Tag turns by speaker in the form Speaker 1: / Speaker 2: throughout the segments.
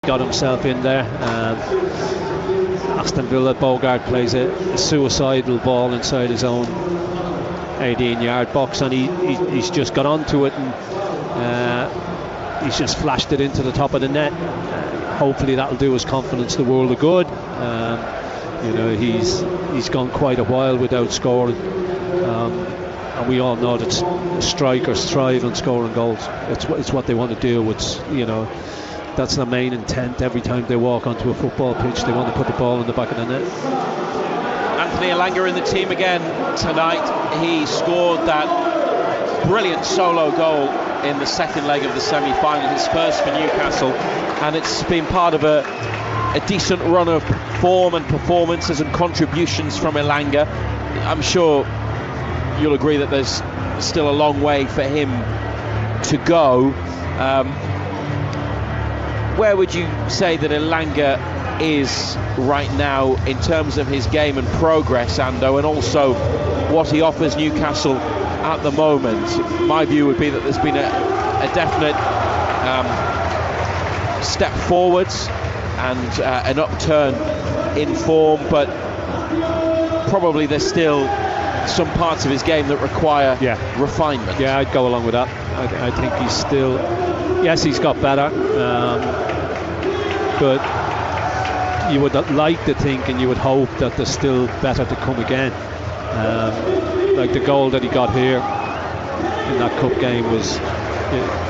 Speaker 1: got himself in there. Aston Villa, Bogart plays a suicidal ball inside his own 18-yard box, and he's just got onto it, and he's just flashed it into the top of the net. Hopefully that'll do his confidence the world of good. He's gone quite a while without scoring, and we all know that strikers thrive on scoring goals. It's what they want to do. That's the main intent every time they walk onto a football pitch. They want to put the ball in the back of the net.
Speaker 2: Anthony Elanga in the team again tonight. He scored that brilliant solo goal in the second leg of the semi-final, his first for Newcastle, and it's been part of a decent run of form and performances and contributions from Elanga. I'm sure you'll agree that there's still a long way for him to go. Where would you say that Elanga is right now in terms of his game and progress, Ando, and also what he offers Newcastle at the moment? My view would be that there's been a definite step forwards and an upturn in form, but probably there's still some parts of his game that require refinement.
Speaker 1: Yeah, I'd go along with that. I think he's still, yes, he's got better, but you would like to think and you would hope that there's still better to come again. Like the goal that he got here in that cup game was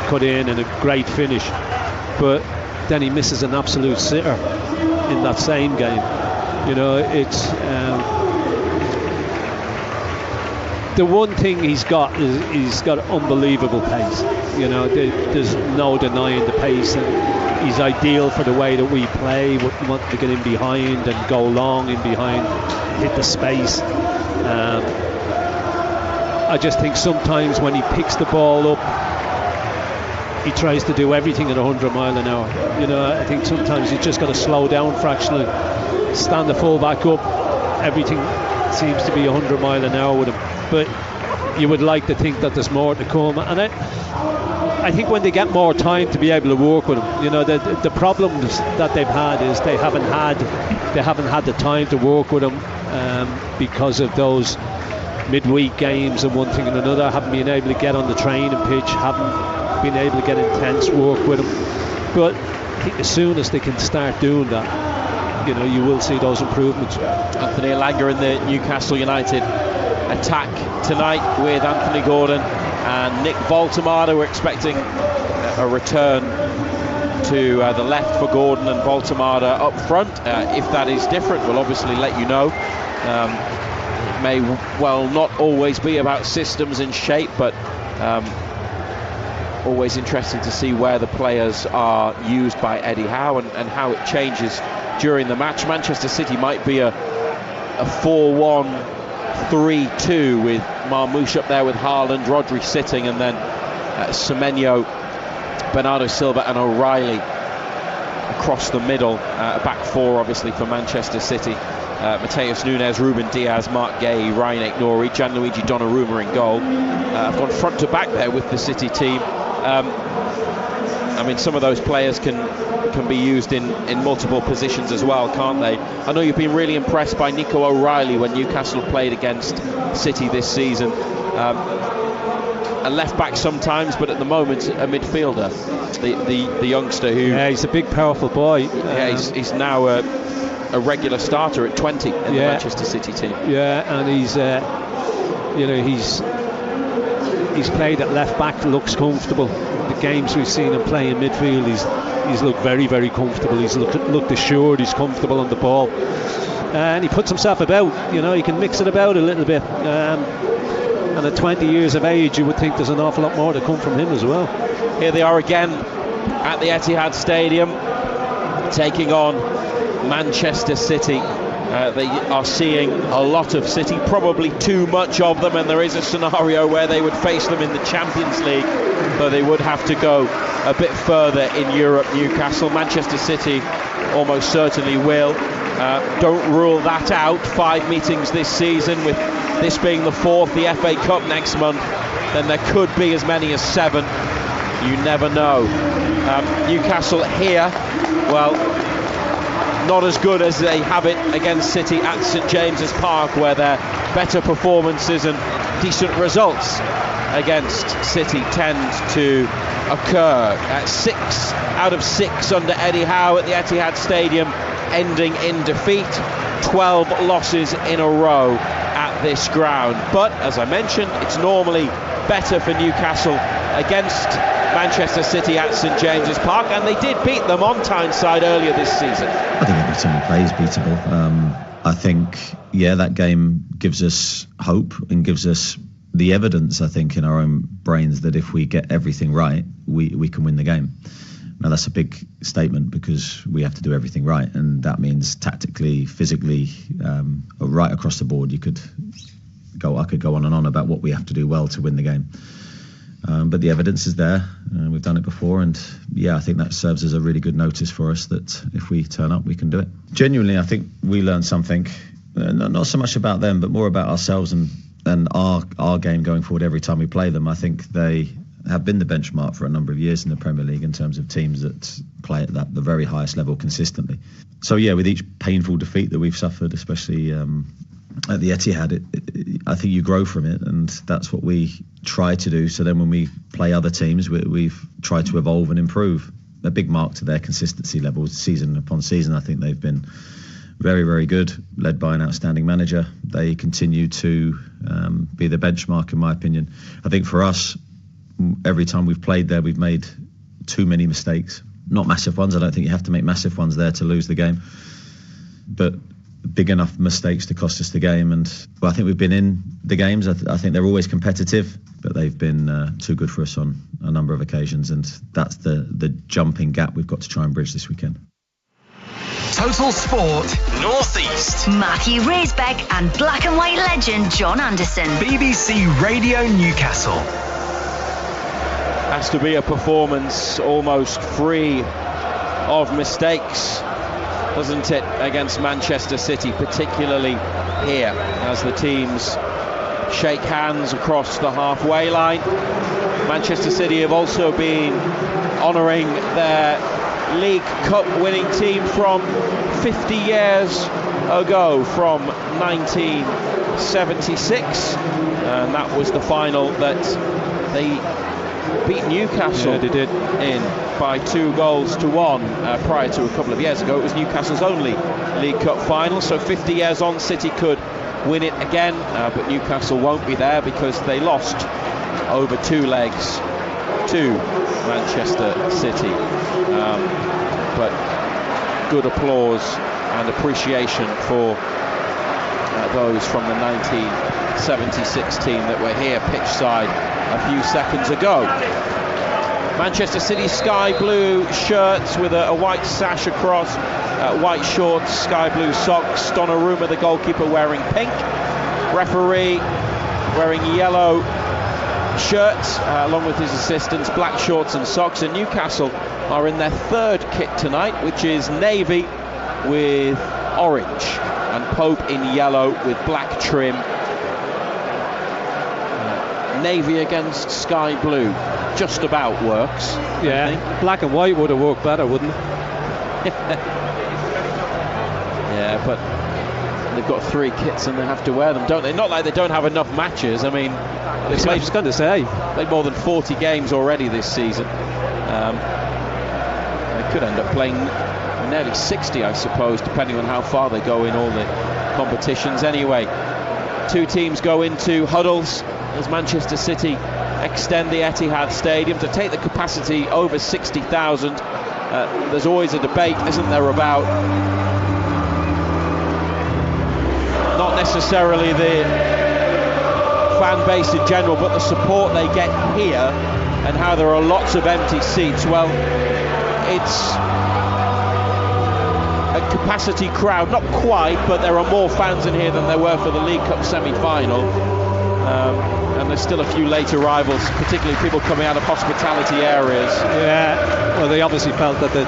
Speaker 1: cut in and a great finish, but then he misses an absolute sitter in that same game. It's the one thing he's got is he's got unbelievable pace. There's no denying the pace, and he's ideal for the way that we play. We want to get in behind and go long in behind, hit the space. I just think sometimes when he picks the ball up, he tries to do everything at 100 mile an hour. I think sometimes you just got to slow down fractionally, stand the full back up. Everything seems to be 100 mile an hour with him, but you would like to think that there's more to come. And I think when they get more time to be able to work with him, the problems that they've had is they haven't had the time to work with him because of those midweek games and one thing and another. Haven't been able to get on the training pitch, haven't been able to get intense work with him. But I think as soon as they can start doing that, you will see those improvements.
Speaker 2: Anthony Elanga in the Newcastle United attack tonight with Anthony Gordon and Nick Voltemade. We're expecting a return to the left for Gordon and Voltemade up front. If that is different, we'll obviously let you know. It may well not always be about systems and shape, but always interesting to see where the players are used by Eddie Howe and how it changes during the match. Manchester City might be a 4-1-3-2 with Marmoush up there with Haaland, Rodri sitting, and then Semenyo, Bernardo Silva and O'Reilly across the middle. A back four obviously for Manchester City. Mateus Nunes, Ruben Diaz, Mark Gay, Ryan Aït-Nouri, Gianluigi Donnarumma in goal. I've gone front to back there with the City team. Some of those players can be used in multiple positions as well, can't they? I know you've been really impressed by Nico O'Reilly when Newcastle played against City this season. A left back sometimes, but at the moment a midfielder. The youngster who...
Speaker 1: Yeah, he's a big, powerful boy.
Speaker 2: He's now a regular starter at 20 in the Manchester City team. Yeah,
Speaker 1: and he's played at left back, looks comfortable. The games we've seen him play in midfield, he's looked very, very comfortable. He's looked assured, he's comfortable on the ball, and he puts himself about. He can mix it about a little bit. And at 20 years of age, you would think there's an awful lot more to come from him as well.
Speaker 2: Here they are again at the Etihad Stadium, taking on Manchester City. They are seeing a lot of City, probably too much of them, and there is a scenario where they would face them in the Champions League, though they would have to go a bit further in Europe. Newcastle, Manchester City almost certainly will. Don't rule that out. 5 meetings this season, with this being the 4th, the FA Cup next month, then there could be as many as 7. You never know. Newcastle here, well, not as good as they have it against City at St James's Park, where their better performances and decent results against City tend to occur. 6 out of 6 under Eddie Howe at the Etihad Stadium, ending in defeat. 12 losses in a row at this ground. But as I mentioned, it's normally better for Newcastle against Manchester City at St James's Park, and they did beat them on Tyneside earlier this season.
Speaker 3: I think every time we play is beatable. I think, that game gives us hope and gives us the evidence, I think, in our own brains that if we get everything right, we can win the game. Now, that's a big statement because we have to do everything right, and that means tactically, physically, right across the board. I could go on and on about what we have to do well to win the game. But the evidence is there. We've done it before, and I think that serves as a really good notice for us that if we turn up, we can do it. Genuinely, I think we learned something, not so much about them, but more about ourselves and our game going forward every time we play them. I think they have been the benchmark for a number of years in the Premier League in terms of teams that play at the very highest level consistently. So with each painful defeat that we've suffered, especially at the Etihad, I think you grow from it, and that's what we try to do. So then when we play other teams, we've tried to evolve and improve. A big mark to their consistency levels season upon season. I think they've been very, very good, led by an outstanding manager. They continue to be the benchmark, in my opinion. I think for us, every time we've played there, we've made too many mistakes. Not massive ones. I don't think you have to make massive ones there to lose the game, but big enough mistakes to cost us the game. And I think we've been in the games. I think they're always competitive, but they've been too good for us on a number of occasions, and that's the jumping gap we've got to try and bridge this weekend.
Speaker 4: Total Sport North East.
Speaker 5: Matthew Raisbeck and black and white legend John Anderson.
Speaker 4: BBC Radio Newcastle.
Speaker 2: Has to be a performance almost free of mistakes, doesn't it, against Manchester City, particularly here, as the teams shake hands across the halfway line. Manchester City have also been honouring their League Cup winning team from 50 years ago, from 1976, and that was the final that they beat Newcastle
Speaker 1: they did
Speaker 2: in by 2-1 prior to a couple of years ago. It was Newcastle's only League Cup final, so 50 years on, City could win it again, but Newcastle won't be there because they lost over 2 legs to Manchester City. But good applause and appreciation for those from the 1976 team that were here pitchside a few seconds ago. Manchester City sky blue shirts with a white sash across, white shorts, sky blue socks. Donnarumma, the goalkeeper, wearing pink. Referee wearing yellow shirts, along with his assistants, black shorts and socks. And Newcastle are in their third kit tonight, which is navy with orange, and Pope in yellow with black trim. Navy against sky blue just about works.
Speaker 1: Black and white would have worked better, wouldn't it?
Speaker 2: Yeah, but they've got 3 kits and they have to wear them, don't they? Not like they don't have enough matches. I mean,
Speaker 1: I was going to say,
Speaker 2: played more than 40 games already this season. They could end up playing nearly 60, I suppose, depending on how far they go in all the competitions. Anyway, 2 teams go into huddles as Manchester City extend the Etihad Stadium to take the capacity over 60,000. There's always a debate, isn't there, about not necessarily the fan base in general, but the support they get here and how there are lots of empty seats. Well, it's a capacity crowd, not quite, but there are more fans in here than there were for the League Cup semi-final. And there's still a few late arrivals, particularly people coming out of hospitality areas.
Speaker 1: Yeah, well, they obviously felt that the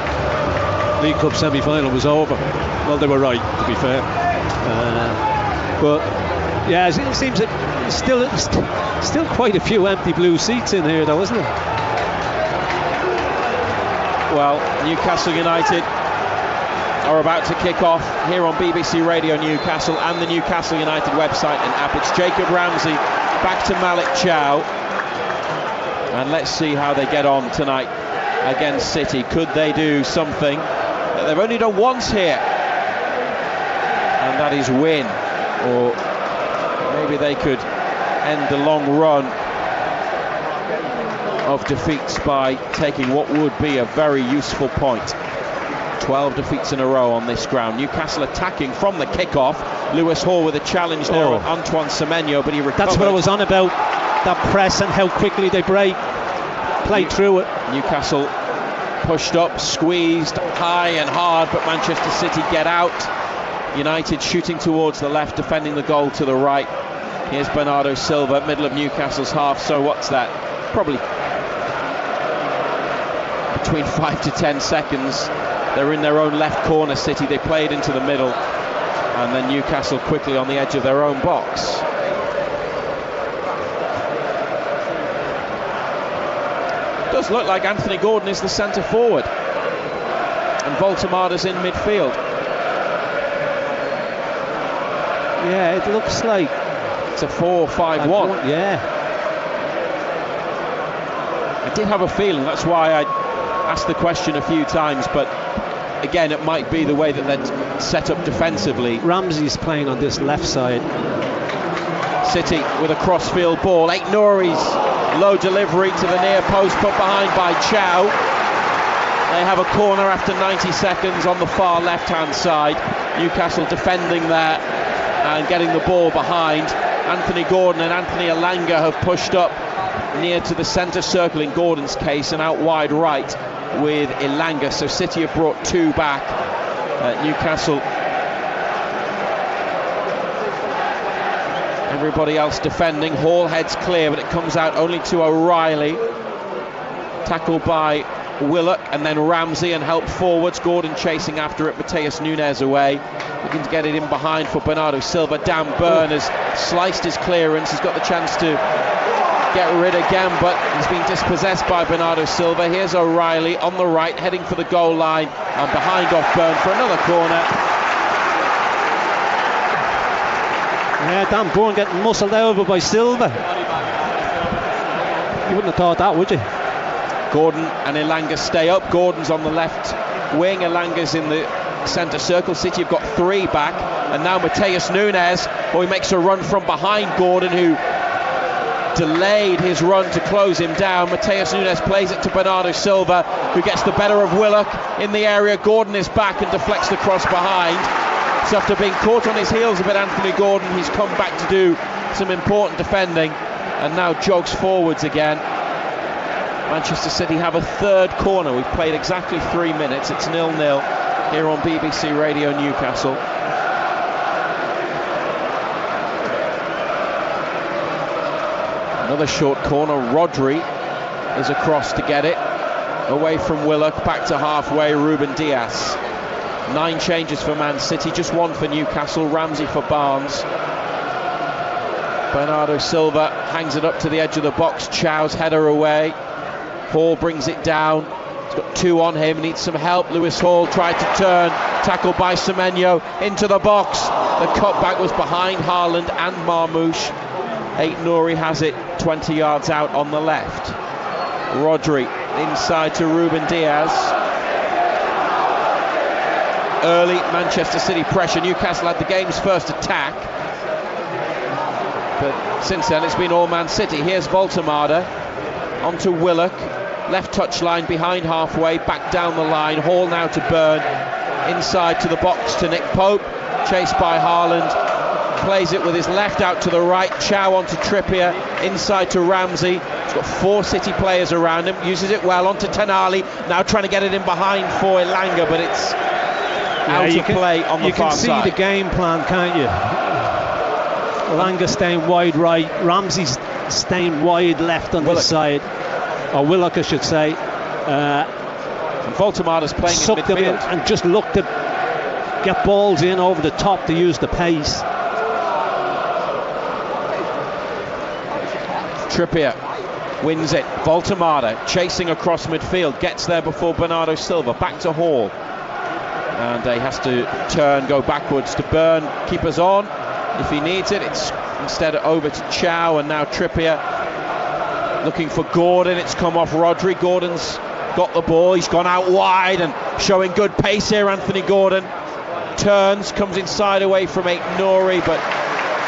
Speaker 1: League Cup semi-final was over. Well, they were right, to be fair. But yeah, it seems that still quite a few empty blue seats in here, though, isn't it?
Speaker 2: Well, Newcastle United are about to kick off here on BBC Radio Newcastle and the Newcastle United website and app. It's Jacob Ramsey back to Malik Chow, and let's see how they get on tonight against City. Could they do something that they've only done once here, and that is win, or maybe they could end the long run of defeats by taking what would be a very useful point. 12 defeats in a row on this ground. Newcastle attacking from the kickoff. Lewis Hall with a challenge there on Antoine Semenyo, but he recovered.
Speaker 1: That's what I was on about, that press and how quickly they break. Played through it.
Speaker 2: Newcastle pushed up, squeezed high and hard, but Manchester City get out. United shooting towards the left, defending the goal to the right. Here's Bernardo Silva, middle of Newcastle's half. So what's that? Probably between 5 to 10 seconds. They're in their own left corner, City. They played into the middle, and then Newcastle quickly on the edge of their own box. It does look like Anthony Gordon is the centre forward, and Voltemada's in midfield.
Speaker 1: Yeah, it looks like
Speaker 2: it's a 4-5-1.
Speaker 1: Yeah.
Speaker 2: I did have a feeling, that's why I asked the question a few times, but again, it might be the way that they're set up defensively.
Speaker 1: Ramsey's playing on this left side.
Speaker 2: City with a cross-field ball. Eight Nouri's low delivery to the near post, put behind by Chow. They have a corner after 90 seconds on the far left-hand side. Newcastle defending there and getting the ball behind. Anthony Gordon and Anthony Elanga have pushed up near to the centre circle in Gordon's case, and out wide right with Elanga. So City have brought two back. Newcastle, everybody else defending. Hall heads clear, but it comes out only to O'Reilly. Tackled by Willock, and then Ramsey, and help forwards. Gordon chasing after it. Mateus Nunes away, looking to get it in behind for Bernardo Silva. Dan Burn has sliced his clearance. He's got the chance to get rid again, but he's been dispossessed by Bernardo Silva. Here's O'Reilly on the right, heading for the goal line, and behind off Burn for another corner.
Speaker 1: Yeah, Dan Burn getting muscled over by Silva. You wouldn't have thought that, would you?
Speaker 2: Gordon and Elanga stay up. Gordon's on the left wing, Elanga's in the centre circle. City have got three back, and now Mateus Nunes, he makes a run from behind Gordon, who delayed his run to close him down. Mateus Nunes plays it to Bernardo Silva, who gets the better of Willock in the area. Gordon is back and deflects the cross behind. So after being caught on his heels a bit, Anthony Gordon, he's come back to do some important defending and now jogs forwards again. Manchester City have a third corner. We've played exactly 3 minutes. It's 0-0 here on BBC Radio Newcastle. Another short corner. Rodri is across to get it. Away from Willock, back to halfway, Ruben Dias. 9 changes for Man City, just 1 for Newcastle. Ramsey for Barnes. Bernardo Silva hangs it up to the edge of the box. Chow's header away. Hall brings it down. He's got 2 on him, needs some help. Lewis Hall tried to turn, tackled by Semenyo into the box. The cutback was behind Haaland and Marmoush. Eight Nouri has it 20 yards out on the left. Rodri inside to Ruben Dias. Early Manchester City pressure. Newcastle had the game's first attack, but since then it's been all Man City. Here's Voltemada onto Willock, left touchline behind halfway, back down the line. Hall now to Burn, inside to the box to Nick Pope, chased by Haaland, plays it with his left out to the right. Chow onto Trippier, inside to Ramsey. He's got 4 City players around him, uses it well onto Tenali, now trying to get it in behind for Elanga, but it's out of play on the far side.
Speaker 1: You can see the game plan, can't you? Elanga staying wide right, Ramsey's staying wide left on this side, or Willock I should say.
Speaker 2: And Voltemada's playing
Speaker 1: sucked
Speaker 2: in midfield.
Speaker 1: them in and just looked to get balls in over the top to use the pace.
Speaker 2: Trippier wins it. Voltemada chasing across midfield, gets there before Bernardo Silva. Back to Hall, and he has to turn, go backwards to Byrne. Keeper's on if he needs it. It's instead over to Chow, and now Trippier looking for Gordon. It's come off Rodri. Gordon's got the ball, he's gone out wide and showing good pace here. Anthony Gordon turns, comes inside away from Aït-Nouri, but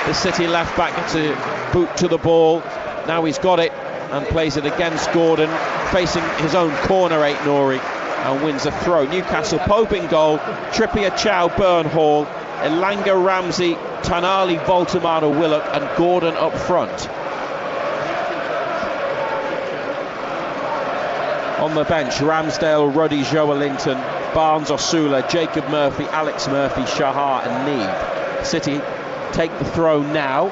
Speaker 2: the City left back to boot to the ball. Now he's got it and plays it against Gordon, facing his own corner. Aït-Nouri, and wins a throw. Newcastle, Pope in goal, Trippier, Chow, Byrne, Hall, Elanga, Ramsey, Tonali, Voltemada, Willock, and Gordon up front. On the bench, Ramsdale, Ruddy, Joelinton, Barnes, Osula, Jacob Murphy, Alex Murphy, Shahar and Neeb. City take the throw now.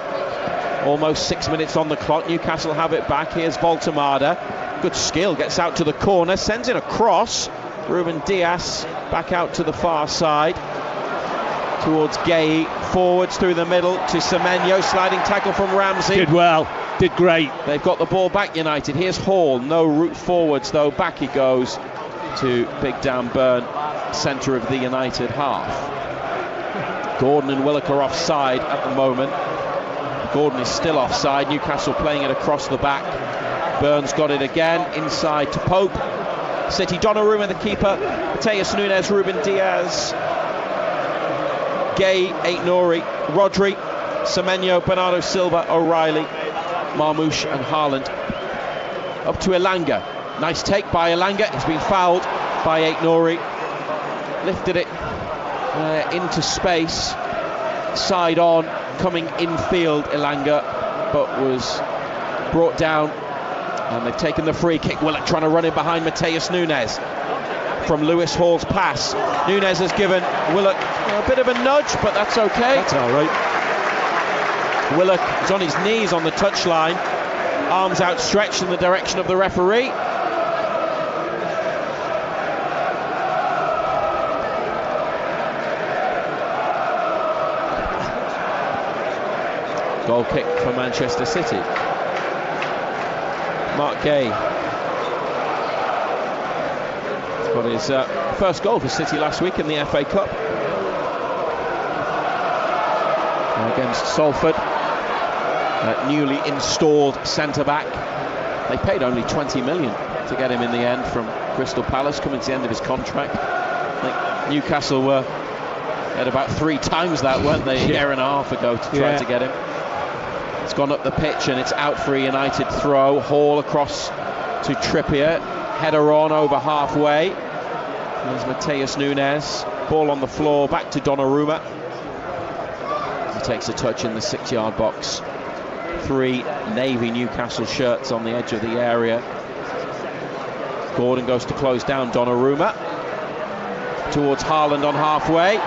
Speaker 2: Almost 6 minutes on the clock. Newcastle have it back. Here's Voltemada. Good skill, gets out to the corner, sends in a cross. Ruben Dias back out to the far side towards Gay, forwards through the middle to Semenyo, sliding tackle from Ramsey.
Speaker 1: Did well, did great.
Speaker 2: They've got the ball back, United. Here's Hall, no route forwards though, back he goes to Big Dan Byrne, centre of the United half. Gordon and Willock are offside at the moment. Gordon is still offside. Newcastle playing it across the back. Byrne's got it again, inside to Pope. City, Donnarumma the keeper, Mateus Nunes, Ruben Dias, Gay, Aït-Nouri, Rodri, Semenyo, Bernardo Silva, O'Reilly, Marmoush and Haaland. Up to Elanga. Nice take by Elanga. He's been fouled by Aït-Nouri. Lifted it into space. Side on, coming infield Elanga, but was brought down. And they've taken the free kick. Willock trying to run in behind Mateus Nunes from Lewis Hall's pass. Nunes has given Willock a bit of a nudge, but that's okay.
Speaker 1: That's all right.
Speaker 2: Willock is on his knees on the touchline, arms outstretched in the direction of the referee. Goal kick for Manchester City. Mark Gay got his first goal for City last week in the FA Cup against Salford. Newly installed centre-back. They paid only 20 million to get him in the end from Crystal Palace, coming to the end of his contract. I think Newcastle were at about 3 times that, weren't they, a year and a half ago to try to get him. It's gone up the pitch and it's out for a United throw. Hall across to Trippier, header on over halfway. There's Mateus Nunes, ball on the floor, back to Donnarumma. He takes a touch in the 6-yard box. 3 navy Newcastle shirts on the edge of the area. Gordon goes to close down Donnarumma towards Haaland on halfway.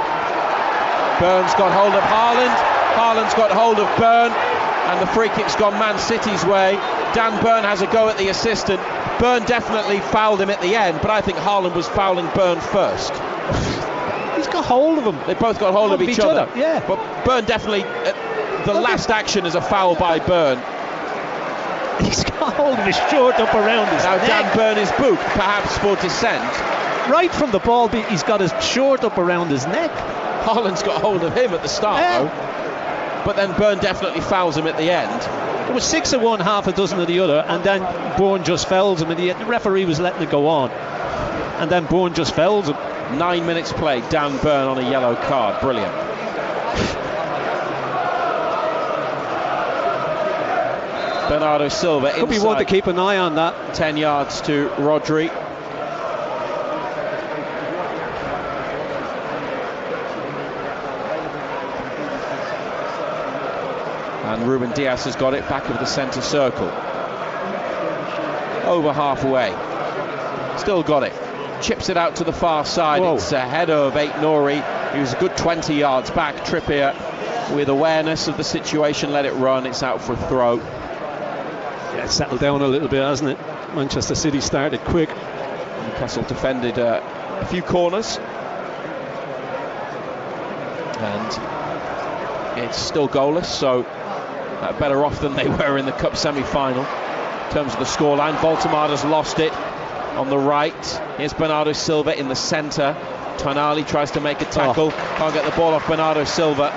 Speaker 2: Byrne's got hold of Haaland. Haaland's got hold of Byrne. And the free kick's gone Man City's way. Dan Byrne has a go at the assistant. Byrne definitely fouled him at the end, but I think Haaland was fouling Byrne first.
Speaker 1: He's got hold of him.
Speaker 2: They both got hold of each other.
Speaker 1: Yeah.
Speaker 2: But Byrne definitely, the last action is a foul by Byrne.
Speaker 1: He's got hold of his shirt up around his neck.
Speaker 2: Now Dan Byrne is booked, perhaps for dissent.
Speaker 1: Right from the ball, he's got his shirt up around his neck.
Speaker 2: Haaland's got hold of him at the start though. But then Byrne definitely fouls him at the end.
Speaker 1: It was 6 of one, half a dozen of the other, and then Byrne just fouls him, and the referee was letting it go on. And then Byrne just fouls him.
Speaker 2: 9 minutes played, Dan Byrne on a yellow card. Brilliant. Bernardo Silva inside.
Speaker 1: Could be one to keep an eye on that.
Speaker 2: 10 yards to Rodri. And Ruben Dias has got it back of the centre circle. Over halfway. Still got it. Chips it out to the far side. Whoa. It's ahead of Aït-Nouri. He was a good 20 yards back. Trippier, with awareness of the situation, let it run. It's out for a throw.
Speaker 1: Yeah, it's settled down a little bit, hasn't it? Manchester City started quick.
Speaker 2: Newcastle defended a few corners. And it's still goalless, so better off than they were in the Cup semi-final. in terms of the scoreline. Voltemada's lost it on the right. Here's Bernardo Silva in the centre. Tonali tries to make a tackle, can't get the ball off Bernardo Silva.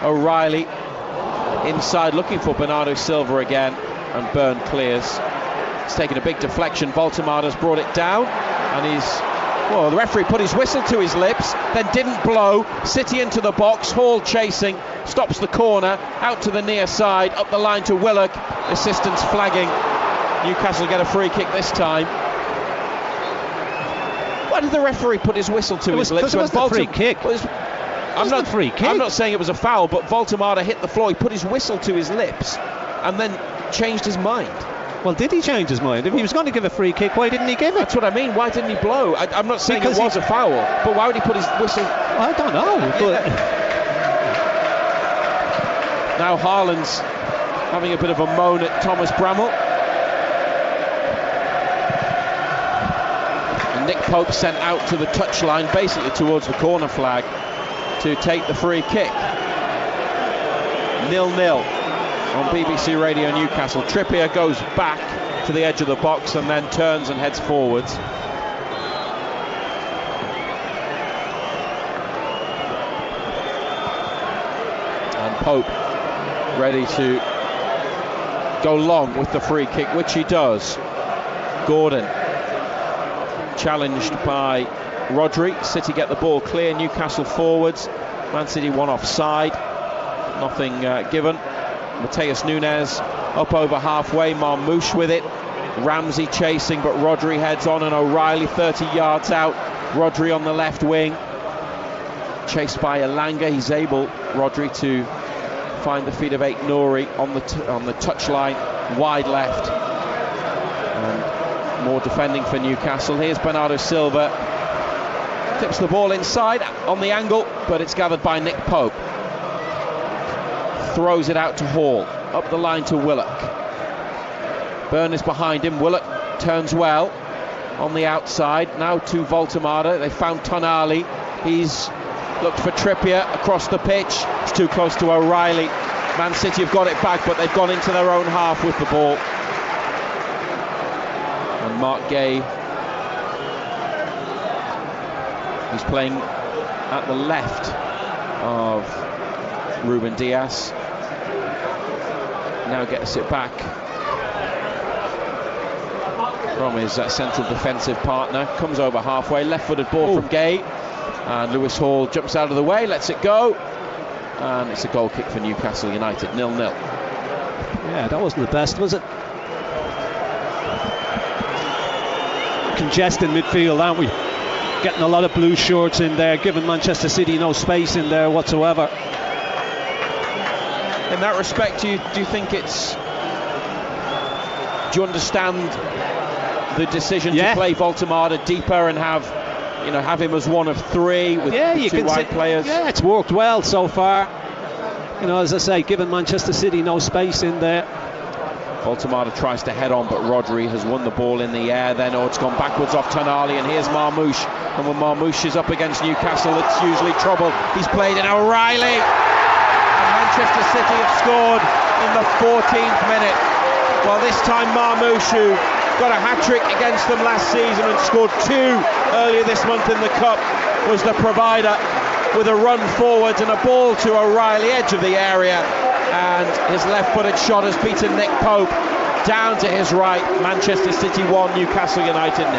Speaker 2: O'Reilly inside looking for Bernardo Silva again, and Byrne clears. It's taken a big deflection. Voltemada's brought it down, and the referee put his whistle to his lips, then didn't blow. City into the box, Hall chasing, stops the corner, out to the near side, up the line to Willock. Assistants flagging. Newcastle get a free kick this time. Why did the referee put his whistle to his lips?
Speaker 1: It was the free kick.
Speaker 2: I'm not saying it was a foul, but Voltemada hit the floor. He put his whistle to his lips and then changed his mind.
Speaker 1: Well, did he change his mind? If he was going to give a free kick, why didn't he give it?
Speaker 2: That's what I mean. Why didn't he blow? I'm not saying it was a foul, but why would he put his whistle?
Speaker 1: I don't know. But
Speaker 2: now Haaland's having a bit of a moan at Thomas Bramall. And Nick Pope sent out to the touchline, basically towards the corner flag, to take the free kick. 0-0 on BBC Radio Newcastle. Trippier goes back to the edge of the box and then turns and heads forwards. And Pope ready to go long with the free kick, which he does. Gordon challenged by Rodri. City get the ball clear. Newcastle forwards. Man City one offside. Nothing given. Mateus Nunes up over halfway. Marmouche with it. Ramsey chasing, but Rodri heads on, and O'Reilly 30 yards out. Rodri on the left wing. Chased by Elanga. He's able, Rodri, to find the feet of Aït-Nouri on the touchline, wide left. And more defending for Newcastle. Here's Bernardo Silva. Tips the ball inside on the angle, but it's gathered by Nick Pope. Throws it out to Hall, up the line to Willock. Byrne is behind him. Willock turns well on the outside, now to Voltemada. They found Tonali. He's looked for Trippier across the pitch. It's too close to O'Reilly. Man City have got it back, but they've gone into their own half with the ball. And Mark Gay, he's playing at the left of Ruben Dias. Now gets it back from his central defensive partner. Comes over halfway, left-footed ball from Gay, and Lewis Hall jumps out of the way, lets it go, and it's a goal kick for Newcastle United. 0-0.
Speaker 1: Yeah, that wasn't the best, was it? Congested midfield, aren't we? Getting a lot of blue shorts in there, giving Manchester City no space in there whatsoever.
Speaker 2: In that respect, do you think it's... Do you understand the decision to play Voltemada deeper and have him as one of three with two wide players?
Speaker 1: Yeah, it's worked well so far. As I say, giving Manchester City no space in there.
Speaker 2: Voltemada tries to head on, but Rodri has won the ball in the air. Then it's gone backwards off Tonali, and here's Marmouche. And when Marmouche is up against Newcastle, it's usually trouble. He's played in O'Reilly, and Manchester City have scored in the 14th minute. Well, this time Marmouche, who got a hat-trick against them last season and scored 2 earlier this month in the Cup, was the provider with a run forwards and a ball to O'Reilly, edge of the area, and his left-footed shot has beaten Nick Pope down to his right. Manchester City 1, Newcastle United 0.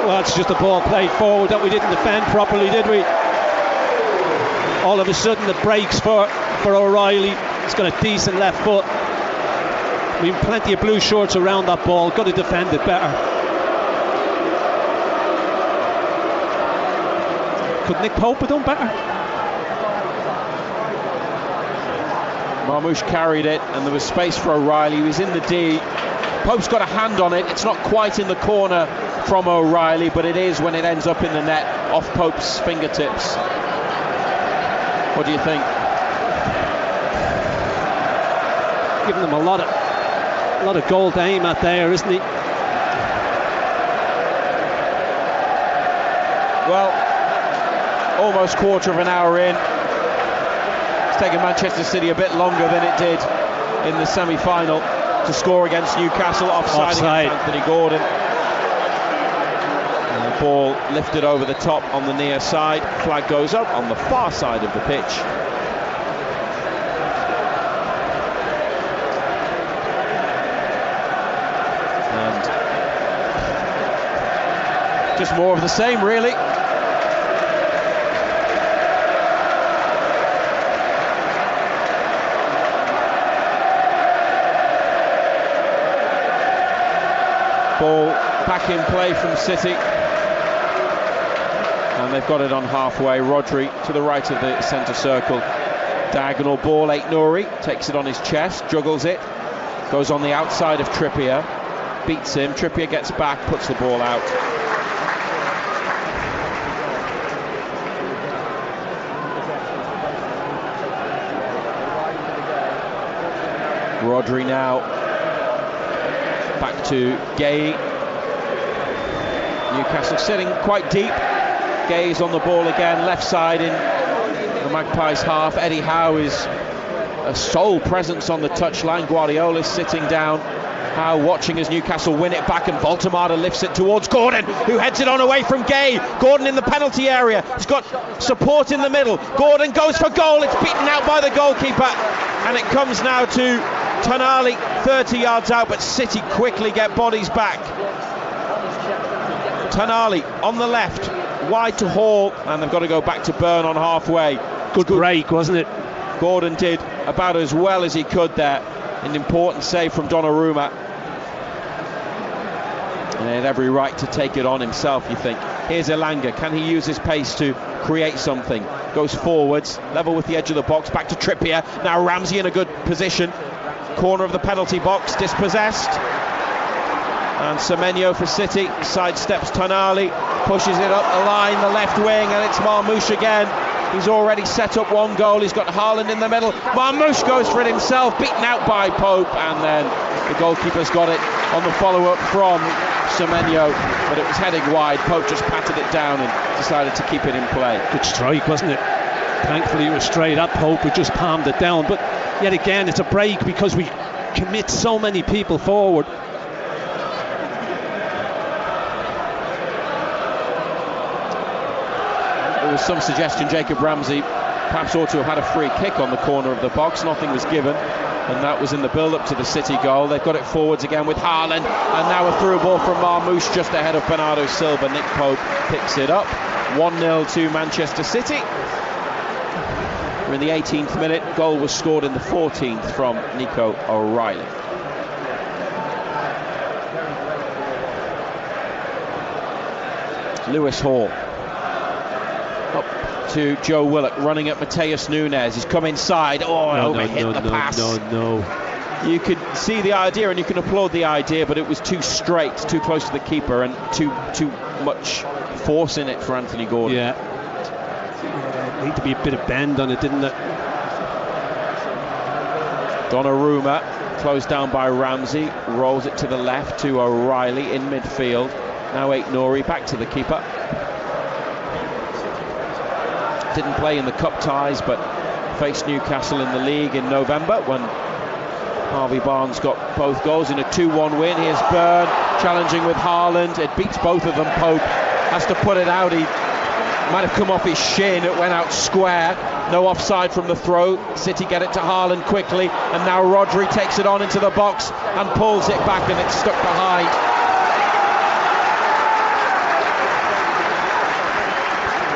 Speaker 1: Well, it's just a ball played forward that we didn't defend properly, did we? All of a sudden it breaks for O'Reilly. He's got a decent left foot. We've plenty of blue shorts around that ball. Got to defend it better. Could Nick Pope have done better?
Speaker 2: Marmouche carried it, and there was space for O'Reilly. He was in the D. Pope's got a hand on it. It's not quite in the corner from O'Reilly, but it is when it ends up in the net, off Pope's fingertips. What do you think?
Speaker 1: Giving them a lot of goal to aim at there, isn't he?
Speaker 2: Well, almost quarter of an hour in. It's taken Manchester City a bit longer than it did in the semi-final. to score against Newcastle. Offside against Anthony Gordon. And the ball lifted over the top on the near side. Flag goes up on the far side of the pitch. And just more of the same, really. Ball back in play from City, and they've got it on halfway. Rodri to the right of the centre circle, diagonal ball. Aït-Nouri takes it on his chest, juggles it, goes on the outside of Trippier, beats him. Trippier gets back, puts the ball out. Rodri now back to Gay. Newcastle sitting quite deep. Gay's on the ball again, left side in the Magpies half. Eddie Howe is a sole presence on the touchline. Guardiola's sitting down. Howe watching as Newcastle win it back, and Voltemada lifts it towards Gordon, who heads it on away from Gay. Gordon in the penalty area. He's got support in the middle. Gordon goes for goal. It's beaten out by the goalkeeper, and it comes now to Tonali 30 yards out, but City quickly get bodies back. Tonali on the left, wide to Hall, and they've got to go back to Byrne on halfway.
Speaker 1: Good break, wasn't it?
Speaker 2: Gordon did about as well as he could there. An important save from Donnarumma. And he had every right to take it on himself, you think. Here's Elanga. Can he use his pace to create something? Goes forwards, level with the edge of the box, back to Trippier. Now Ramsey in a good position. Corner of the penalty box, dispossessed. And Semenyo for City, sidesteps Tonali, pushes it up the line, the left wing, and it's Marmoush again. He's already set up one goal. He's got Haaland in the middle. Marmoush goes for it himself, beaten out by Pope, and then the goalkeeper's got it on the follow-up from Semenyo, but it was heading wide. Pope just patted it down and decided to keep it in play.
Speaker 1: Good strike, wasn't it? Thankfully it was straight at Pope, who just palmed it down, but yet again it's a break because we commit so many people forward.
Speaker 2: There was some suggestion Jacob Ramsey perhaps ought to have had a free kick on the corner of the box. Nothing was given, and that was in the build-up to the City goal. They've got it forwards again with Haaland, and now a through ball from Marmoush just ahead of Bernardo Silva. Nick Pope picks it up. 1-0 to Manchester City. We're in the 18th minute. Goal was scored in the 14th from Nico O'Reilly. Lewis Hall up to Joe Willock, running at Mateus Nunes. He's come inside. Overhit the pass.
Speaker 1: No.
Speaker 2: You could see the idea, and you can applaud the idea, but it was too straight, too close to the keeper, and too much force in it for Anthony Gordon.
Speaker 1: Yeah. Need to be a bit of bend on it, didn't it?
Speaker 2: Donnarumma closed down by Ramsey, rolls it to the left to O'Reilly in midfield. Now Aït-Nouri back to the keeper. Didn't play in the cup ties, but faced Newcastle in the league in November when Harvey Barnes got both goals in a 2-1 win. Here's Byrne challenging with Haaland. It beats both of them. Pope has to put it out. He might have come off his shin. It went out square. No offside from the throw. City get it to Haaland quickly, and now Rodri takes it on into the box and pulls it back, and it's stuck behind.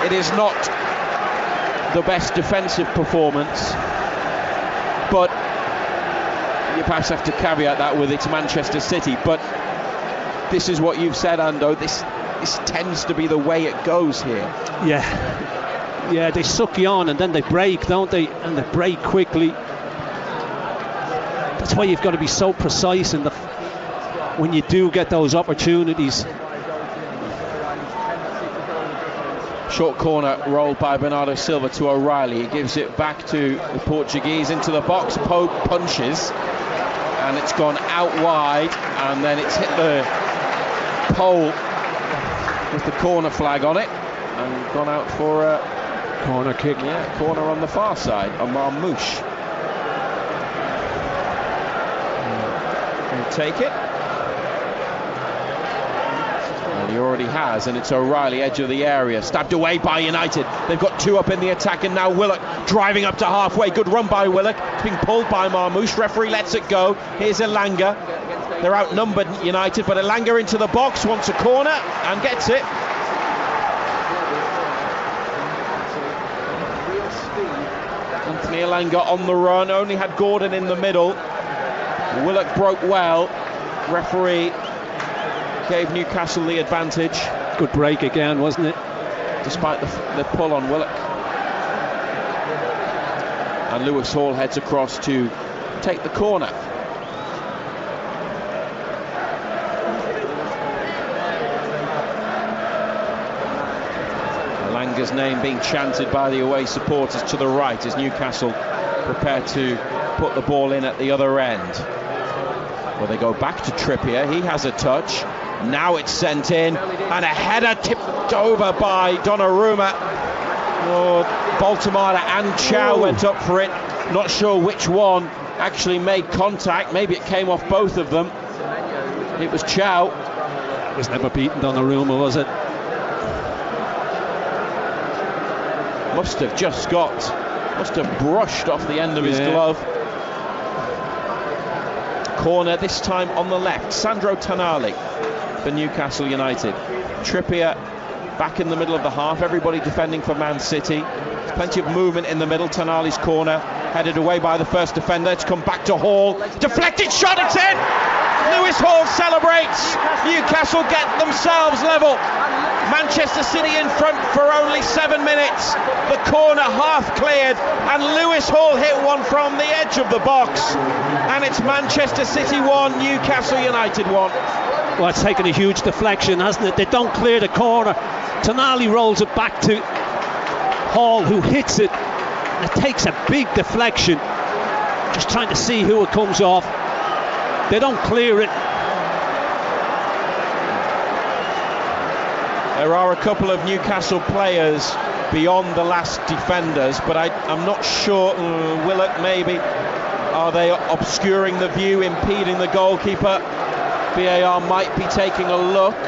Speaker 2: It is not the best defensive performance, but you perhaps have to caveat that with it's Manchester City. But this is what you've said, Ando. This tends to be the way it goes here.
Speaker 1: Yeah, they suck you on and then they break, don't they? And they break quickly. That's why you've got to be so precise in when you do get those opportunities.
Speaker 2: Short corner rolled by Bernardo Silva to O'Reilly. He gives it back to the Portuguese into the box. Pope punches, and it's gone out wide, and then it's hit the pole with the corner flag on it, and gone out for a
Speaker 1: corner kick.
Speaker 2: Yeah, corner on the far side on Marmoush. could take it. And he already has, and it's O'Reilly, edge of the area, stabbed away by United. They've got 2 up in the attack, and now Willock driving up to halfway. Good run by Willock. It's being pulled by Marmoush. Referee lets it go. Here's Elanga. They're outnumbered, United, but Elanga into the box, wants a corner and gets it. Anthony Elanga on the run, only had Gordon in the middle. Willock broke well. Referee gave Newcastle the advantage.
Speaker 1: Good break again, wasn't it?
Speaker 2: Despite the pull on Willock. And Lewis Hall heads across to take the corner. Elanga's name being chanted by the away supporters to the right as Newcastle prepare to put the ball in at the other end. Well, they go back to Trippier. He has a touch. Now it's sent in, and a header tipped over by Donnarumma. Oh, Baltimore and Chow went up for it. Not sure which one actually made contact. Maybe it came off both of them. It was Chow.
Speaker 1: It was never beaten Donnarumma, was it?
Speaker 2: Must have brushed off the end of his glove. Corner this time on the left. Sandro Tonali for Newcastle United. Trippier back in the middle of the half. Everybody defending for Man City. There's plenty of movement in the middle. Tonali's corner headed away by the first defender. It's come back to Hall. Deflected shot. It's in. Lewis Hall celebrates. Newcastle get themselves level. Manchester City in front for only 7 minutes. The corner half cleared, and Lewis Hall hit one from the edge of the box. And it's Manchester City 1, Newcastle United 1.
Speaker 1: Well, it's taken a huge deflection, hasn't it? They don't clear the corner. Tonali rolls it back to Hall, who hits it. It takes a big deflection. Just trying to see who it comes off. They don't clear it.
Speaker 2: There are a couple of Newcastle players beyond the last defenders, but I'm not sure. Willock maybe. Are they obscuring the view, impeding the goalkeeper? VAR might be taking a look.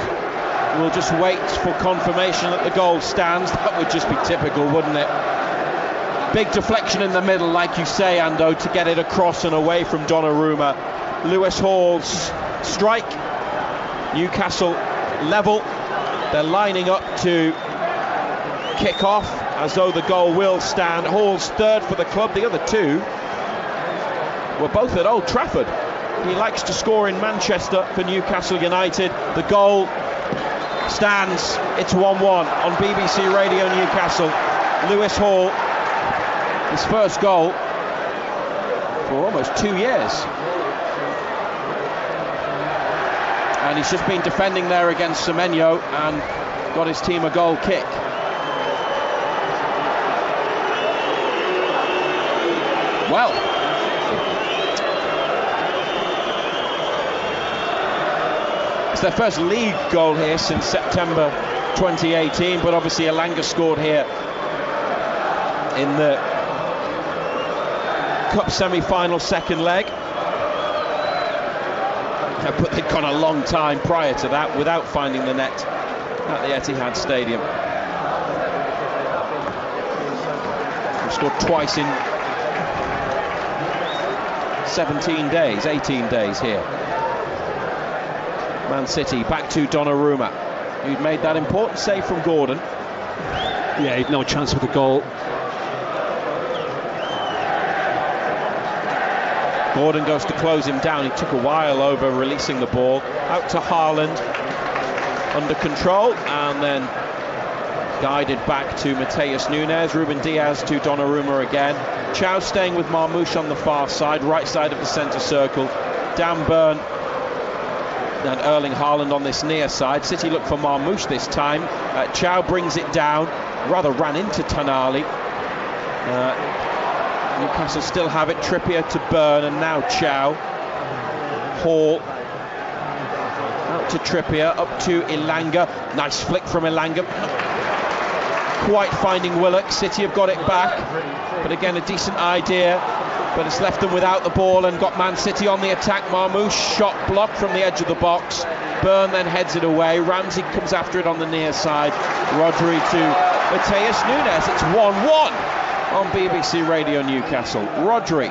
Speaker 2: We'll just wait for confirmation that the goal stands. That would just be typical, wouldn't it? Big deflection in the middle, like you say, Ando, to get it across and away from Donnarumma. Lewis Hall's strike. Newcastle level. They're lining up to kick off as though the goal will stand. Hall's third for the club. The other 2 were both at Old Trafford. He likes to score in Manchester for Newcastle United. The goal stands. It's 1-1 on BBC Radio Newcastle. Lewis Hall, his first goal for almost 2 years. And he's just been defending there against Semenyo and got his team a goal kick. Well, it's their first league goal here since September 2018, but obviously Elanga scored here in the Cup semi-final second leg. But they'd gone a long time prior to that without finding the net at the Etihad Stadium. They scored twice in 18 days here. Man City back to Donnarumma, who'd made that important save from Gordon.
Speaker 1: Yeah, he'd no chance with the goal.
Speaker 2: Gordon goes to close him down. He took a while over releasing the ball. Out to Haaland, under control, and then guided back to Mateus Nunes. Ruben Diaz to Donnarumma again. Chow staying with Marmoush on the far side, right side of the centre circle. Dan Burn and Erling Haaland on this near side. City look for Marmoush this time. Chow brings it down, rather ran into Tonali. Newcastle still have it. Trippier to Burn, and now Chow. Hall out to Trippier, up to Elanga. Nice flick from Elanga. Not quite finding Willock. City have got it back, but again a decent idea but it's left them without the ball and got Man City on the attack. Marmoush shot blocked from the edge of the box. Burn then heads it away. Ramsey comes after it on the near side. Rodri to Mateus Nunes. It's 1-1 on BBC Radio Newcastle. Rodri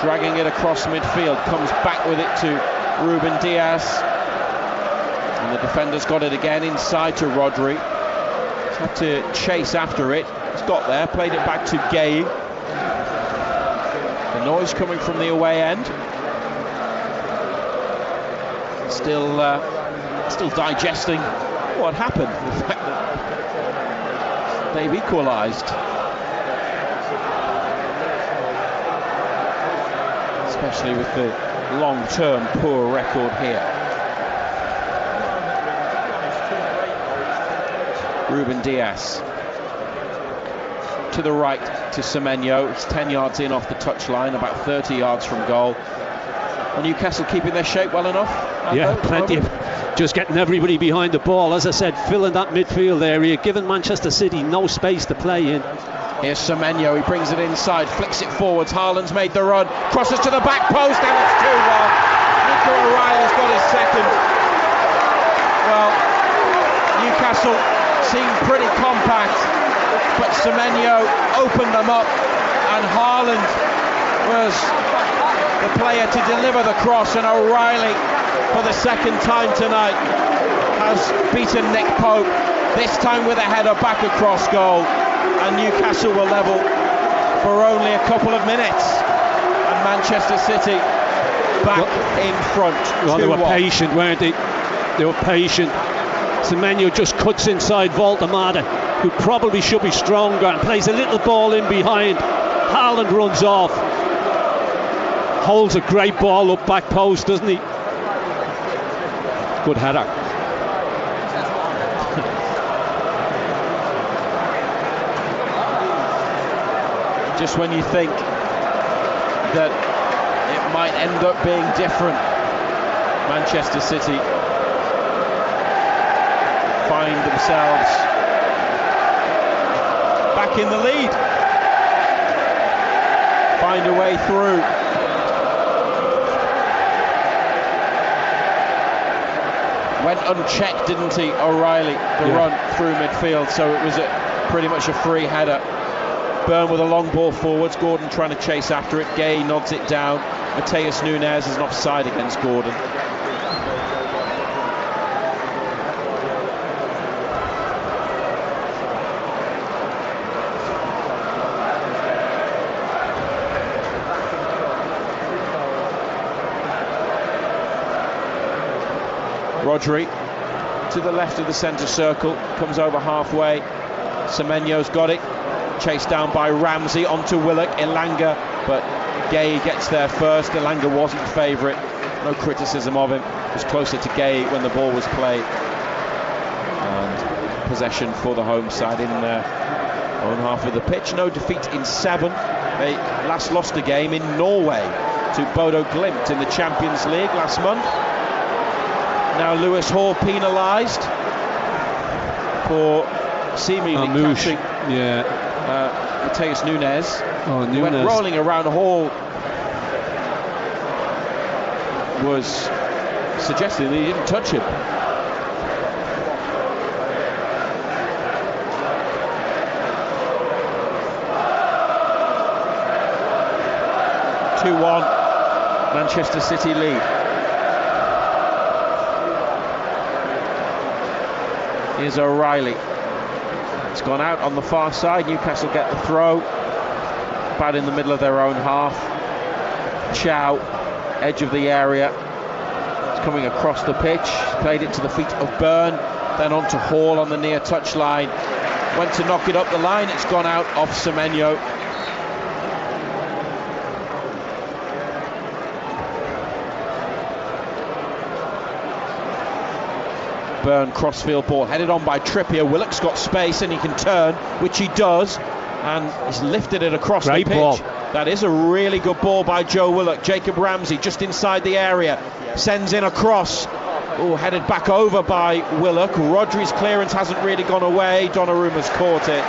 Speaker 2: dragging it across midfield, comes back with it to Ruben Diaz, and the defender's got it again inside to Rodri. He's had to chase after it. He's got there, played it back to Gay. The noise coming from the away end. Still digesting what happened. The fact that they've equalised. Especially with the long-term poor record here. Ruben Diaz to the right to Semenyo. It's 10 yards in off the touchline, about 30 yards from goal. Are Newcastle keeping their shape well enough?
Speaker 1: Yeah, plenty of just getting everybody behind the ball. As I said, filling that midfield area, giving Manchester City no space to play in.
Speaker 2: Here's Semenyo, he brings it inside, flicks it forwards. Haaland's made the run, crosses to the back post, and it's 2-1. Nico O'Reilly's got his second. Well, Newcastle seemed pretty compact, but Semenyo opened them up, and Haaland was the player to deliver the cross, and O'Reilly, for the second time tonight, has beaten Nick Pope, this time with a header back across goal, and Newcastle were level for only a couple of minutes, and Manchester City back in front.
Speaker 1: Well, they were patient, weren't they? They were patient. Semenyo just cuts inside Voltemade, who probably should be stronger, and plays a little ball in behind. Haaland runs off, holds a great ball up back post, doesn't he? Good header.
Speaker 2: Just when you think that it might end up being different, Manchester City find themselves back in the lead, find a way through. Went unchecked, didn't he, O'Reilly, the run through midfield, so it was pretty much a free header. Burn with a long ball forwards, Gordon trying to chase after it, Gay nods it down. Mateus Nunes is an offside against Gordon. Rodri to the left of the centre circle, comes over halfway. Semenyo's got it, chased down by Ramsey onto Willock. Elanga, but Gay gets there first. Elanga wasn't favourite, no criticism of him, was closer to Gay when the ball was played. And possession for the home side in their own half of the pitch. No defeat in 7. They last lost a game in Norway to Bodo Glimt in the Champions League last month. Now Lewis Hall penalised for seemingly catching Mateus Nunes. He went rolling around. Hall was suggesting that he didn't touch him. Manchester City lead. Here's O'Reilly. It's gone out on the far side. Newcastle get the throw. About in the middle of their own half. Chow, edge of the area. It's coming across the pitch. Played it to the feet of Burn. Then on to Hall on the near touchline. Went to knock it up the line. It's gone out off Semenyo. Burn crossfield ball headed on by Trippier. Willock's got space and he can turn, which he does, and he's lifted it across the pitch. Ball. That is a really good ball by Joe Willock. Jacob Ramsey just inside the area, sends in a cross. Oh, headed back over by Willock. Rodri's clearance hasn't really gone away. Donnarumma's caught it.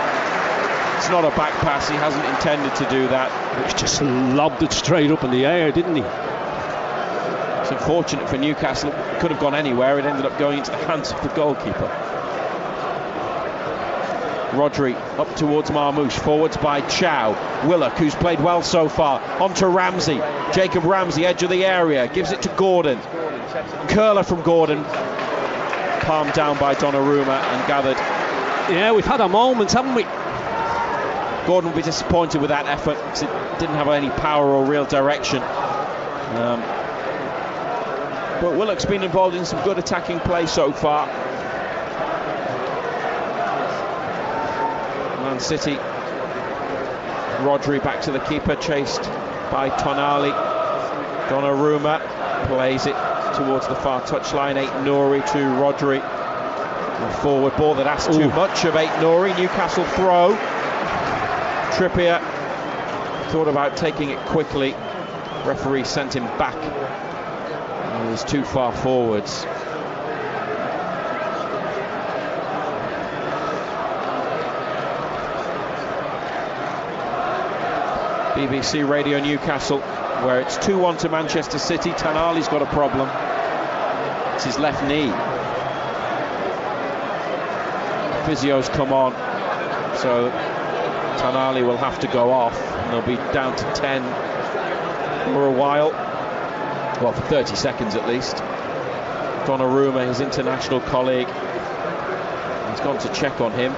Speaker 2: It's not a back pass, he hasn't intended to do that.
Speaker 1: He just lobbed it straight up in the air, didn't he?
Speaker 2: It's unfortunate for Newcastle, it could have gone anywhere, it ended up going into the hands of the goalkeeper. Rodri up towards Marmoush, forwards by Chow. Willock, who's played well so far, on to Ramsey. Jacob Ramsey, edge of the area, gives it to Gordon. Curler from Gordon, palmed down by Donnarumma and gathered.
Speaker 1: Yeah, we've had our moments, haven't we?
Speaker 2: Gordon will be disappointed with that effort because it didn't have any power or real direction. But Willock's been involved in some good attacking play so far. Man City. Rodri back to the keeper, chased by Tonali. Donnarumma plays it towards the far touchline. Aït-Nouri to Rodri. A forward ball that asks too much of Aït-Nouri. Newcastle throw. Trippier thought about taking it quickly. Referee sent him back. He was too far forwards. BBC Radio Newcastle, where it's 2-1 to Manchester City. Tonali's got a problem. It's his left knee. Physio's come on, so Tonali will have to go off, and they'll be down to 10 for a while. Well, for 30 seconds at least. Donnarumma, his international colleague, he's gone to check on him.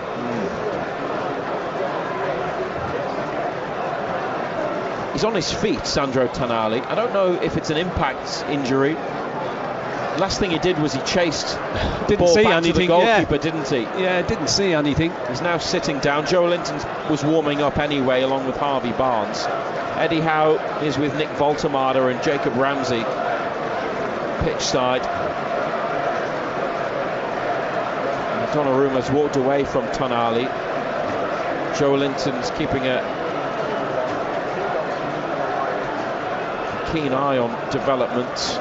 Speaker 2: He's on his feet, Sandro Tonali. I don't know if it's an impact injury. Last thing he did was he chased the ball back to the goalkeeper, didn't he?
Speaker 1: Yeah, didn't see anything.
Speaker 2: He's now sitting down. Joe Linton was warming up anyway, along with Harvey Barnes. Eddie Howe is with Nick Voltemada and Jacob Ramsey pitch side. Donnarumma's walked away from Tonali. Joe Linton's keeping a keen eye on developments.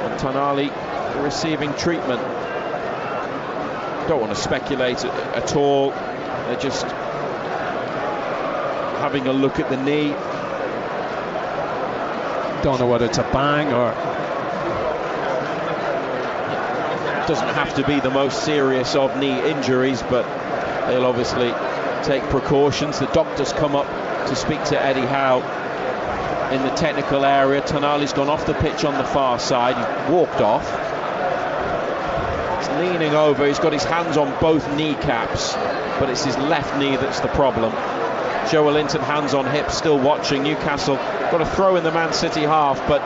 Speaker 2: And Tonali receiving treatment. Don't want to speculate at all. They're just having a look at the knee.
Speaker 1: Don't know whether it's a bang or...
Speaker 2: It doesn't have to be the most serious of knee injuries, but they'll obviously take precautions. The doctors come up to speak to Eddie Howe in the technical area. Tonali's gone off the pitch on the far side. He walked off. He's leaning over. He's got his hands on both kneecaps, but it's his left knee that's the problem. Joe Linton, hands on hips, still watching. Newcastle got a throw in the Man City half, but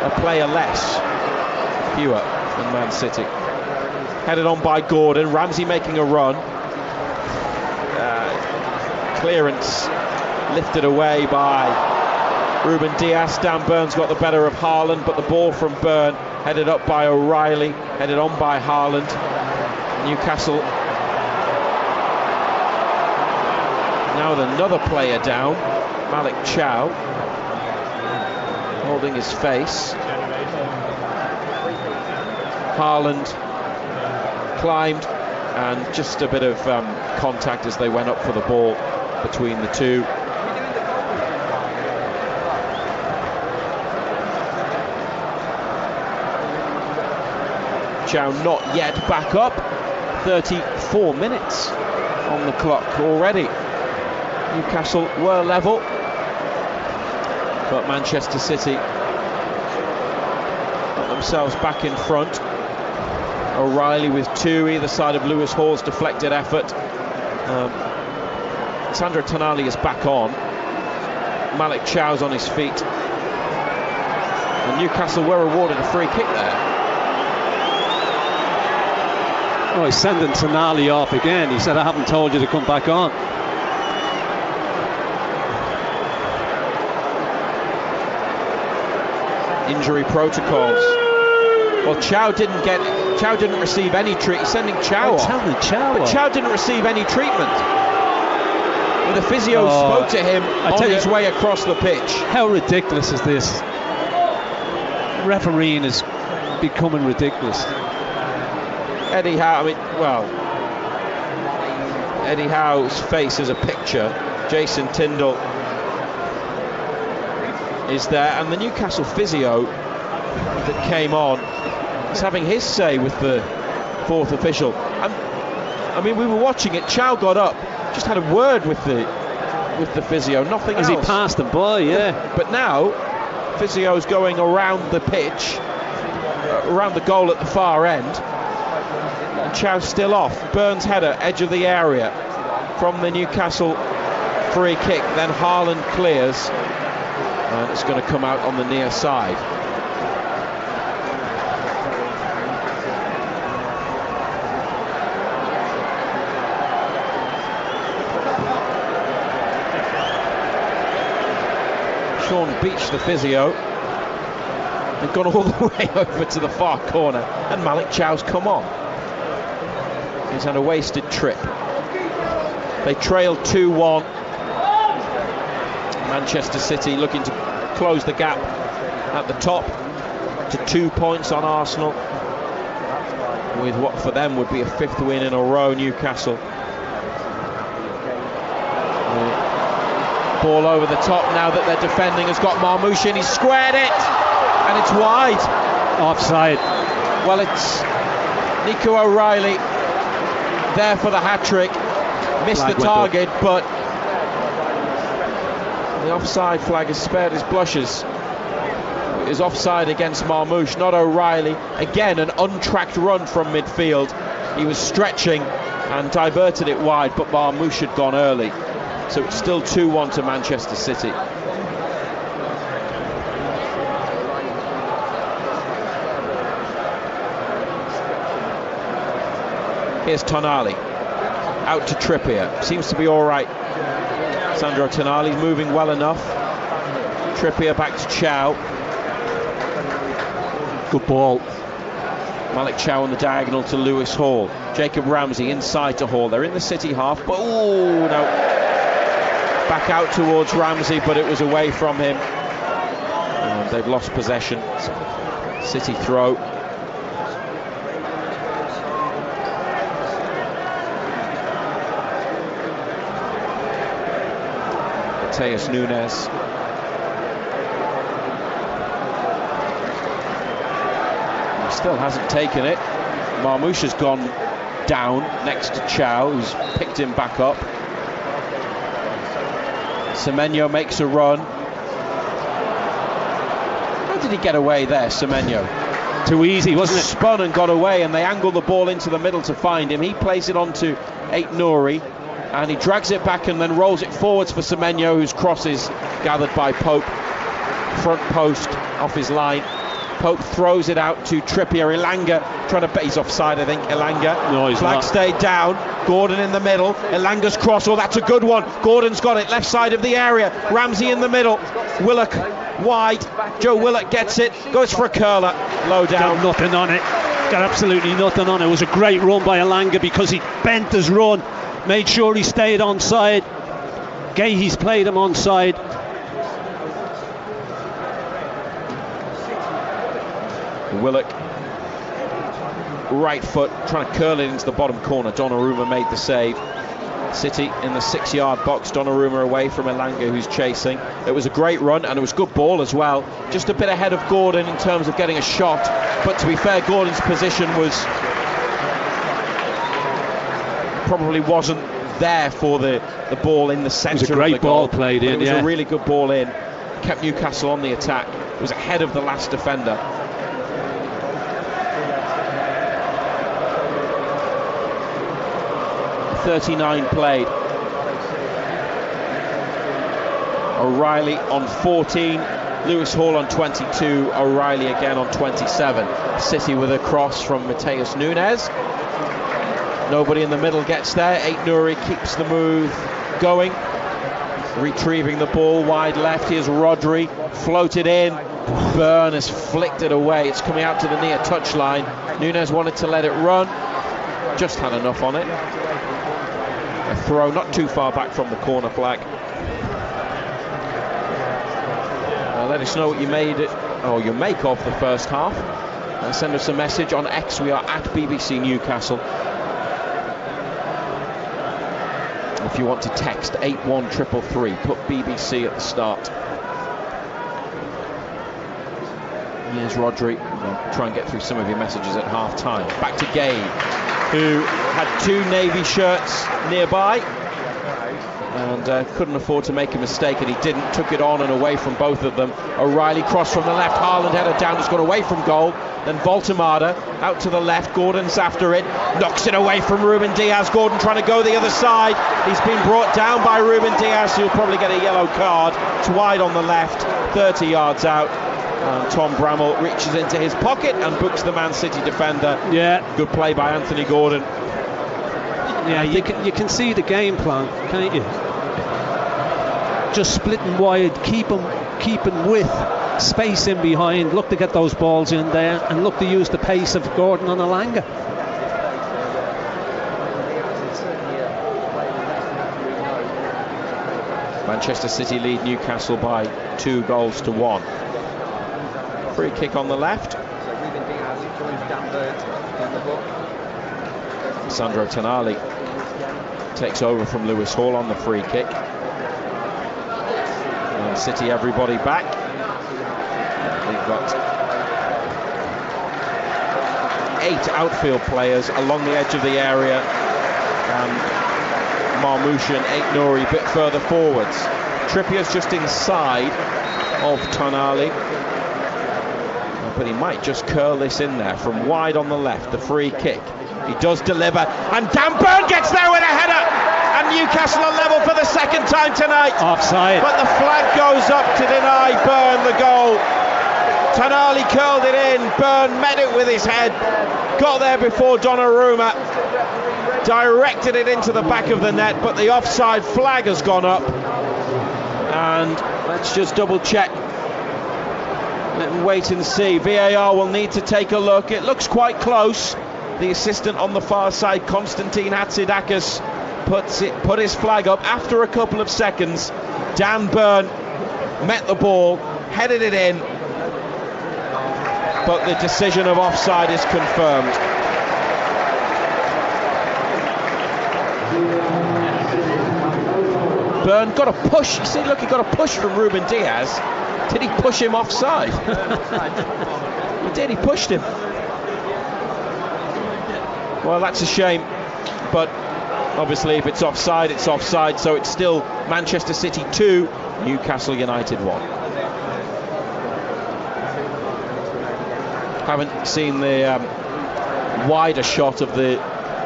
Speaker 2: a player less, fewer than Man City. Headed on by Gordon. Ramsey making a run. Clearance lifted away by Ruben Dias. Dan Burns got the better of Haaland, but the ball from Burn headed up by O'Reilly, headed on by Haaland. Newcastle now with another player down, Malik Chow, holding his face. Haaland climbed, and just a bit of contact as they went up for the ball between the two. Chow not yet back up. 34 minutes on the clock already. Newcastle were level, but Manchester City got themselves back in front. O'Reilly with two, either side of Lewis Hall's deflected effort. Sandro Tonali is back on. Malik Chow's on his feet. And Newcastle were awarded a free kick there.
Speaker 1: Oh, he's sending Tonali off again. He said, I haven't told you to come back on.
Speaker 2: Injury protocols. Well, Chow didn't receive any treatment. He's sending Chow off.
Speaker 1: But
Speaker 2: Chow didn't receive any treatment. And the physio spoke to him on his way across the pitch.
Speaker 1: How ridiculous is this? Refereeing is becoming ridiculous.
Speaker 2: Eddie Howe, Eddie Howe's face is a picture. Jason Tyndall is there, and the Newcastle physio that came on is having his say with the fourth official. We were watching it. Chow got up, just had a word with the physio, nothing
Speaker 1: else. As he passed them by, yeah.
Speaker 2: But now, physio's going around the pitch, around the goal at the far end, and Chow's still off. Burns header, edge of the area from the Newcastle free kick. Then Haaland clears, and it's going to come out on the near side. Sean Beach, the physio, had gone all the way over to the far corner, and Malik Chow's come on. He's had a wasted trip. They trailed 2-1. Manchester City looking to close the gap at the top to 2 points on Arsenal, with what for them would be a 5th win in a row. Newcastle. Ball over the top now that they're defending has got Marmoush in. He's squared it, and it's wide.
Speaker 1: Offside.
Speaker 2: Well, it's Nico O'Reilly there for the hat-trick. Missed flag the target, but the offside flag has spared his blushes. It is offside against Marmoush, not O'Reilly. Again, an untracked run from midfield. He was stretching and diverted it wide, but Marmoush had gone early. So it's still 2-1 to Manchester City. Here's Tonali. Out to Trippier. Seems to be all right. Sandro Tonali's moving well enough. Trippier back to Chow.
Speaker 1: Good ball.
Speaker 2: Malik Chow on the diagonal to Lewis Hall. Jacob Ramsey inside to Hall. They're in the City half, but oh no. Back out towards Ramsey, but it was away from him. And they've lost possession. City throw. Mateus Nunes. He still hasn't taken it. Marmoush has gone down next to Chow, who's picked him back up. Semenyo makes a run. How did he get away there, Semenyo?
Speaker 1: Too easy, wasn't it?
Speaker 2: Spun and got away, and they angle the ball into the middle to find him. He plays it on to Ait-Nouri, and he drags it back and then rolls it forwards for Semenyo, whose cross is gathered by Pope. Front post off his line. Pope throws it out to Trippier. Elanga trying to... He's offside, I think, Elanga.
Speaker 1: No, he's
Speaker 2: Flag
Speaker 1: not.
Speaker 2: stayed down. Gordon in the middle. Elanga's cross. Oh, that's a good one. Gordon's got it. Left side of the area. Ramsey in the middle. Willock wide. Joe Willock gets it. Goes for a curler. Low down.
Speaker 1: Got nothing on it. Got absolutely nothing on it. It was a great run by Elanga because he bent his run. Made sure he stayed onside. Gahey's played him onside.
Speaker 2: Willock, right foot, trying to curl it into the bottom corner. Donnarumma made the save. City in the 6-yard box. Donnarumma away from Elanga, who's chasing. It was a great run, and it was good ball as well. Just a bit ahead of Gordon in terms of getting a shot, but to be fair, Gordon's position probably wasn't there for the ball in the centre.
Speaker 1: It was a great ball played in.
Speaker 2: It was a really good ball in. Kept Newcastle on the attack. It was ahead of the last defender. 39 played. O'Reilly on 14, Lewis Hall on 22, O'Reilly again on 27. City with a cross from Mateus Nunes. Nobody in the middle gets there. Ait-Nouri keeps the move going. Retrieving the ball wide left. Here's Rodri, floated in. Byrne has flicked it away. It's coming out to the near touchline. Nunes wanted to let it run. Just had enough on it. A throw not too far back from the corner flag. Let us know what you make of the first half. Send us a message on X. We are at BBC Newcastle. If you want to text 81333, put BBC at the start. Here's Rodri. We'll try and get through some of your messages at half time. Back to Gay, who had 2 Navy shirts nearby and couldn't afford to make a mistake, and he didn't. Took it on and away from both of them. O'Reilly cross from the left. Haaland headed down, has gone away from goal. Then Voltemada out to the left. Gordon's after it, knocks it away from Ruben Diaz. Gordon trying to go the other side. He's been brought down by Ruben Diaz, who'll probably get a yellow card. It's wide on the left, 30 yards out. And Tom Bramall reaches into his pocket and books the Man City defender.
Speaker 1: Yeah.
Speaker 2: Good play by Anthony Gordon.
Speaker 1: Yeah, you can see the game plan, can't you? Just splitting wide, keeping width, space in behind, look to get those balls in there, and look to use the pace of Gordon on Elanga.
Speaker 2: Manchester City lead Newcastle by 2-1. Free kick on the left. Sandro Tonali takes over from Lewis Hall on the free kick. And City everybody back. We've got 8 outfield players along the edge of the area. Marmoush and Aït-Nouri a bit further forwards. Trippier's just inside of Tonali, but he might just curl this in there from wide on the left. The free kick, he does deliver, and Dan Burn gets there with a header, and Newcastle are level for the second time tonight.
Speaker 1: Offside,
Speaker 2: but the flag goes up to deny Burn the goal. Tonali curled it in, Burn met it with his head, got there before Donnarumma, directed it into the back of the net, but the offside flag has gone up. And let's just double check and wait and see. VAR will need to take a look. It looks quite close. The assistant on the far side, Konstantin Hatzidakis, put his flag up after a couple of seconds. Dan Burn met the ball, headed it in, but the decision of offside is confirmed. Burn got a push. You see, look, he got a push from Ruben Diaz. Did he push him offside? He did, he pushed him. Well, that's a shame, but obviously if it's offside, it's offside, so it's still Manchester City 2, Newcastle United 1. Haven't seen the wider shot of the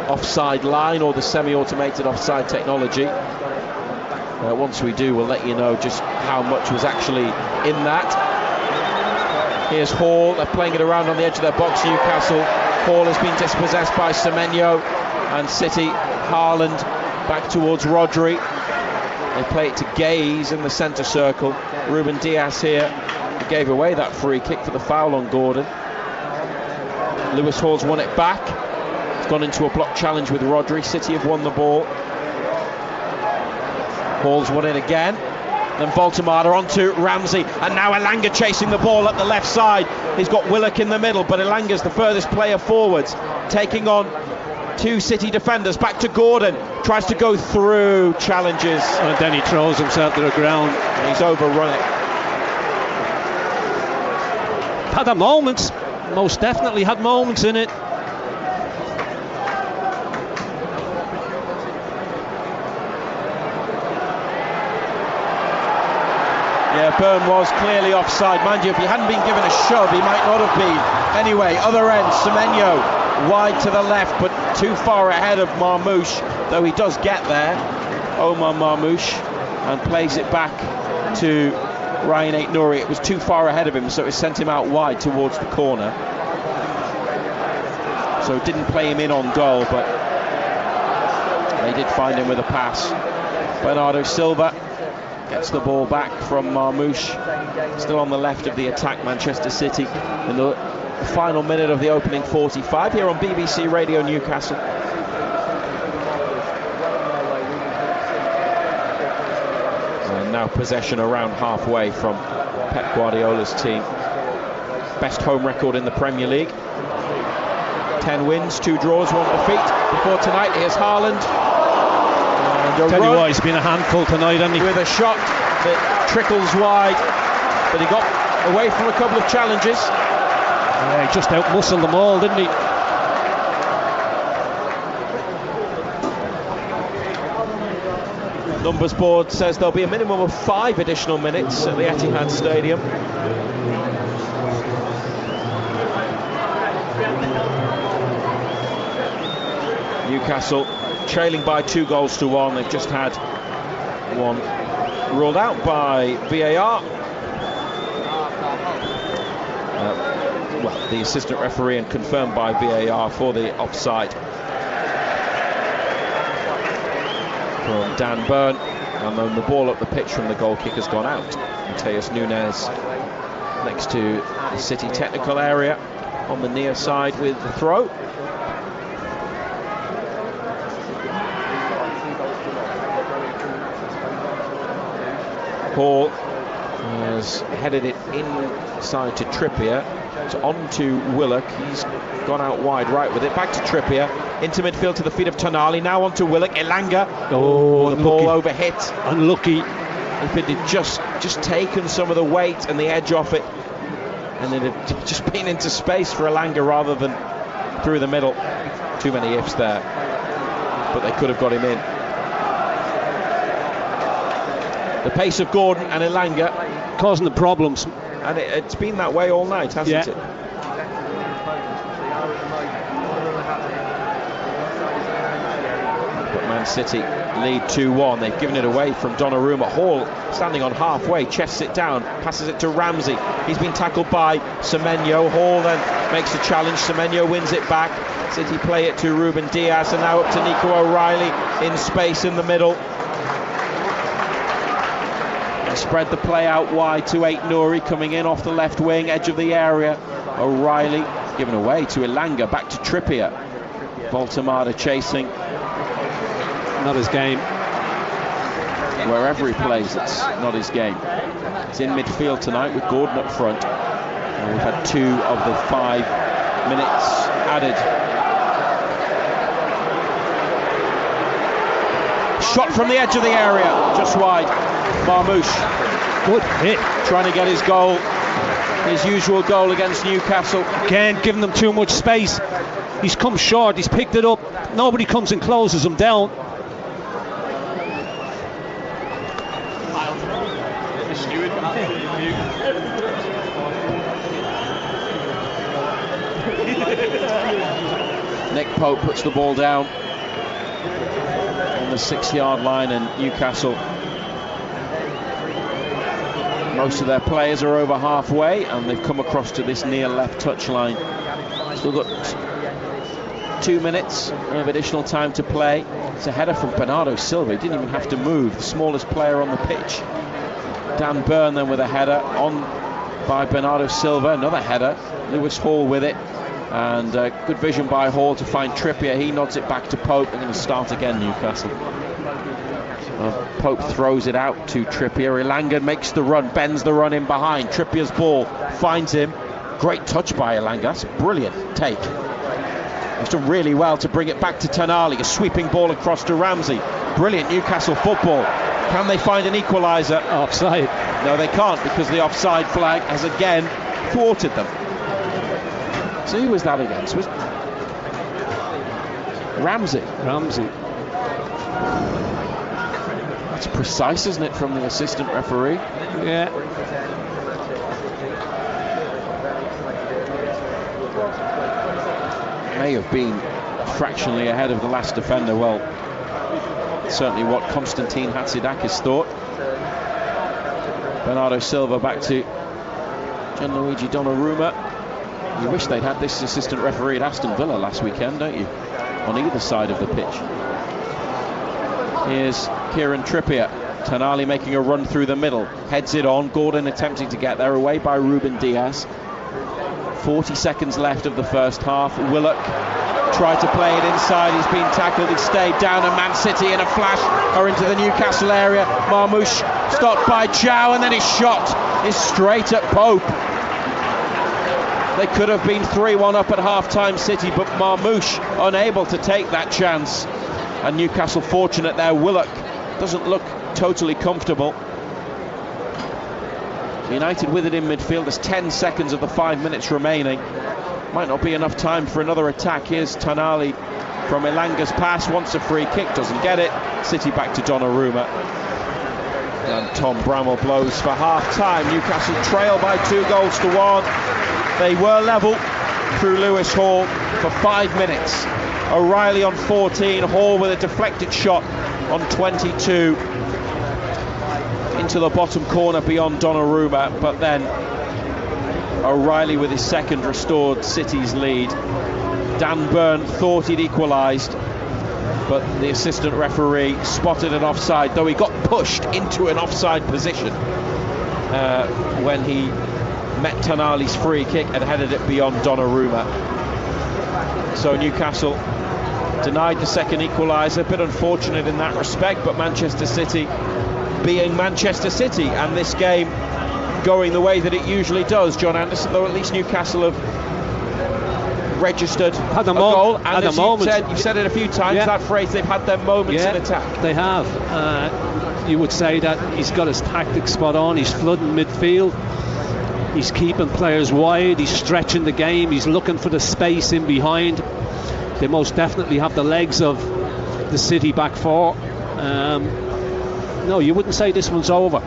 Speaker 2: offside line or the semi-automated offside technology. Once we do, we'll let you know just how much was actually in that. Here's Hall, they're playing it around on the edge of their box, Newcastle. Hall has been dispossessed by Semenyo, and City, Haaland back towards Rodri. They play it to Gaze in the centre circle. Ruben Diaz here, he gave away that free kick for the foul on Gordon. Lewis Hall's won it back. It's gone into a block challenge with Rodri. City have won the ball. Hall's won it again. Then Voltemada onto Ramsey, and now Elanga chasing the ball up the left side. He's got Willock in the middle, but Elanga's the furthest player forwards, taking on 2 City defenders. Back to Gordon, tries to go through, challenges,
Speaker 1: and then he throws himself to the ground.
Speaker 2: And he's overrun it.
Speaker 1: Had a moment, most definitely had moments in it.
Speaker 2: Yeah, Burn was clearly offside. Mind you, if he hadn't been given a shove, he might not have been. Anyway, other end, Semenyo wide to the left, but too far ahead of Marmoush, though he does get there. Omar Marmoush, and plays it back to Ryan Aït-Nouri. It was too far ahead of him, so it sent him out wide towards the corner. So it didn't play him in on goal, but they did find him with a pass. Bernardo Silva gets the ball back from Marmoush, still on the left of the attack, Manchester City, in the final minute of the opening 45 here on BBC Radio Newcastle. And now possession around halfway from Pep Guardiola's team. best home record in the Premier League. 10 wins, 2 draws, 1 defeat. Before tonight, here's Haaland. And
Speaker 1: Tell you what, he's been a handful tonight, hasn't he?
Speaker 2: With a shot that trickles wide, but he got away from a couple of challenges.
Speaker 1: Yeah, he just out-muscled them all, didn't he?
Speaker 2: Numbers board says there'll be a minimum of 5 additional minutes at the Etihad Stadium. Newcastle trailing by 2-1. They've just had one ruled out by VAR. Well, the assistant referee, and confirmed by VAR for the offside from Dan Burn. And then the ball up the pitch from the goal kick has gone out. Mateus Nunes next to the City technical area on the near side with the throw. Hall has headed it inside to Trippier. It's on to Willock. He's gone out wide right with it. Back to Trippier. Into midfield to the feet of Tonali. Now on to Willock. Elanga.
Speaker 1: Oh,
Speaker 2: the ball overhit.
Speaker 1: Unlucky.
Speaker 2: If it had just taken some of the weight and the edge off it, and it had just been into space for Elanga rather than through the middle. Too many ifs there. But they could have got him in. The pace of Gordon and Elanga
Speaker 1: causing the problems,
Speaker 2: and it's been that way all night, hasn't it? But Man City lead 2-1. They've given it away from Donnarumma. Hall standing on halfway, chests it down, passes it to Ramsey. He's been tackled by Semenyo. Hall then makes the challenge. Semenyo wins it back. City play it to Ruben Diaz, and now up to Nico O'Reilly in space in the middle. Spread the play out wide to Aït-Nouri, coming in off the left wing, edge of the area. O'Reilly given away to Elanga, back to Trippier. Voltemada chasing.
Speaker 1: Not his game.
Speaker 2: Wherever he plays, it's not his game. It's in midfield tonight with Gordon up front. And we've had 2 of the 5 minutes added. Shot from the edge of the area, just wide. Marmoush,
Speaker 1: good hit,
Speaker 2: trying to get his goal, his usual goal against Newcastle.
Speaker 1: Again, giving them too much space. He's come short, he's picked it up. Nobody comes and closes him down.
Speaker 2: Nick Pope puts the ball down on the 6-yard line, and Newcastle, most of their players are over halfway, and they've come across to this near left touchline. Still got 2 minutes of additional time to play. It's a header from Bernardo Silva. He didn't even have to move, the smallest player on the pitch. Dan Burn then with a header on by Bernardo Silva, another header. Lewis Hall with it, and good vision by Hall to find Trippier. He nods it back to Pope. They're going to start again, Newcastle. Pope throws it out to Trippier. Elanga makes the run, bends the run in behind. Trippier's ball finds him. Great touch by Elanga. That's a brilliant take. He's done really well to bring it back to Tonali. A sweeping ball across to Ramsey. Brilliant Newcastle football. Can they find an equaliser?
Speaker 1: Offside.
Speaker 2: No, they can't, because the offside flag has again thwarted them. So who was that against? Was Ramsey. It's precise, isn't it, from the assistant referee?
Speaker 1: Yeah.
Speaker 2: May have been fractionally ahead of the last defender. Well, certainly what Konstantin Hatzidakis thought. Bernardo Silva back to Gianluigi Donnarumma. You wish they'd had this assistant referee at Aston Villa last weekend, don't you? On either side of the pitch. Here's Kieran Trippier. Tonali making a run through the middle. Heads it on. Gordon attempting to get there, away by Ruben Diaz. 40 seconds left of the first half. Willock tried to play it inside. He's been tackled. He stayed down, and Man City in a flash are into the Newcastle area. Marmoush stopped by Chow, and then his shot is straight at Pope. They could have been 3-1 up at half-time, City, but Marmoush unable to take that chance. And Newcastle fortunate there. Willock doesn't look totally comfortable. United with it in midfield. There's 10 seconds of the 5 minutes remaining. Might not be enough time for another attack. Here's Tonali from Elanga's pass, wants a free kick, doesn't get it. City back to Donnarumma. And Tom Bramwell blows for half-time. Newcastle trail by 2-1. They were level through Lewis Hall for 5 minutes. O'Reilly on 14, Hall with a deflected shot on 22. Into the bottom corner beyond Donnarumma, but then O'Reilly with his second restored City's lead. Dan Burn thought he'd equalised, but the assistant referee spotted an offside, though he got pushed into an offside position when he met Tonali's free kick and headed it beyond Donnarumma. So Newcastle denied the second equaliser. A bit unfortunate in that respect, but Manchester City being Manchester City, and this game going the way that it usually does, John Anderson, though at least Newcastle have registered a goal, and as you've said it a few times, that phrase, they've had their moments in attack.
Speaker 1: They have. You would say that he's got his tactics spot on. He's flooding midfield, he's keeping players wide, he's stretching the game, he's looking for the space in behind. They most definitely have the legs of the City back four. No, you wouldn't say this one's over.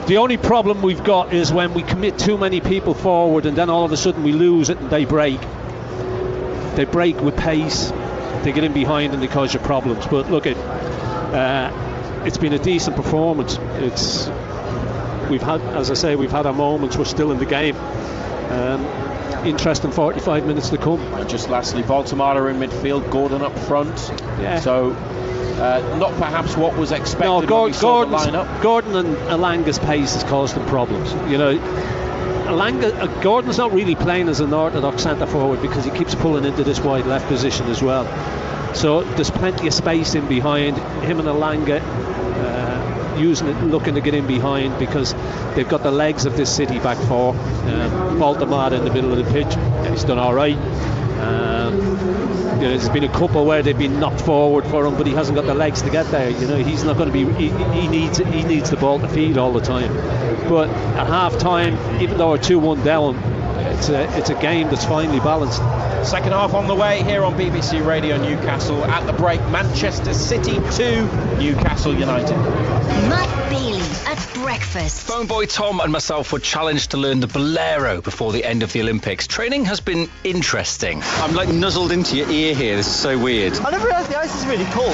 Speaker 1: The only problem we've got is when we commit too many people forward and then all of a sudden we lose it and they break. They break with pace, they get in behind and they cause you problems. But look, it's been a decent performance. We've had, as I say, we've had our moments. We're still in the game. Interesting 45 minutes to come.
Speaker 2: And just lastly, Baltimore are in midfield, Gordon up front. Yeah. So not perhaps what was expected. No, when we saw the lineup.
Speaker 1: Gordon and Elanga's pace has caused them problems. You know, Gordon's not really playing as an orthodox centre forward because he keeps pulling into this wide left position as well. So there's plenty of space in behind him and Elanga. Using it, looking to get in behind because they've got the legs of this City back four. Baltimore in the middle of the pitch, he's done all right. There's been a couple where they've been knocked forward for him, but he hasn't got the legs to get there. You know, he's not going to be. He needs the ball to feed all the time. But at half time, even though we're 2-1 down, it's a game that's finely balanced.
Speaker 2: Second half on the way here on BBC Radio Newcastle. At the break, Manchester City 2, Newcastle United.
Speaker 5: Matt Bailey at breakfast.
Speaker 6: Phone boy Tom and myself were challenged to learn the bolero before the end of the Olympics. Training has been interesting. I'm like nuzzled into your ear here. This is so weird.
Speaker 7: I never realised the ice is really cold.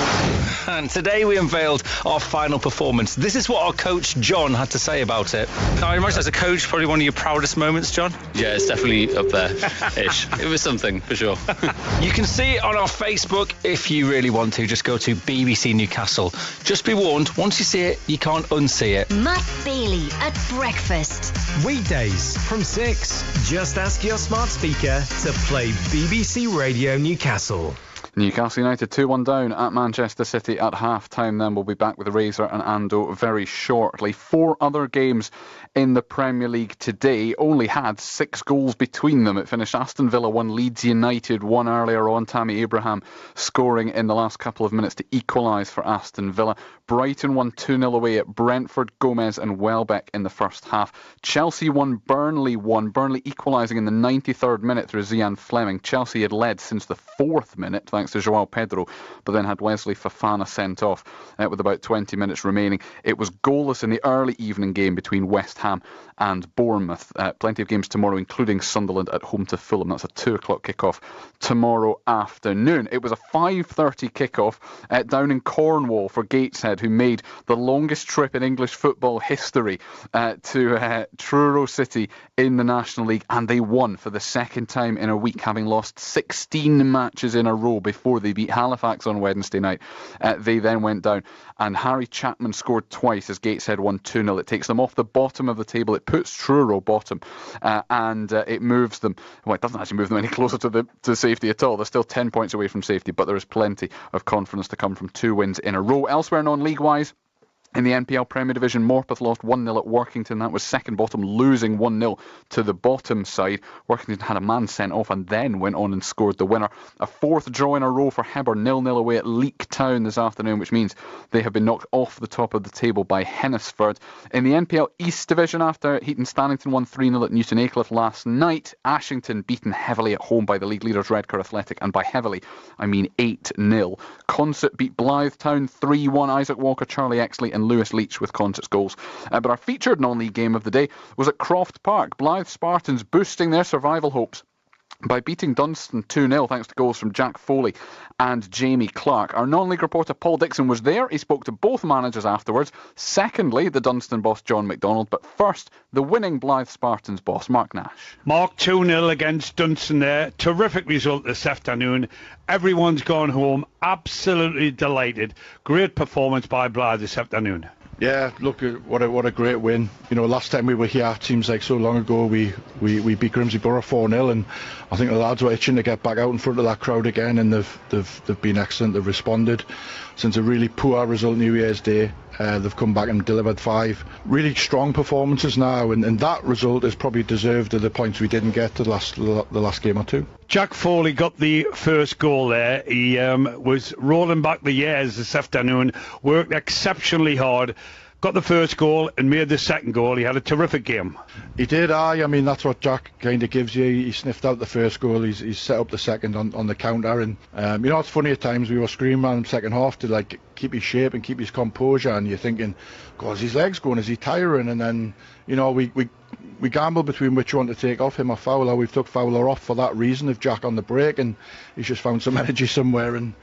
Speaker 6: And today we unveiled our final performance. This is what our coach John had to say about it. I imagine as a coach, probably one of your proudest moments, John?
Speaker 8: Yeah, it's definitely up there-ish. It was something, for sure.
Speaker 6: You can see it on our Facebook if you really want to. Just go to BBC Newcastle. Just be warned, once you see it, you can't unsee it.
Speaker 5: Matt Bailey at breakfast.
Speaker 4: Weekdays from 6. Just ask your smart speaker to play BBC Radio Newcastle.
Speaker 9: Newcastle United 2-1 down at Manchester City at half-time. Then we'll be back with Razor and Ando very shortly. 4 other games in the Premier League today only had 6 goals between them. It finished Aston Villa 1, Leeds United 1 earlier on. Tammy Abraham scoring in the last couple of minutes to equalise for Aston Villa. Brighton won 2-0 away at Brentford. Gomez and Welbeck in the first half. Chelsea won, Burnley won. Burnley equalising in the 93rd minute through Zian Fleming. Chelsea had led since the 4th minute thanks to Joao Pedro, but then had Wesley Fofana sent off with about 20 minutes remaining. It was goalless in the early evening game between West Ham and Bournemouth. Plenty of games tomorrow, including Sunderland at home to Fulham. That's a 2 o'clock kickoff tomorrow afternoon. It was a 5:30 kickoff down in Cornwall for Gateshead, who made the longest trip in English football history to Truro City in the National League, and they won for the second time in a week, having lost 16 matches in a row before they beat Halifax on Wednesday night. They then went down, and Harry Chapman scored twice as Gateshead won 2-0. It takes them off the bottom of the table. It puts Truro bottom, and it moves them. Well, it doesn't actually move them any closer to safety at all. They're still 10 points away from safety, but there is plenty of confidence to come from 2 wins in a row. Elsewhere non-league wise, In the NPL Premier Division, Morpeth lost 1-0 at Workington. That was second bottom, losing 1-0 to the bottom side. Workington had a man sent off and then went on and scored the winner. A fourth draw in a row for Heber, 0-0 away at Leek Town this afternoon, which means they have been knocked off the top of the table by Hennisford. In the NPL East Division, after Heaton Stannington won 3-0 at Newton Aycliffe last night, Ashington beaten heavily at home by the league leaders Redcar Athletic, and by heavily, I mean 8-0. Consett beat Blythe Town 3-1. Isaac Walker, Charlie Exley and Lewis Leach with Concert's goals. But our featured non-league game of the day was at Croft Park. Blythe Spartans boosting their survival hopes by beating Dunstan 2-0 thanks to goals from Jack Foley and Jamie Clark. Our non-league reporter Paul Dixon was there. He spoke to both managers afterwards. Secondly, the Dunstan boss John McDonald. But first, the winning Blythe Spartans boss Mark Nash.
Speaker 7: Mark, 2-0 against Dunstan there. Terrific result this afternoon. Everyone's gone home absolutely delighted. Great performance by Blythe this afternoon.
Speaker 10: Yeah, look, what a great win. You know, last time we were here, it seems like so long ago, we beat Grimsby Borough 4-0, and I think the lads were itching to get back out in front of that crowd again, and they've been excellent. They've responded. Since a really poor result New Year's Day, they've come back and delivered 5 really strong performances now, and that result is probably deserved of the points we didn't get the last game or two.
Speaker 7: Jack Foley got the first goal there. He was rolling back the years this afternoon, worked exceptionally hard, got the first goal and made the second goal. He had a terrific game.
Speaker 10: He did, I mean, that's what Jack kind of gives you. He sniffed out the first goal, he's set up the second on the counter, and you know, it's funny at times, we were screaming at him second half to like keep his shape and keep his composure, and you're thinking, God, is his legs going, is he tiring? And then, you know, we gamble between which one to take off, him or Fowler. We've took Fowler off for that reason of Jack on the break, and he's just found some energy somewhere and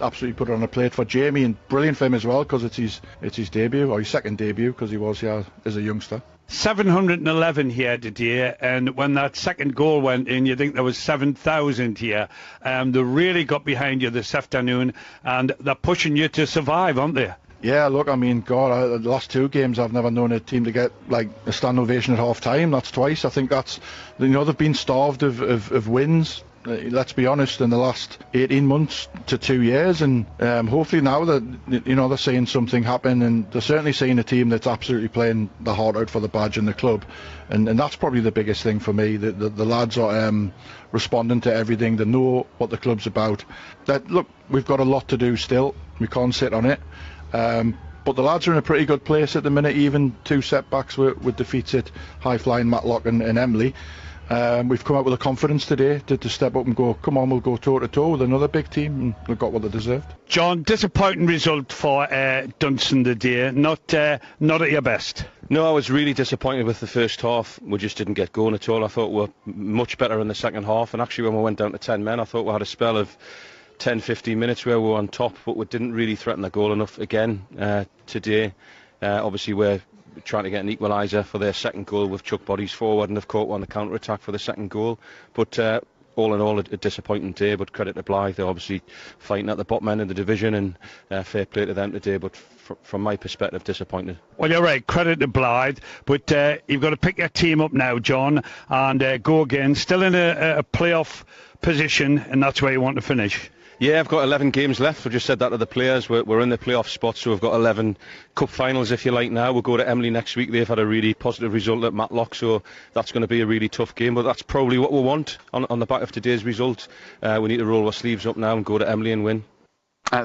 Speaker 10: absolutely put it on a plate for Jamie, and brilliant for him as well, because it's his debut, or his second debut, because he was here as a youngster.
Speaker 7: 711 here today, and when that second goal went in, you think there was 7,000 here. They really got behind you this afternoon, and they're pushing you to survive, aren't they?
Speaker 10: Yeah, look, I mean, God, the last 2 games I've never known a team to get like a stand ovation at half time. That's twice. I think that's, you know, they've been starved of wins. Let's be honest, in the last 18 months to 2 years, and hopefully now that, you know, they're seeing something happen, and they're certainly seeing a team that's absolutely playing the heart out for the badge and the club, and that's probably the biggest thing for me. The lads are responding to everything. They know what the club's about. That, look, we've got a lot to do still. We can't sit on it. But the lads are in a pretty good place at the minute. Even 2 setbacks with defeats at High Flying Matlock and Emley. We've come out with a confidence today to step up and go, come on, we'll go toe-to-toe with another big team, and we've got what they deserved.
Speaker 7: John, disappointing result for Dunstan today, not at your best.
Speaker 2: No, I was really disappointed with the first half. We just didn't get going at all. I thought we were much better in the second half, and actually when we went down to 10 men, I thought we had a spell of 10-15 minutes where we were on top, but we didn't really threaten the goal enough again today. Obviously we're trying to get an equaliser for their second goal with Chuck bodies forward, and they've caught on the counter-attack for the second goal. But all in all, a disappointing day, but credit to Blythe. They're obviously fighting at the bottom end of the division, and fair play to them today, but from my perspective, disappointed.
Speaker 7: Well, you're right, credit to Blythe, but you've got to pick your team up now, John, and go again. Still in a playoff position, and that's where you want to finish.
Speaker 2: Yeah, I've got 11 games left. I've just said that to the players. We're in the playoff spot, so we've got 11 cup finals, if you like, now. We'll go to Emley next week. They've had a really positive result at Matlock, so that's going to be a really tough game, but that's probably what we want on the back of today's result. We need to roll our sleeves up now and go to Emley and win.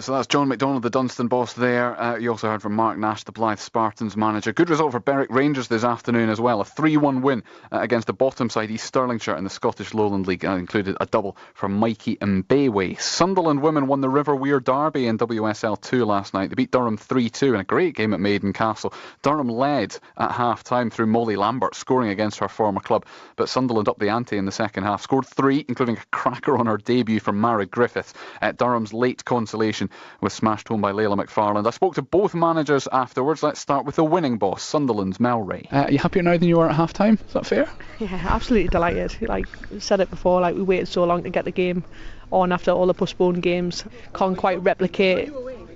Speaker 9: So that's John McDonald, the Dunstan boss there. You also heard from Mark Nash, the Blythe Spartans manager. Good result for Berwick Rangers this afternoon as well. A 3-1 win against the bottom side East Stirlingshire in the Scottish Lowland League. Included a double from Mikey Mbewe. Sunderland women won the River Wear Derby in WSL 2 last night. They beat Durham 3-2 in a great game at Newcastle. Durham led at half-time through Molly Lambert, scoring against her former club. But Sunderland upped the ante in the second half. Scored 3, including a cracker on her debut from Mara Griffiths. Durham's late consolation was smashed home by Layla McFarland. I spoke to both managers afterwards. Let's start with the winning boss, Sunderland's Mel Ray.
Speaker 11: Are you happier now than you were at half time? Is that fair?
Speaker 12: Yeah, absolutely delighted. Like I said it before, like we waited so long to get the game on after all the postponed games. Can't quite replicate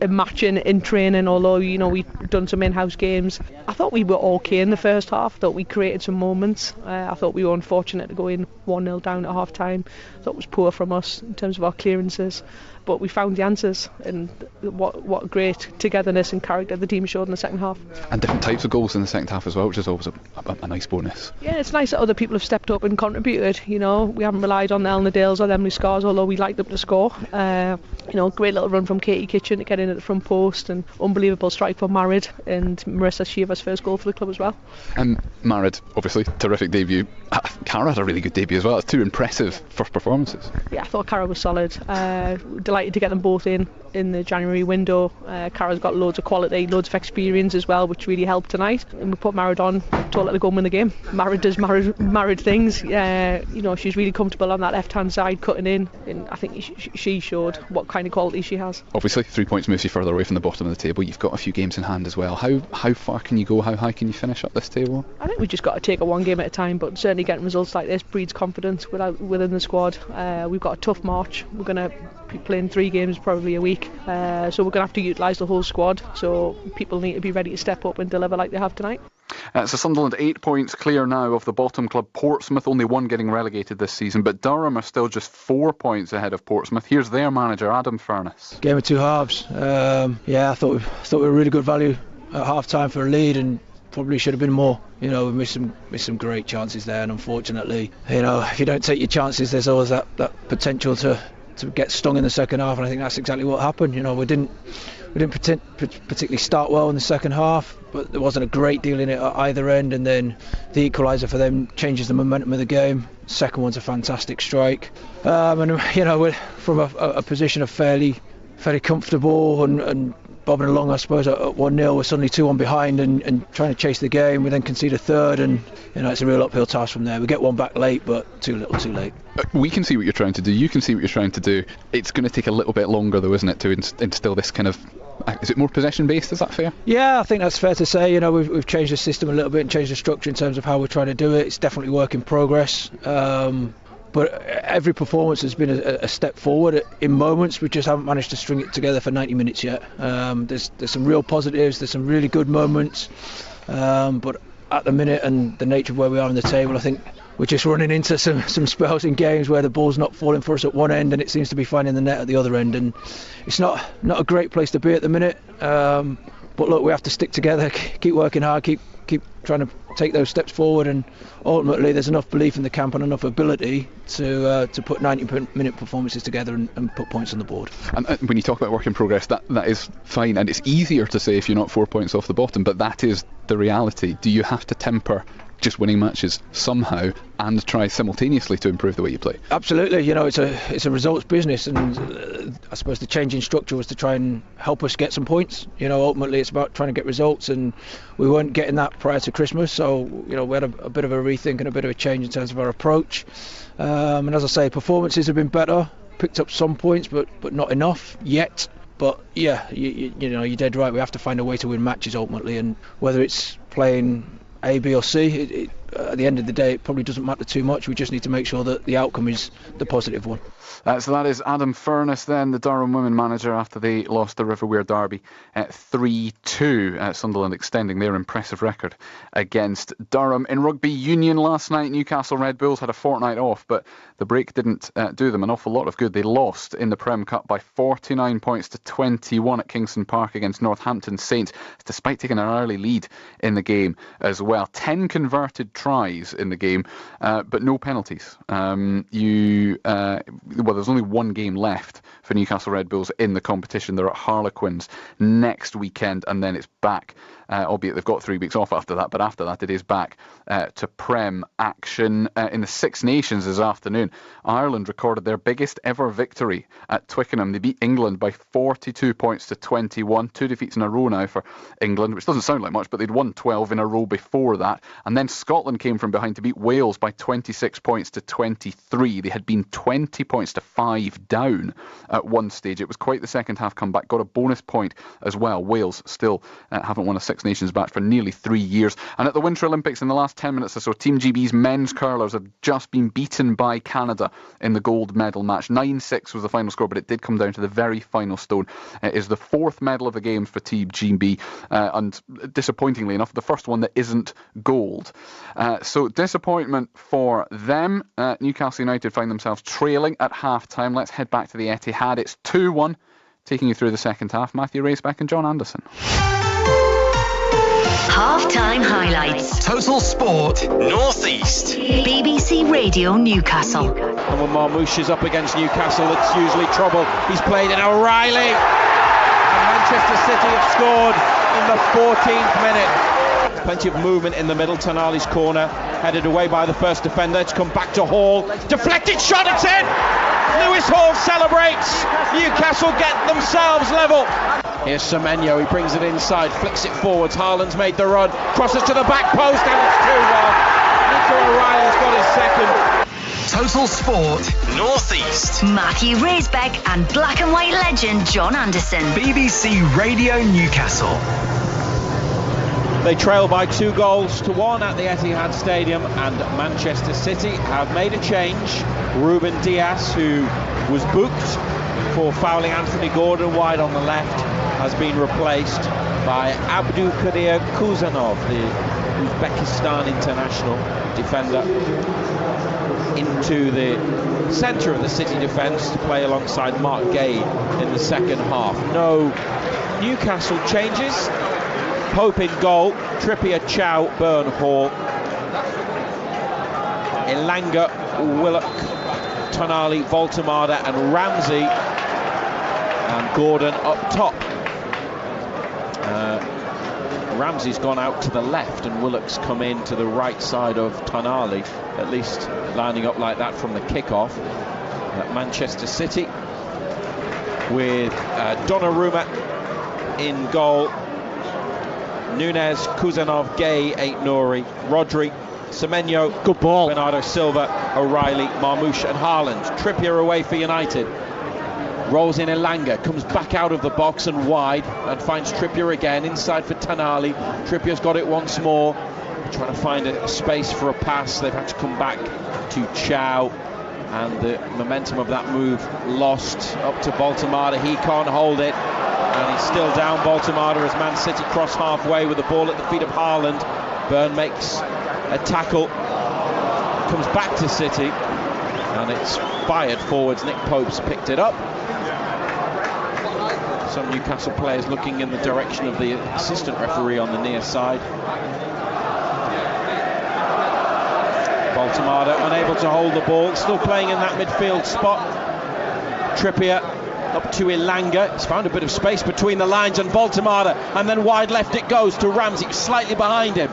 Speaker 12: matching in training, although, you know, we've done some in-house games. I thought we were okay in the first half. I thought we created some moments. I thought we were unfortunate to go in 1-0 down at half-time. I thought it was poor from us in terms of our clearances. But we found the answers, and what great togetherness and character the team showed in the second half.
Speaker 9: And different types of goals in the second half as well, which is always a nice bonus.
Speaker 12: Yeah, it's nice that other people have stepped up and contributed. You know, we haven't relied on the Elna Dales or the Emily Scars, although we like them to score. You know, great little run from Katie Kitchen to get in at the front post, and unbelievable strike for Marid, and Marissa Shiva's first goal for the club as well.
Speaker 9: And Marid, obviously, terrific debut. Cara had a really good debut as well. It's two impressive first performances.
Speaker 12: Yeah, I thought Cara was solid. Delighted to get them both in the January window. Cara's got loads of quality, loads of experience as well, which really helped tonight. And we put Marid on to let her go and win the game. Marid does Marid things. You know, she's really comfortable on that left-hand side, cutting in, and I think she showed what kind of quality she has.
Speaker 9: Obviously, 3 points moves you further away from the bottom of the table. You've got a few games in hand as well. How far can you go? How high can you finish up this table?
Speaker 12: I think we just got to take it one game at a time, but certainly getting results like this breeds confidence within the squad. We've got a tough March. We're going to be playing 3 games probably a week, so we're going to have to utilise the whole squad, so people need to be ready to step up and deliver like they have tonight.
Speaker 9: So Sunderland 8 points clear now of the bottom club. Portsmouth only 1 getting relegated this season, but Durham are still just 4 points ahead of Portsmouth. Here's their manager, Adam Furness.
Speaker 13: Game of 2 halves. I thought we were really good value at half time for a lead, and probably should have been more. You know, we missed some great chances there, and unfortunately, you know, if you don't take your chances, there's always that potential to get stung in the second half, and I think that's exactly what happened. You know, we didn't particularly start well in the second half, but there wasn't a great deal in it at either end, and then the equaliser for them changes the momentum of the game. Second one's a fantastic strike, and you know, we're from a position of fairly comfortable and bobbing along, I suppose, at 1-0. We're suddenly 2-1 behind and trying to chase the game. We then concede a third, and you know, it's a real uphill task from there. We get one back late, but too little too late.
Speaker 9: We can see what you're trying to do. You can see what you're trying to do. It's going to take a little bit longer, though, isn't it, to instill this kind of... Is it more possession-based? Is that fair?
Speaker 13: Yeah, I think that's fair to say. You know, we've changed the system a little bit and changed the structure in terms of how we're trying to do it. It's definitely work in progress. But every performance has been a step forward. In moments, we just haven't managed to string it together for 90 minutes yet. There's some real positives, there's some really good moments, but at the minute and the nature of where we are on the table, I think we're just running into some spells in games where the ball's not falling for us at one end and it seems to be finding the net at the other end, and it's not a great place to be at the minute. But look, we have to stick together, keep working hard, keep trying to take those steps forward, and ultimately there's enough belief in the camp and enough ability to put 90-minute performances together and put points on the board.
Speaker 9: And when you talk about work in progress, that is fine, and it's easier to say if you're not 4 points off the bottom, but that is the reality. Do you have to temper just winning matches somehow and try simultaneously to improve the way you play? Absolutely.
Speaker 13: You know, it's a results business, and I suppose the change in structure was to try and help us get some points. You know, ultimately it's about trying to get results, and we weren't getting that prior to Christmas, so you know, we had a bit of a rethink and a bit of a change in terms of our approach, and as I say, performances have been better, picked up some points, but not enough yet. But yeah, you know, you're dead right, we have to find a way to win matches ultimately, and whether it's playing A, B or C, at the end of the day it probably doesn't matter too much. We just need to make sure that the outcome is the positive one.
Speaker 9: So that is Adam Furness then, the Durham women manager, after they lost the River Wear derby at 3-2. Sunderland extending their impressive record against Durham. In rugby union last night, Newcastle Red Bulls had a fortnight off, but the break didn't do them an awful lot of good. They lost in the Prem Cup by 49 points to 21 at Kingston Park against Northampton Saints, despite taking an early lead in the game as well. 10 converted tries in the game, but no penalties. There's only one game left for Newcastle Red Bulls in the competition. They're at Harlequins next weekend, and then it's back, albeit they've got 3 weeks off after that, but after that it is back to Prem action. In the Six Nations this afternoon, Ireland recorded their biggest ever victory at Twickenham. They beat England by 42 points to 21, 2 defeats in a row now for England, which doesn't sound like much, but they'd won 12 in a row before that. And then Scotland Scotland came from behind to beat Wales by 26 points to 23. They had been 20 points to 5 down at one stage. It was quite the second half comeback. Got a bonus point as well. Wales still haven't won a Six Nations match for nearly 3 years. And at the Winter Olympics in the last 10 minutes or so, Team GB's men's curlers have just been beaten by Canada in the gold medal match. 9-6 was the final score, but it did come down to the very final stone. It is the fourth medal of the Games for Team GB, and disappointingly enough, the first one that isn't gold. So disappointment for them. Newcastle United find themselves trailing at half-time. Let's head back to the Etihad. It's 2-1, taking you through the second half. Matthew Raceback and John Anderson.
Speaker 5: Half-time highlights.
Speaker 4: Total Sport Northeast.
Speaker 5: BBC Radio Newcastle.
Speaker 2: And when Marmouche is up against Newcastle, it's usually trouble. He's played in O'Reilly. And Manchester City have scored in the 14th minute. Plenty of movement in the middle. Tonali's corner, headed away by the first defender. It's come back to Hall. Deflected shot, it's in! Lewis Hall celebrates. Newcastle get themselves level. Here's Semenyo, he brings it inside, flicks it forwards. Haaland's made the run, crosses to the back post, and it's 2-1. Nico O'Reilly's got his second.
Speaker 4: Total Sport Northeast.
Speaker 5: Matthew Racebeck and black and white legend John Anderson.
Speaker 4: BBC Radio Newcastle.
Speaker 2: They trail by 2-1 at the Etihad Stadium, and Manchester City have made a change. Ruben Dias, who was booked for fouling Anthony Gordon wide on the left, has been replaced by Abdulkadir Kuzanov, the Uzbekistan international defender, into the centre of the City defence to play alongside Mark Gay in the second half. No Newcastle changes. Pope in goal, Trippier, Chow, Byrne, Hall, Elanga, Willock, Tonali, Voltemada and Ramsey, and Gordon up top. Ramsey's gone out to the left and Willock's come in to the right side of Tonali, at least lining up like that from the kickoff. Manchester City with Donnarumma in goal, Nunez, Kuzanov, Gay, Aït-Nouri, Rodri, Semenyo,
Speaker 1: good ball,
Speaker 2: Bernardo Silva, O'Reilly, Marmouche and Haaland. Trippier away for United. Rolls in Elanga, comes back out of the box and wide and finds Trippier again, inside for Tonali. Trippier's got it once more, trying to find a space for a pass. They've had to come back to Chow, and the momentum of that move lost up to Voltemada. He can't hold it, and he's still down, Voltemada, as Man City cross halfway with the ball at the feet of Haaland. Byrne makes a tackle, comes back to City, and it's fired forwards. Nick Pope's picked it up. Some Newcastle players looking in the direction of the assistant referee on the near side. Voltemada unable to hold the ball, still playing in that midfield spot. Trippier up to Elanga. He's found a bit of space between the lines, and Voltemada, and then wide left it goes to Ramsey, slightly behind him.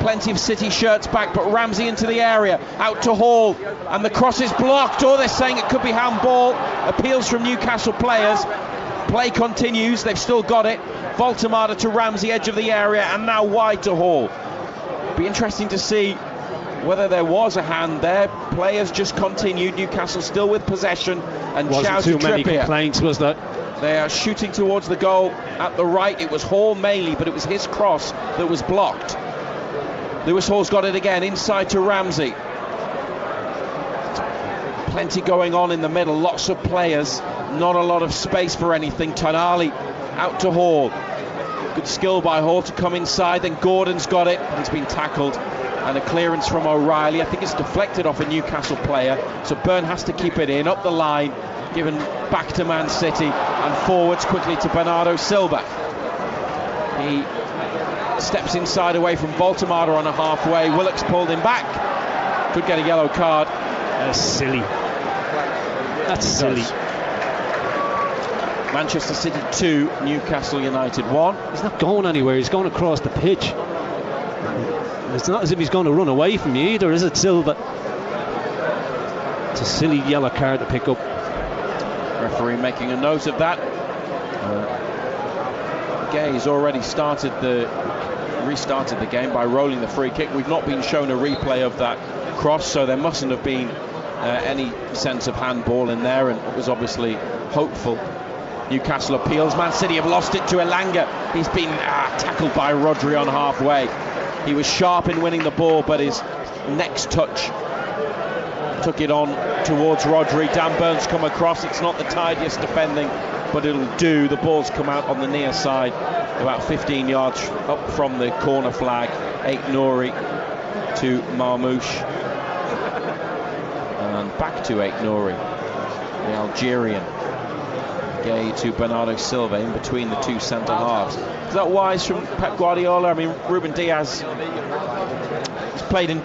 Speaker 2: Plenty of City shirts back, but Ramsey into the area, out to Hall, and the cross is blocked. Oh, they're saying it could be handball. Appeals from Newcastle players. Play continues, they've still got it. Voltemada to Ramsey, edge of the area, and now wide to Hall. Be interesting to see whether there was a hand there. Players just continued. Newcastle still with possession, and
Speaker 1: wasn't too many complaints, was that?
Speaker 2: They are shooting towards the goal at the right. It was Hall mainly, but it was his cross that was blocked. Lewis Hall's got it again, inside to Ramsey. Plenty going on in the middle, lots of players, not a lot of space for anything. Tonali out to Hall. Good skill by Hall to come inside, then Gordon's got it, but it's been tackled. And a clearance from O'Reilly. I think it's deflected off a Newcastle player, so Byrne has to keep it in, up the line, given back to Man City, and forwards quickly to Bernardo Silva. He steps inside away from Voltemada on a halfway. Willock's pulled him back. Could get a yellow card.
Speaker 1: That's silly. That's silly.
Speaker 2: Manchester City 2, Newcastle United 1.
Speaker 1: He's not going anywhere, he's going across the pitch. It's not as if he's going to run away from you either, is it, Silva? It's a silly yellow card to pick up.
Speaker 2: Referee making a note of that. Gay's already started the restarted the game by rolling the free kick. We've not been shown a replay of that cross, so there mustn't have been any sense of handball in there, and it was obviously hopeful. Newcastle appeals. Man City have lost it to Elanga. He's been tackled by Rodri on halfway. He was sharp in winning the ball, but his next touch took it on towards Rodri. Dan Burns come across. It's not the tidiest defending, but it'll do. The ball's come out on the near side, about 15 yards up from the corner flag. Aït-Nouri to Marmoush, and back to Aït-Nouri, the Algerian. Gay to Bernardo Silva in between the two centre halves. Is that wise from Pep Guardiola? I mean, Ruben Diaz has played in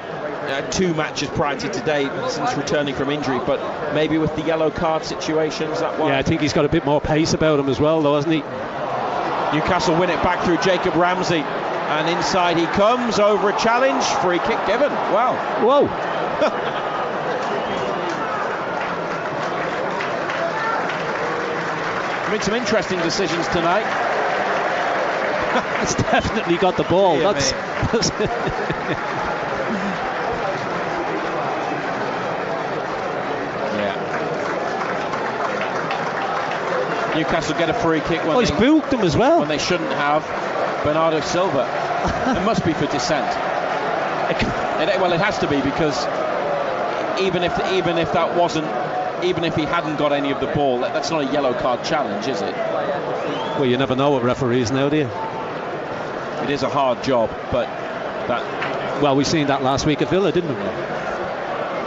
Speaker 2: 2 matches prior to today since returning from injury, but maybe with the yellow card situation, is that why?
Speaker 1: Yeah, I think he's got a bit more pace about him as well, though, hasn't he?
Speaker 2: Newcastle win it back through Jacob Ramsey, and inside he comes, over a challenge, free kick given. Wow.
Speaker 1: Whoa.
Speaker 2: Made some interesting decisions tonight.
Speaker 1: It's definitely got the ball.
Speaker 2: Yeah,
Speaker 1: that's
Speaker 2: yeah. Newcastle get a free kick when
Speaker 1: he's booked them as well.
Speaker 2: When they shouldn't have. Bernardo Silva. It must be for dissent. Well, it has to be, because even if that wasn't, even if he hadn't got any of the ball, that's not a yellow card challenge, is it?
Speaker 1: Well, you never know with referees now, do you?
Speaker 2: It is a hard job, but that...
Speaker 1: Well, we've seen that last week at Villa, didn't we?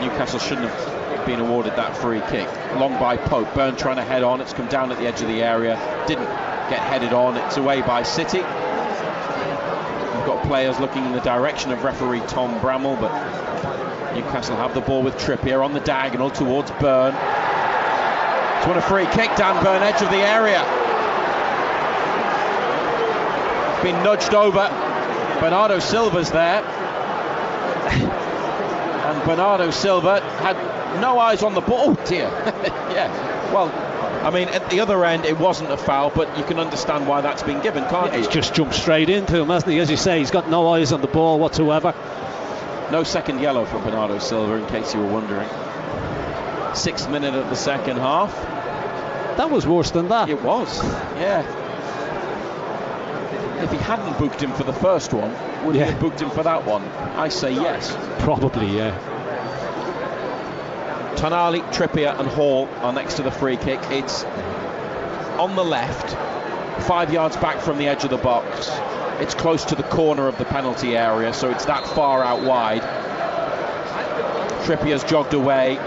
Speaker 2: Newcastle shouldn't have been awarded that free kick. Long by Pope. Byrne trying to head on. It's come down at the edge of the area. Didn't get headed on. It's away by City. We've got players looking in the direction of referee Tom Bramall, but Newcastle have the ball with Trippier on the diagonal towards Byrne. It's won a free kick. Dan Byrne, edge of the area. It's been nudged over. Bernardo Silva's there. And Bernardo Silva had no eyes on the ball. Oh dear. Yeah. Well, I mean, at the other end it wasn't a foul, but you can understand why that's been given, can't you?
Speaker 1: He's just jumped straight into him, hasn't he? As you say, he's got no eyes on the ball whatsoever.
Speaker 2: No second yellow for Bernardo Silva, in case you were wondering. 6th minute of the second half.
Speaker 1: That was worse than that.
Speaker 2: It was, yeah. If he hadn't booked him for the first one, would he have booked him for that one? I say yes.
Speaker 1: Probably, yeah.
Speaker 2: Tonali, Trippier and Hall are next to the free kick. It's on the left, 5 yards back from the edge of the box. It's close to the corner of the penalty area, so it's that far out wide. Trippier's jogged away,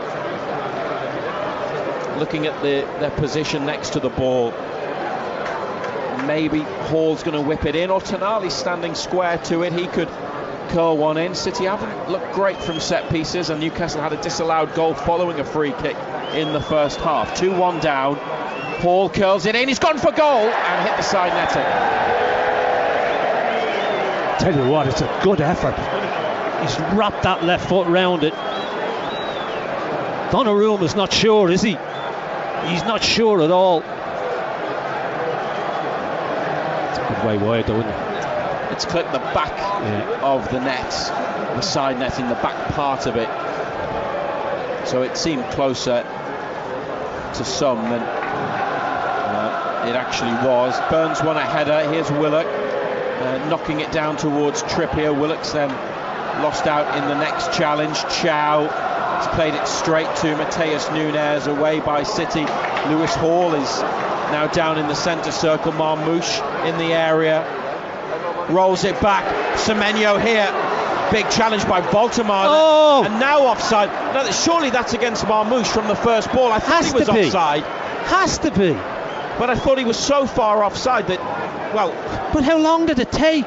Speaker 2: looking at their position next to the ball. Maybe Hall's going to whip it in, or Tonali's standing square to it. He could curl one in. City haven't looked great from set pieces, and Newcastle had a disallowed goal following a free kick in the first half. 2-1 down. Hall curls it in. He's gone for goal and hit the side netting.
Speaker 1: Tell you what, it's a good effort. He's wrapped that left foot round it. Donnarumma's not sure, is he? He's not sure at all. It's a good way wide, though, isn't it?
Speaker 2: It's clipped the back of the net, the side net in the back part of it. So it seemed closer to some than it actually was. Burns won a header. Here's Willock knocking it down towards Trippier. Willock's then lost out in the next challenge. Chow has played it straight to Mateus Nunes, away by City. Lewis Hall is now down in the centre circle. Marmoush in the area. Rolls it back. Semenyo here. Big challenge by Voltemar.
Speaker 1: Oh!
Speaker 2: And now offside. Now, surely that's against Marmoush from the first ball. I thought he was offside.
Speaker 1: Has to be.
Speaker 2: But I thought he was so far offside that, well...
Speaker 1: But how long did it take?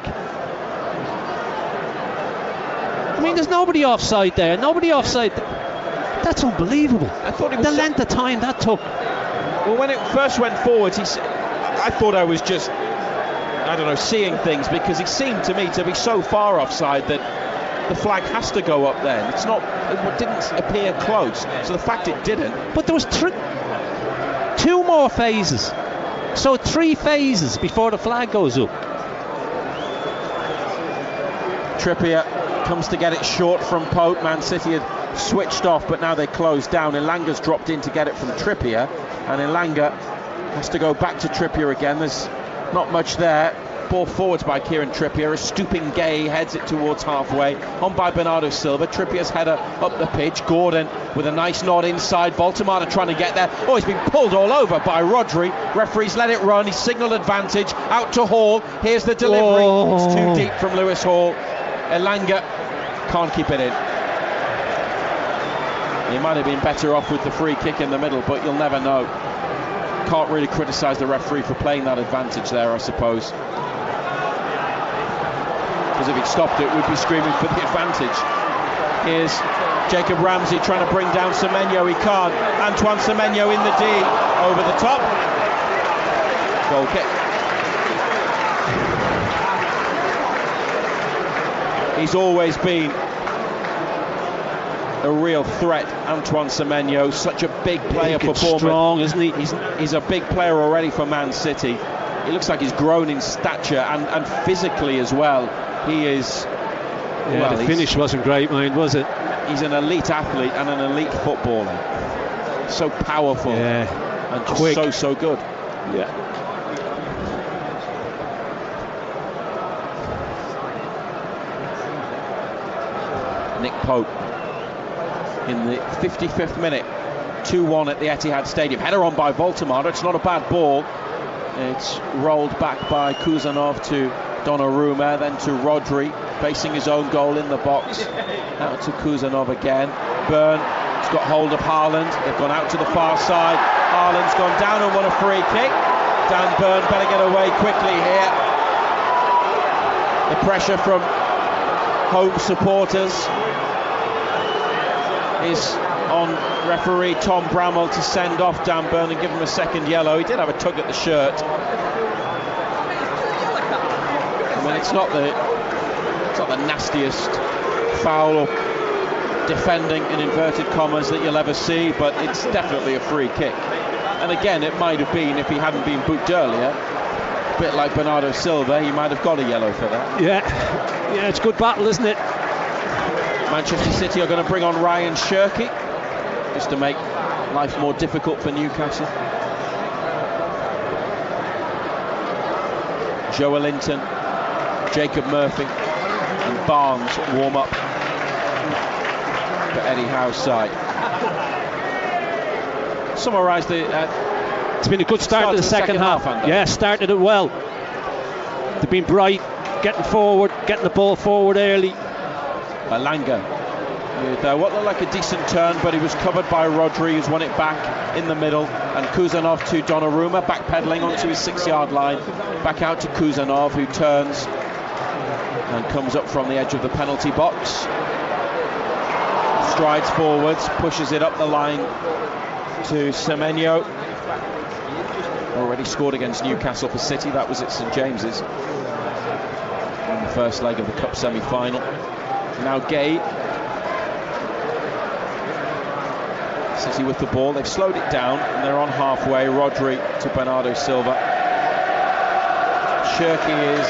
Speaker 1: I mean, there's nobody offside there. Nobody offside. That's unbelievable.
Speaker 2: I thought it was...
Speaker 1: The length of time that took.
Speaker 2: Well, when it first went forward, I thought I was just... I don't know, seeing things, because it seemed to me to be so far offside that the flag has to go up then. It's not, it didn't appear close, so the fact it didn't.
Speaker 1: But there was 2 more phases, so 3 phases before the flag goes up.
Speaker 2: Trippier comes to get it short from Pope. Man City had switched off, but now they close down. Elanga's dropped in to get it from Trippier, and Elanga has to go back to Trippier again. There's not much there. Ball forwards by Kieran Trippier. A stooping Gay heads it towards halfway. On by Bernardo Silva. Trippier's header up the pitch. Gordon with a nice nod inside. Baltimore trying to get there. Oh, he's been pulled all over by Rodri. Referee's let it run. He's signalled advantage. Out to Hall. Here's the delivery. It's too deep from Lewis Hall. Elanga can't keep it in. He might have been better off with the free kick in the middle, but you'll never know. Can't really criticise the referee for playing that advantage there, I suppose. Because if he'd stopped it, we'd be screaming for the advantage. Here's Jacob Ramsey trying to bring down Semenyo. He can't. Antoine Semenyo in the D. Over the top. Goal kick. He's always been a real threat, Antoine Semenyo. Such a big player for Bournemouth.
Speaker 1: Strong, isn't he?
Speaker 2: He's a big player already for Man City. He looks like he's grown in stature and physically as well. He is.
Speaker 1: Yeah,
Speaker 2: well,
Speaker 1: the finish wasn't great, mind, was it?
Speaker 2: He's an elite athlete and an elite footballer. So powerful, and just
Speaker 1: quick.
Speaker 2: so good.
Speaker 1: Yeah.
Speaker 2: Nick Pope in the 55th minute, 2-1 at the Etihad Stadium. Header on by Baltimore. It's not a bad ball. It's rolled back by Kuzanov to Donnarumma, then to Rodri, facing his own goal in the box. Out to Kuzanov again. Byrne has got hold of Haaland. They've gone out to the far side. Haaland's gone down and won a free kick. Dan Byrne better get away quickly here. The pressure from home supporters is on referee Tom Bramall to send off Dan Byrne and give him a second yellow. He did have a tug at the shirt. I mean, it's not the nastiest foul or defending in inverted commas that you'll ever see, but it's definitely a free kick. And again, it might have been, if he hadn't been booked earlier, a bit like Bernardo Silva, he might have got a yellow for that.
Speaker 1: Yeah, it's a good battle, isn't it?
Speaker 2: Manchester City are going to bring on Ryan Shirky just to make life more difficult for Newcastle. Joelinton, Jacob Murphy and Barnes warm up for Eddie Howe's side. Summarise the...
Speaker 1: it's been a good start to the second half. Yeah, started it well. They've been bright, getting forward, getting the ball forward early.
Speaker 2: Elanga with what looked like a decent turn, but he was covered by Rodri, who's won it back in the middle, and Kuzanov to Donnarumma, backpedaling onto his 6-yard line, back out to Kuzanov, who turns and comes up from the edge of the penalty box, strides forwards, pushes it up the line to Semenyo. Already scored against Newcastle for City. That was at St James's in the first leg of the Cup semi-final. Now Gay. City with the ball. They've slowed it down and they're on halfway. Rodri to Bernardo Silva. Shirky is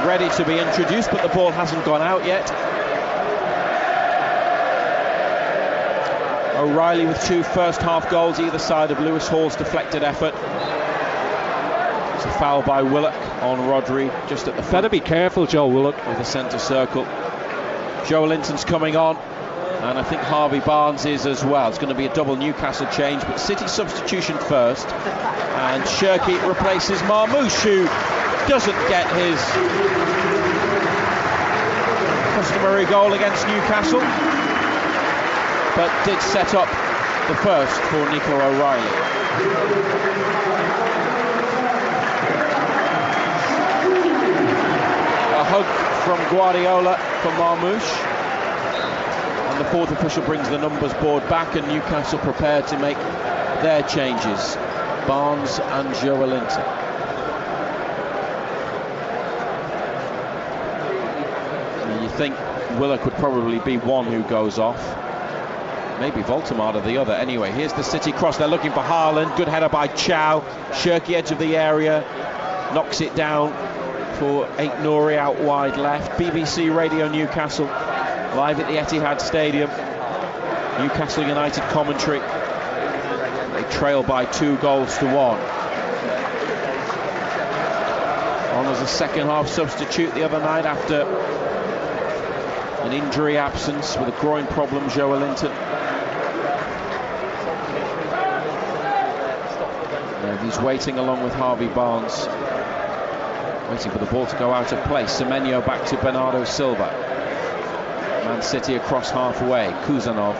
Speaker 2: ready to be introduced, but the ball hasn't gone out yet. O'Reilly with 2 first-half goals either side of Lewis Hall's deflected effort. It's a foul by Willock on Rodri just at the front.
Speaker 1: Better be careful, Joe Willock.
Speaker 2: With the centre circle. Joelinton's coming on, and I think Harvey Barnes is as well. It's going to be a double Newcastle change, but City substitution first. And Shirky replaces Marmoush, who doesn't get his customary goal against Newcastle, but did set up the first for Nico O'Reilly. A hug from Guardiola for Marmoush, and the fourth official brings the numbers board back, and Newcastle prepared to make their changes. Barnes and Joelinton. You think Willock would probably be one who goes off. Maybe Voltemade the other. Anyway, here's the City cross. They're looking for Haaland. Good header by Chow. Shirky edge of the area. Knocks it down for Aït-Nouri out wide left. BBC Radio Newcastle, live at the Etihad Stadium. Newcastle United commentary. They trail by 2-1. On as a second half substitute the other night after an injury absence with a groin problem, Joelinton. He's waiting along with Harvey Barnes, waiting for the ball to go out of play. Semenyo back to Bernardo Silva. Man City across halfway. Kuzanov.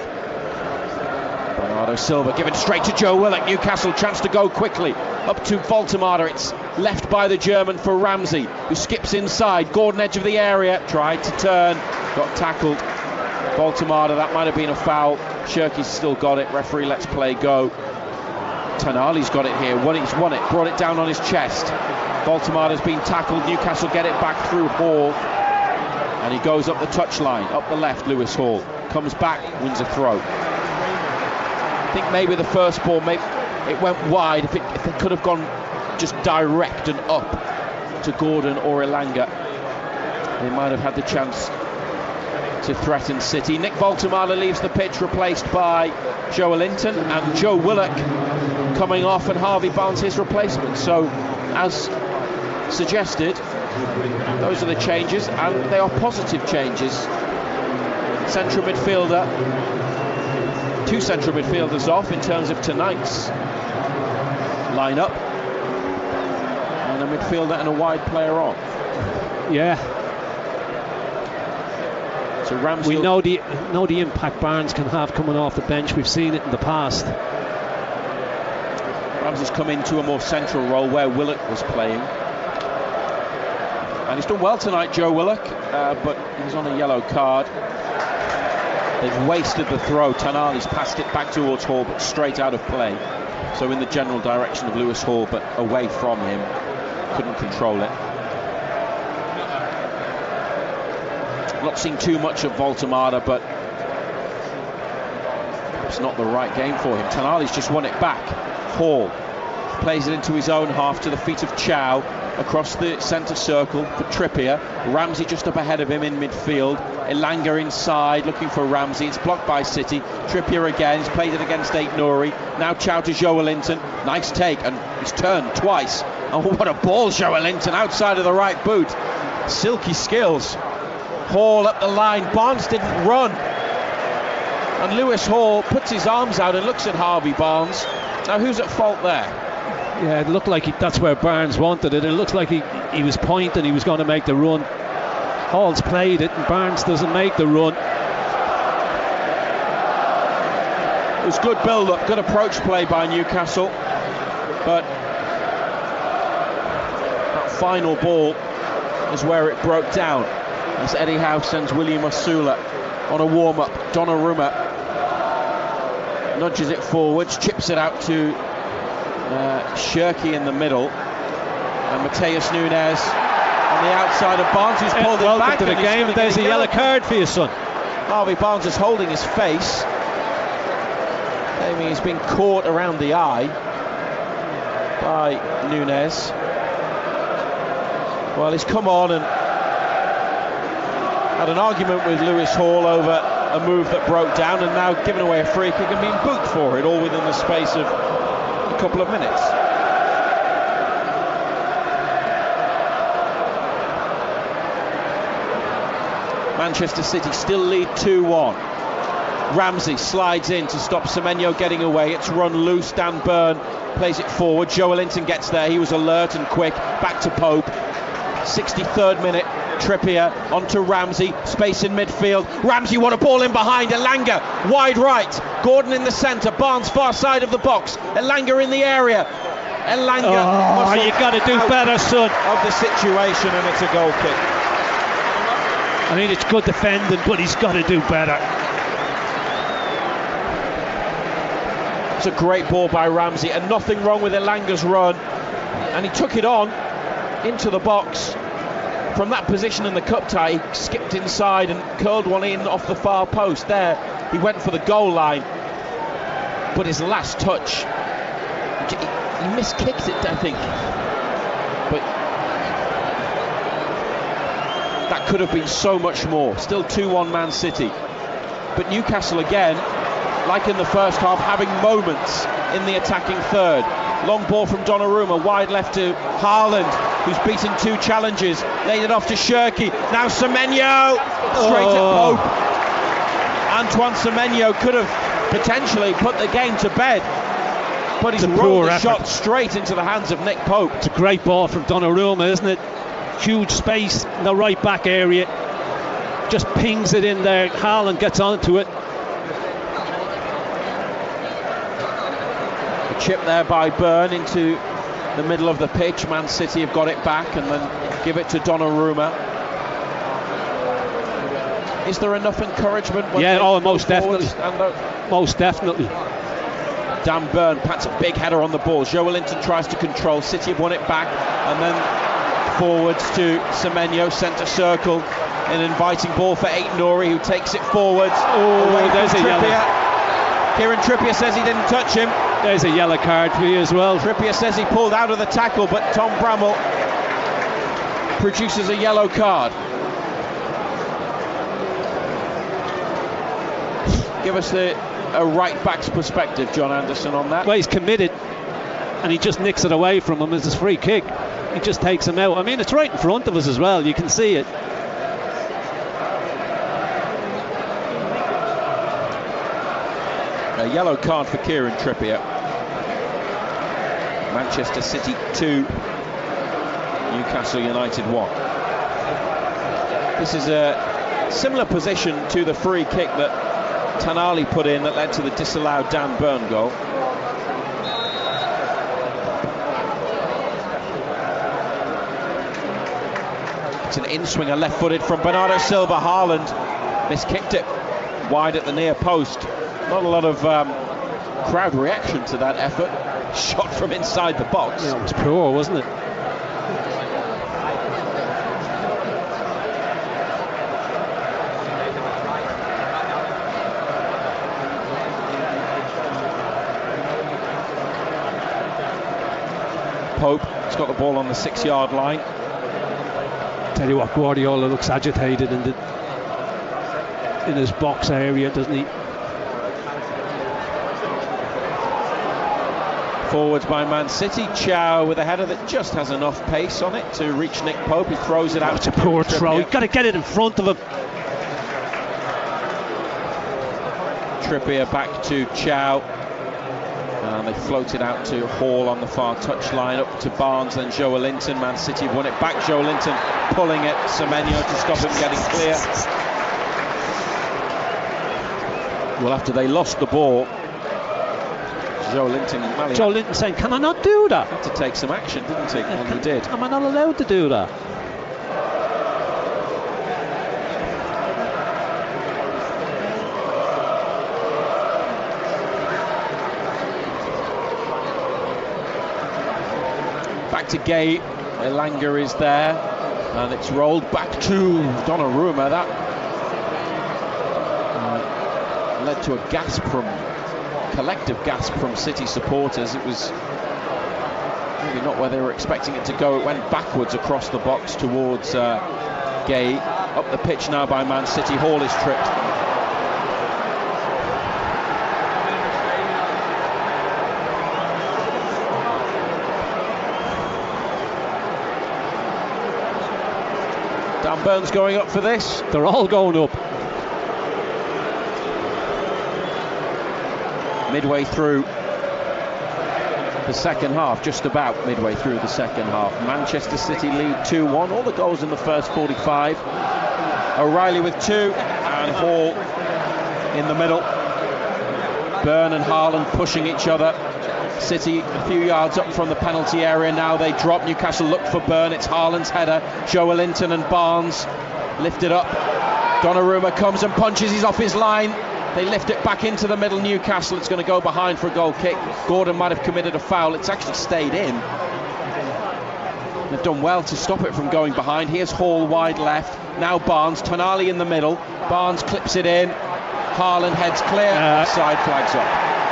Speaker 2: Bernardo Silva given straight to Joe Willock. Newcastle chance to go quickly. Up to Voltemade. It's left by the German for Ramsey, who skips inside. Gordon edge of the area. Tried to turn. Got tackled. Voltemade, that might have been a foul. Shirky's still got it. Referee lets play go. Tonali's got it here. He's won it. Brought it down on his chest. Voltemade has been tackled. Newcastle get it back through Hall. And he goes up the touchline. Up the left, Lewis Hall. Comes back, wins a throw. I think maybe the first ball, it went wide. If it could have gone just direct and up to Gordon or Elanga, they might have had the chance to threaten City. Nick Voltemade leaves the pitch, replaced by Joelinton, and Joe Willock coming off, and Harvey Barnes his replacement. So, as suggested, those are the changes, and they are positive changes. Central midfielder, 2 central midfielders off in terms of tonight's lineup, and a midfielder and a wide player on.
Speaker 1: Yeah.
Speaker 2: So Ramsey,
Speaker 1: we know the impact Barnes can have coming off the bench. We've seen it in the past.
Speaker 2: Ramsey's come into a more central role where Willock was playing, and he's done well tonight, Joe Willock, but he's on a yellow card. They've wasted the throw. Tonali's passed it back towards Hall, but straight out of play. So in the general direction of Lewis Hall, but away from him. Couldn't control it. Not seen too much of Voltemade, but it's not the right game for him. Tonali's just won it back. Hall plays it into his own half to the feet of Chow, across the centre circle for Trippier. Ramsey just up ahead of him in midfield. Elanga inside looking for Ramsey. It's blocked by City. Trippier again. He's played it against Aït-Nouri. Now Chow to Joelinton. Nice take, and he's turned twice. Oh, what a ball, Joelinton, outside of the right boot. Silky skills. Hall up the line. Barnes didn't run, and Lewis Hall puts his arms out and looks at Harvey Barnes. Now who's at fault there?
Speaker 1: Yeah, it looked like that's where Barnes wanted it. It looks like he was pointing, he was going to make the run. Hall's played it, and Barnes doesn't make the run.
Speaker 2: It was good build-up, good approach play by Newcastle, but that final ball is where it broke down. As Eddie Howe sends William Osula on a warm-up. Donnarumma nudges it forwards, chips it out to Shirky in the middle, and Mateus Nunes on the outside of Barnes, who's pulled it back
Speaker 1: to the game, and there's a yellow card for your son.
Speaker 2: Harvey Barnes is holding his face, claiming he's been caught around the eye by Nunes. Well, he's come on and had an argument with Lewis Hall over a move that broke down, and now given away a free kick and being booked for it, all within the space of a couple of minutes. Manchester City still lead 2-1. Ramsey slides in to stop Semenyo getting away. It's run loose. Dan Burn plays it forward. Joelinton gets there. He was alert and quick. Back to Pope. 63rd minute. Trippier onto Ramsey. Space in midfield. Ramsey won a ball in behind. Elanga wide right. Gordon in the centre. Barnes far side of the box. Elanga in the area. Elanga.
Speaker 1: Oh, you got to do better, son.
Speaker 2: Of the situation, and it's a goal kick.
Speaker 1: I mean, it's good defending, but he's got to do better.
Speaker 2: It's a great ball by Ramsey, and nothing wrong with Elanga's run. And he took it on into the box. From that position in the cup tie, he skipped inside and curled one in off the far post. There, he went for the goal line, but his last touch, he miskicked it, I think. But That could have been so much more. Still 2-1 Man City. But Newcastle again, like in the first half, having moments in the attacking third. Long ball from Donnarumma, wide left to Haaland, who's beaten 2 challenges. Laid it off to Shirky. Now Semenyo, straight at Pope. Antoine Semenyo could have potentially put the game to bed, but he's rolled the shot straight into the hands of Nick Pope.
Speaker 1: It's a great ball from Donnarumma, isn't it? Huge space in the right back area. Just pings it in there. Haaland gets onto it.
Speaker 2: A chip there by Byrne into the middle of the pitch. Man City have got it back and then give it to Donnarumma. Is there enough encouragement?
Speaker 1: Most definitely. Most definitely.
Speaker 2: Dan Byrne pats a big header on the ball. Joelinton tries to control. City have won it back, and then forwards to Semenyo, centre circle. An inviting ball for Aït-Nouri, who takes it forwards.
Speaker 1: There's a yellow.
Speaker 2: Kieran Trippier says he didn't touch him.
Speaker 1: There's a yellow card for you as well.
Speaker 2: Trippier says he pulled out of the tackle, but Tom Bramall produces a yellow card. Give us a right back's perspective, John Anderson, on that.
Speaker 1: Well, he's committed and he just nicks it away from him as his free kick. He just takes him out. I mean, it's right in front of us as well, you can see it.
Speaker 2: A yellow card for Kieran Trippier. Manchester City 2, Newcastle United 1. This is a similar position to the free kick that Tonali put in that led to the disallowed Dan Byrne goal. It's an in-swinger left-footed from Bernardo Silva. Haaland miskicked it wide at the near post. Not a lot of crowd reaction to that effort. Shot from inside the box.
Speaker 1: Yeah, it was poor, wasn't it?
Speaker 2: Pope has got the ball on the 6-yard line.
Speaker 1: Tell you what, Guardiola looks agitated in his box area, doesn't he?
Speaker 2: Forwards by Man City. Chow with a header that just has enough pace on it to reach Nick Pope. He throws it out.
Speaker 1: It's a poor throw. You've got to get it in front of him.
Speaker 2: Trippier back to Chow. And they float it out to Hall on the far touchline, up to Barnes, then Joelinton. Man City won it back. Joelinton pulling it. Semenyo to stop him getting clear. Well, after they lost the ball, Joelinton
Speaker 1: saying, can I not do that?
Speaker 2: Had to take some action, didn't he? And he did.
Speaker 1: Am I not allowed to do that?
Speaker 2: Back to Gay. Elanga is there, and it's rolled back to Donnarumma. That led to a gasp from collective gasp from City supporters. It was maybe not where they were expecting it to go. It went backwards across the box towards Gay. Up the pitch now by Man City. Hall is tripped. Dan Byrne's going up for this.
Speaker 1: They're all going up.
Speaker 2: Midway through the second half, just about midway through the second half. Manchester City lead 2-1. All the goals in the first 45. O'Reilly with 2 and Hall in the middle. Byrne and Haaland pushing each other. City a few yards up from the penalty area now. They drop. Newcastle look for Byrne. It's Haaland's header. Joelinton and Barnes lift it up. Donnarumma comes and punches. He's off his line. They lift it back into the middle. Newcastle, it's going to go behind for a goal kick. Gordon might have committed a foul. It's actually stayed in. They've done well to stop it from going behind. Here's Hall wide left. Now Barnes. Tonali in the middle. Barnes clips it in. Haaland heads clear. Side flags up.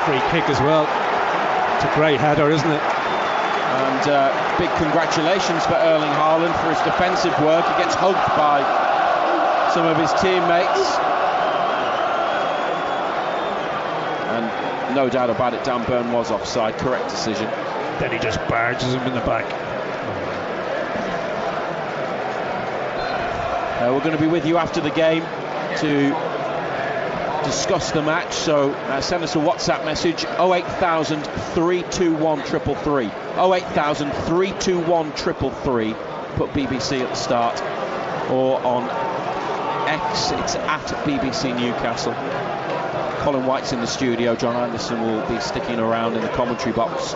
Speaker 1: Free kick as well. It's a great header, isn't it?
Speaker 2: And big congratulations for Erling Haaland for his defensive work. He gets hugged by some of his teammates. And no doubt about it, Dan Burn was offside. Correct decision.
Speaker 1: Then he just barges him in the back.
Speaker 2: We're going to be with you after the game to discuss the match, so send us a WhatsApp message 08000 321 333. 08000 321 333. Put BBC at the start, or on X it's at BBC Newcastle. Colin White's in the studio. John Anderson will be sticking around in the commentary box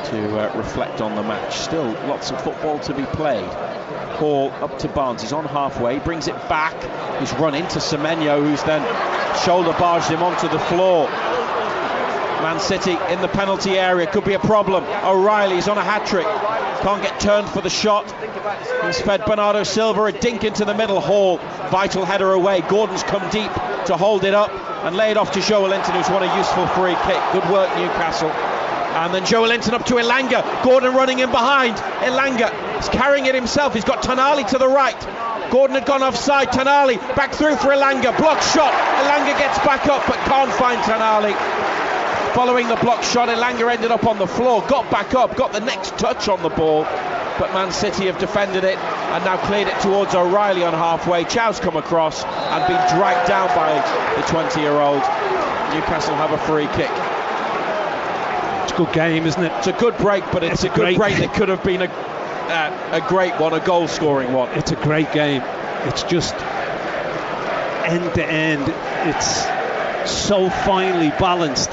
Speaker 2: to reflect on the match. Still lots of football to be played. Hall up to Barnes, he's on halfway, brings it back, he's run into Semenyo, who's then shoulder barged him onto the floor. Man City in the penalty area, could be a problem. O'Reilly's on a hat-trick, can't get turned for the shot. He's fed Bernardo Silva a dink into the middle. Hall, vital header away. Gordon's come deep to hold it up and lay it off to Joe Linton, who's won a useful free kick. Good work, Newcastle. And then Joe Linton up to Elanga. Gordon running in behind. Elanga is carrying it himself. He's got Tonali to the right. Gordon had gone offside. Tonali back through for Elanga. Blocked shot. Elanga gets back up but can't find Tonali. Following the block shot, Elanga ended up on the floor. Got back up. Got the next touch on the ball. But Man City have defended it and now cleared it towards O'Reilly on halfway. Chow's come across and been dragged down by the 20-year-old. Newcastle have a free kick.
Speaker 1: Good game, isn't it?
Speaker 2: It's a good break, but it's a good break that could have been a great one, a goal-scoring one.
Speaker 1: It's a great game. It's just end to end. It's so finely balanced.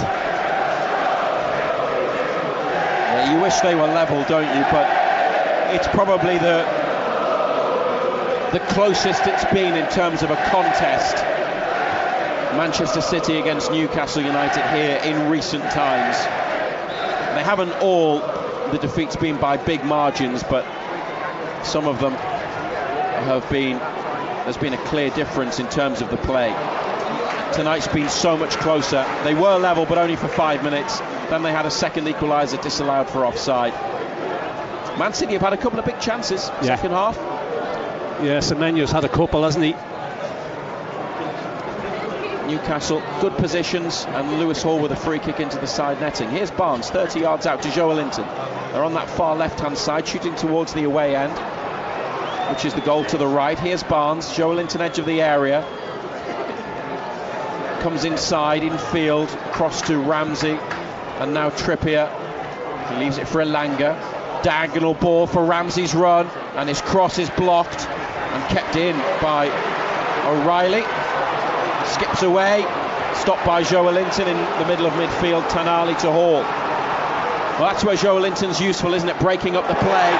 Speaker 2: Yeah, you wish they were level, don't you? But it's probably the closest it's been in terms of a contest. Manchester City against Newcastle United here in recent times. They haven't all the defeats been by big margins, but some of them have been, there's been a clear difference in terms of the play. Tonight's been so much closer. They were level, but only for 5 minutes. Then they had a second equaliser disallowed for offside. Man City have had a couple of big chances, second half.
Speaker 1: Yeah, Semenyo's had a couple, hasn't he?
Speaker 2: Newcastle, good positions, and Lewis Hall with a free kick into the side netting. Here's Barnes, 30 yards out to Joe Linton. They're on that far left-hand side, shooting towards the away end, which is the goal to the right. Here's Barnes, Joe Linton, edge of the area. Comes inside, infield, cross to Ramsey, and now Trippier. He leaves it for Elanga. Diagonal ball for Ramsey's run, and his cross is blocked and kept in by O'Reilly. Skips away, stopped by Joe Linton in the middle of midfield. Tonali to Hall. Well, that's where Joe Linton's useful, isn't it? Breaking up the play.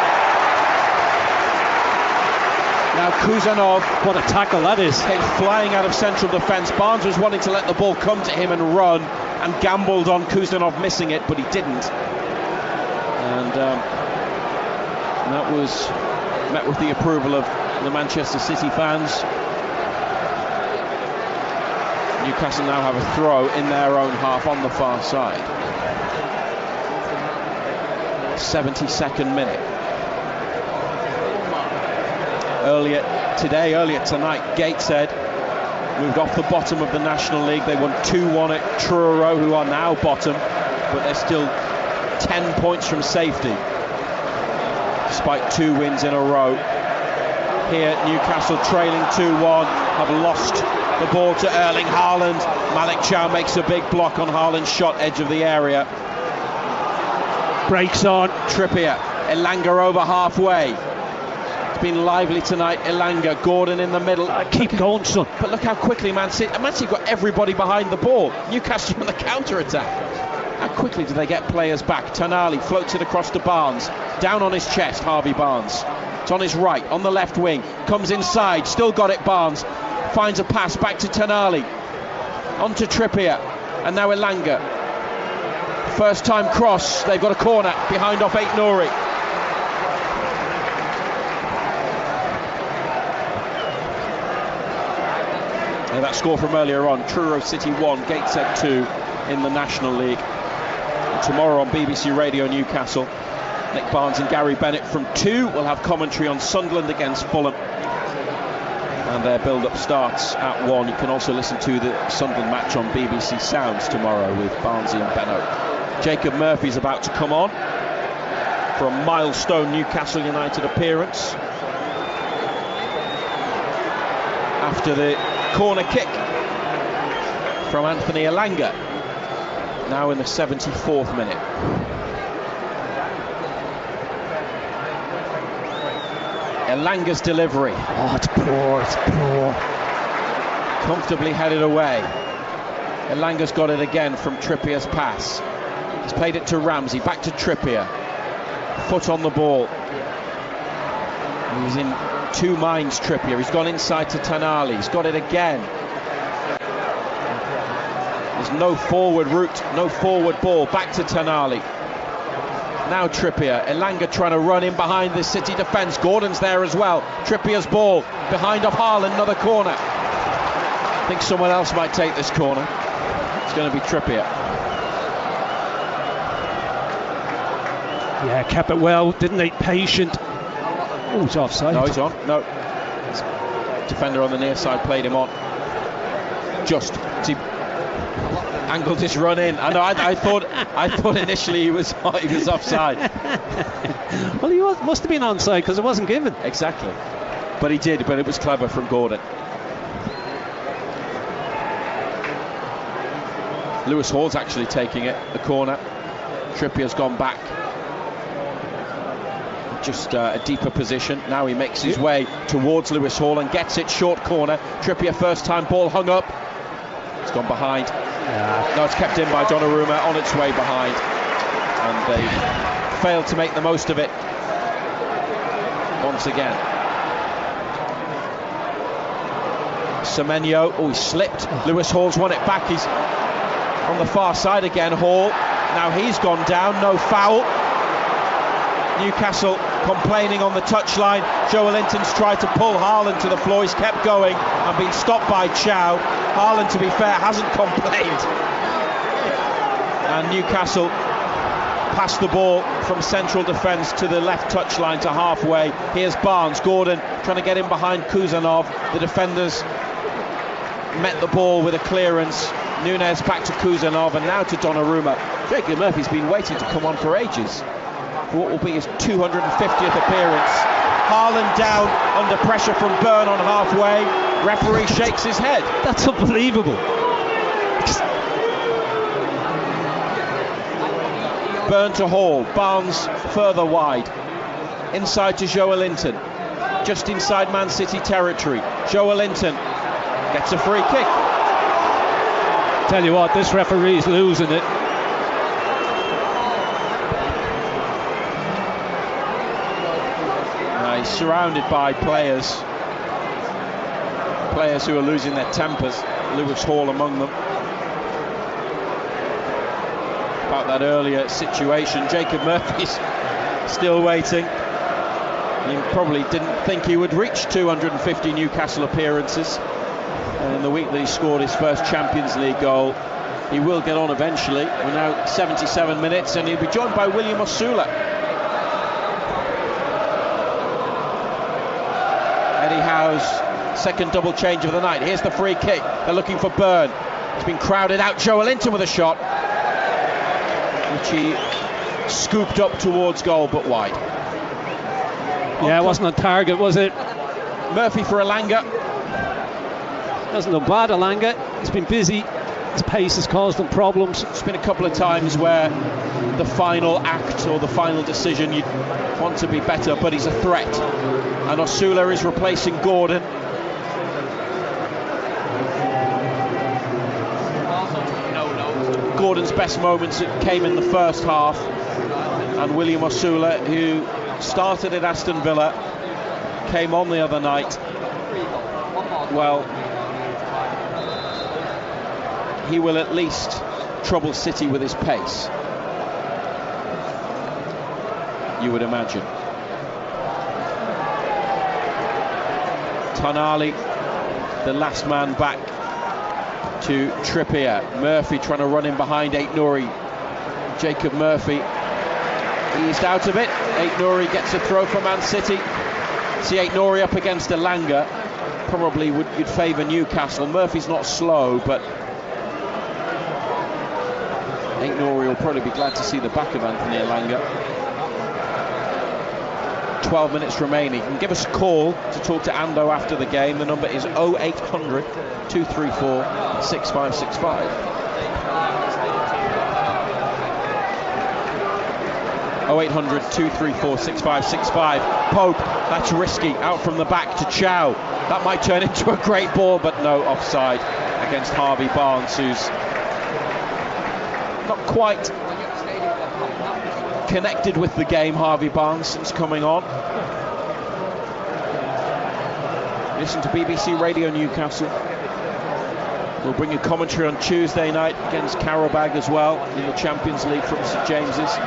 Speaker 2: Now Kuzanov,
Speaker 1: what a tackle that is.
Speaker 2: Came flying out of central defence. Barnes was wanting to let the ball come to him and run, and gambled on Kuzanov missing it, but he didn't. And that was met with the approval of the Manchester City fans. Newcastle now have a throw in their own half on the far side. 72nd minute. Earlier tonight, Gateshead moved off the bottom of the National League. They won 2-1 at Truro, who are now bottom, but they're still 10 points from safety, despite 2 wins in a row. Here, Newcastle trailing 2-1, have lost the ball to Erling Haaland. Malik Chow makes a big block on Haaland's shot, edge of the area.
Speaker 1: Breaks on.
Speaker 2: Trippier, Elanga over halfway. It's been lively tonight. Elanga, Gordon in the middle.
Speaker 1: Keep going, son.
Speaker 2: But look how quickly Man City got everybody behind the ball. Newcastle on the counter-attack. How quickly do they get players back? Tonali floats it across to Barnes. Down on his chest, Harvey Barnes. It's on his right, on the left wing. Comes inside, still got it, Barnes. Finds a pass back to Tonali. On to Trippier. And now Elanga. First time cross. They've got a corner behind off Aït-Nouri. And that score from earlier on. Truro City 1, Gateshead 2 in the National League. And tomorrow on BBC Radio Newcastle, Nick Barnes and Gary Bennett from 2 will have commentary on Sunderland against Fulham. And their build-up starts at 1. You can also listen to the Sunderland match on BBC Sounds tomorrow with Barnsley and Benno. Jacob Murphy's about to come on for a milestone Newcastle United appearance after the corner kick from Anthony Elanga, now in the 74th minute. Elanga's delivery.
Speaker 1: Oh, it's poor, it's poor.
Speaker 2: Comfortably headed away. Elanga's got it again from Trippier's pass. He's played it to Ramsey, back to Trippier. Foot on the ball. He's in two minds, Trippier. He's gone inside to Tonali. He's got it again. There's no forward route, no forward ball. Back to Tonali. Now Trippier. Elanga trying to run in behind the City defence. Gordon's there as well. Trippier's ball behind of Haaland. Another corner. I think someone else might take this corner. It's going to be Trippier.
Speaker 1: Yeah, kept it well. Didn't need patient. Oh, it's offside.
Speaker 2: No, he's on. No. Defender on the near side played him on. Just angled his run in. I know. I thought initially he was offside.
Speaker 1: Well, he must have been onside because it wasn't given.
Speaker 2: Exactly. But he did. But it was clever from Gordon. Lewis Hall's actually taking it. The corner. Trippier's gone back. Just a deeper position. Now he makes his way towards Lewis Hall and gets it short corner. Trippier first time ball hung up. It's gone behind. No, it's kept in by Donnarumma on its way behind. And they failed to make the most of it once again. Semenyo, oh, he slipped. Lewis Hall's won it back. He's on the far side again. Hall, now he's gone down. No foul. Newcastle complaining on the touchline. Joe Linton's tried to pull Haaland to the floor. He's kept going and been stopped by Chow. Haaland, to be fair, hasn't complained. And Newcastle passed the ball from central defence to the left touchline to halfway. Here's Barnes. Gordon trying to get in behind Kuzanov. The defenders met the ball with a clearance. Nunez back to Kuzanov and now to Donnarumma. Jacob Murphy's been waiting to come on for ages. For what will be his 250th appearance. Haaland down under pressure from Byrne on halfway. Referee shakes his head.
Speaker 1: That's unbelievable.
Speaker 2: Byrne to Hall. Barnes further wide. Inside to Joe Linton. Just inside Man City territory. Joe Linton gets a free kick.
Speaker 1: Tell you what, this referee's losing it.
Speaker 2: He's surrounded by players who are losing their tempers. Lewis Hall among them. About that earlier situation, Jacob Murphy's still waiting. He probably didn't think he would reach 250 Newcastle appearances. And in the week that he scored his first Champions League goal, he will get on eventually. We're now 77 minutes and he'll be joined by William Osula. Eddie Howe's second double change of the night. Here's the free kick. They're looking for Byrne. He's been crowded out. Joe Linton with a shot, which he scooped up towards goal, but wide.
Speaker 1: Yeah, it wasn't on target, was it?
Speaker 2: Murphy for Elanga.
Speaker 1: Hasn't done bad, Elanga. He's been busy. His pace has caused him problems.
Speaker 2: It's been a couple of times where the final act or the final decision you'd want to be better, but he's a threat. And Osula is replacing Gordon. Gordon's best moments came in the first half, and William Osula, who started at Aston Villa, came on the other night. Well, he will at least trouble City with his pace, you would imagine. Tonali, the last man back to Trippier. Murphy trying to run in behind Aït-Nouri. Jacob Murphy eased out of it. Aït-Nouri gets a throw from Man City. See Aït-Nouri up against Elanga. probably you'd favour Newcastle. Murphy's not slow, but Aït-Nouri will probably be glad to see the back of Anthony Elanga. 12 minutes remaining. You can give us a call to talk to Ando after the game. The number is 0800 234 6565. 0800 234 6565. Pope, that's risky. Out from the back to Chow. That might turn into a great ball, but no, offside against Harvey Barnes, who's not quite connected with the game, Harvey Barnes, since coming on. Listen to BBC Radio Newcastle. We'll bring you commentary on Tuesday night against Karabag as well in the Champions League from St James's.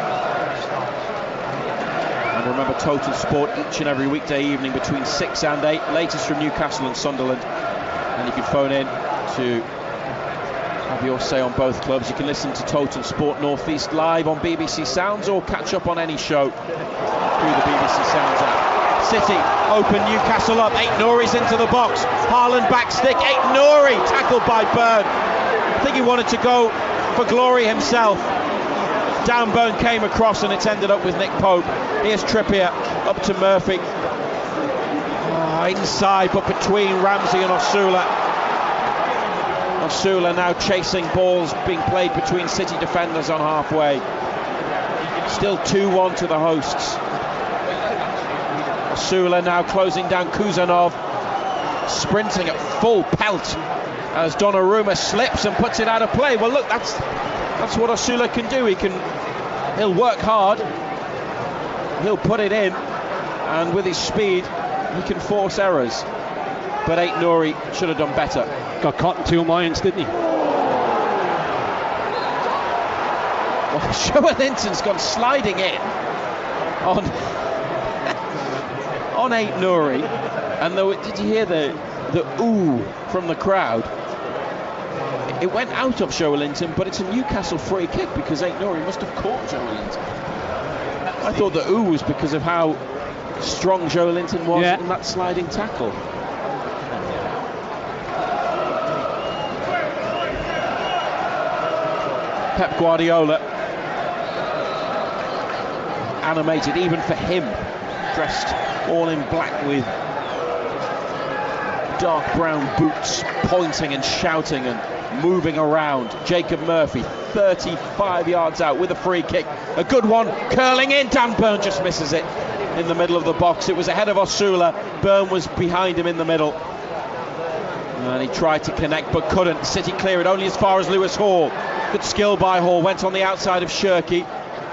Speaker 2: And remember, Total Sport each and every weekday evening between 6 and 8. Latest from Newcastle and Sunderland. And you can phone in to have your say on both clubs. You can listen to Total Sport North East live on BBC Sounds or catch up on any show through the BBC Sounds app. City open Newcastle up. Aït-Nouri's into the box. Haaland back stick. Aït-Nouri tackled by Byrne. I think he wanted to go for glory himself. Down Byrne came across and it's ended up with Nick Pope. Here's Trippier up to Murphy. Inside, but between Ramsey and Osula. Osula now chasing balls being played between City defenders on halfway. Still 2-1 to the hosts. Osula now closing down Kuzanov, sprinting at full pelt as Donnarumma slips and puts it out of play. Well, look, that's what Osula can do. He'll work hard, he'll put it in, and with his speed he can force errors. But Aït-Nouri should have done better.
Speaker 1: Got caught in 2 minds, didn't he?
Speaker 2: Well, Joelinton's gone sliding in on Aït-Nouri, and did you hear the ooh from the crowd? It went out of Joelinton, but it's a Newcastle free kick because Aït-Nouri must have caught Joelinton. I thought the ooh was because of how strong Joelinton was in that sliding tackle. Pep Guardiola, animated even for him, dressed all in black with dark brown boots, pointing and shouting and moving around. Jacob Murphy 35 yards out with a free kick, a good one, curling in. Dan Byrne just misses it in the middle of the box. It was ahead of Osula. Byrne was behind him in the middle and he tried to connect but couldn't. City clear it only as far as Lewis Hall. Good skill by Hall, went on the outside of Shirky,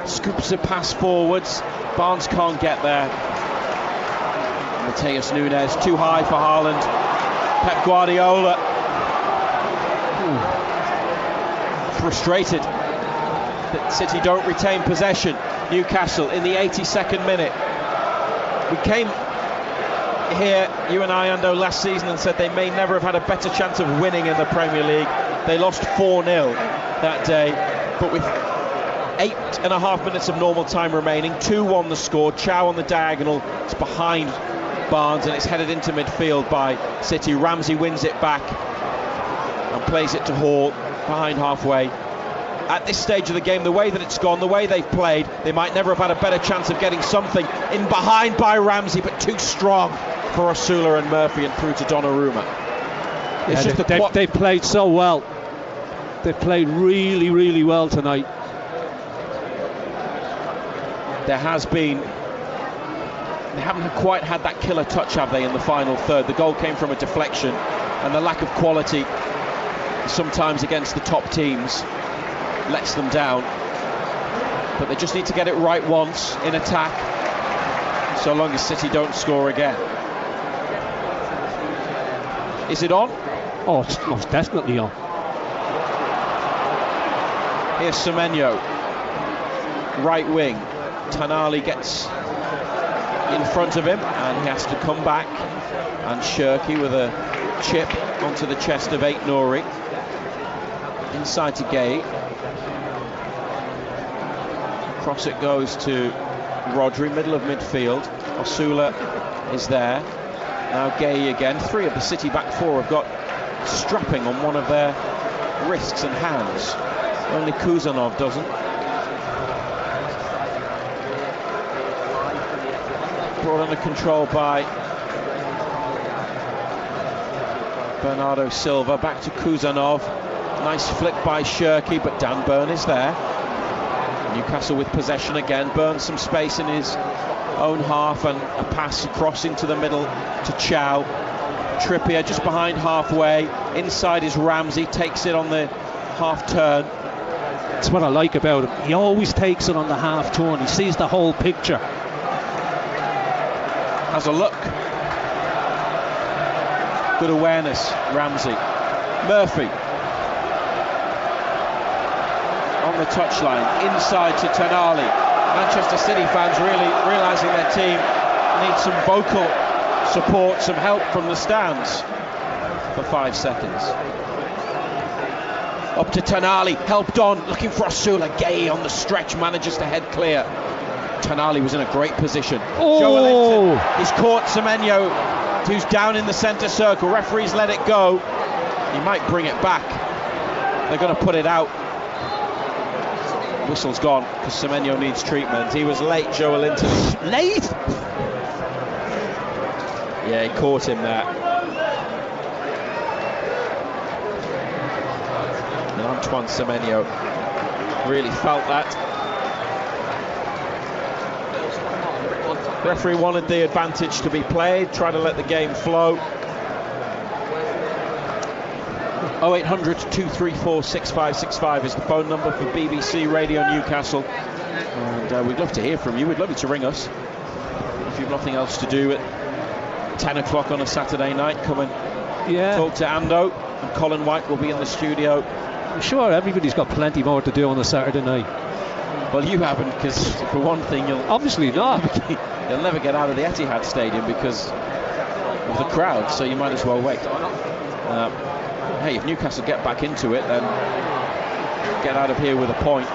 Speaker 2: scoops a pass forwards. Barnes can't get there. Mateus Nunes too high for Haaland. Pep Guardiola frustrated that City don't retain possession. Newcastle in the 82nd minute. We came here, you and I, Ando, last season and said they may never have had a better chance of winning in the Premier League. They lost 4-0 that day, but with 8.5 minutes of normal time remaining, 2-1 the score. Chow on the diagonal, it's behind Barnes and it's headed into midfield by City. Ramsey wins it back and plays it to Hall behind halfway. At this stage of the game, the way that it's gone, the way they've played, they might never have had a better chance of getting something in behind by Ramsey, but too strong for Osula and Murphy and through to Donnarumma. It's just
Speaker 1: they played so well. They played really, really well tonight.
Speaker 2: They haven't quite had that killer touch, have they, in the final third? The goal came from a deflection, and the lack of quality sometimes against the top teams lets them down. But they just need to get it right once in attack, so long as City don't score again. Is it on?
Speaker 1: Oh, it's most definitely on.
Speaker 2: Here's Semenyo, right wing. Tanali gets in front of him and he has to come back, and Shirky with a chip onto the chest of Aït-Nouri. Inside to Gay. Across it goes to Rodri, middle of midfield. Osula is there. Now Gay again. 3 of the City back 4 have got strapping on one of their wrists and hands. Only Kuzanov doesn't. Brought under control by Bernardo Silva. Back to Kuzanov. Nice flick by Shirky, but Dan Burn is there. Newcastle with possession again. Burn some space in his own half, and a pass across into the middle to Chow. Trippier just behind halfway. Inside is Ramsey. Takes it on the half turn.
Speaker 1: That's what I like about him. He always takes it on the half turn. He sees the whole picture.
Speaker 2: Has a look. Good awareness, Ramsey. Murphy on the touchline, inside to Tonali. Manchester City fans really realising their team needs some vocal support, some help from the stands for 5 seconds. Up to Tonali, helped on, looking for Osula. Gay on the stretch, manages to head clear. Tonali was in a great position. Joelinton, he's caught Semenyo, who's down in the centre circle. Referees let it go. He might bring it back. They're going to put it out. Whistle's gone because Semenyo needs treatment. He was late, Joelinton.
Speaker 1: Late?
Speaker 2: Yeah, he caught him there. And Antoine Semenyo really felt that. Referee wanted the advantage to be played, tried to let the game flow. 0800 234 6565 is the phone number for BBC Radio Newcastle. And we'd love to hear from you. We'd love you to ring us. If you've nothing else to do at 10 o'clock on a Saturday night, come and talk to Ando. And Colin White will be in the studio.
Speaker 1: I'm sure everybody's got plenty more to do on a Saturday night.
Speaker 2: Well, you haven't, because for one thing, you'll
Speaker 1: obviously not.
Speaker 2: You'll never get out of the Etihad Stadium because of the crowd, so you might as well wait. Hey, if Newcastle get back into it, then get out of here with a point.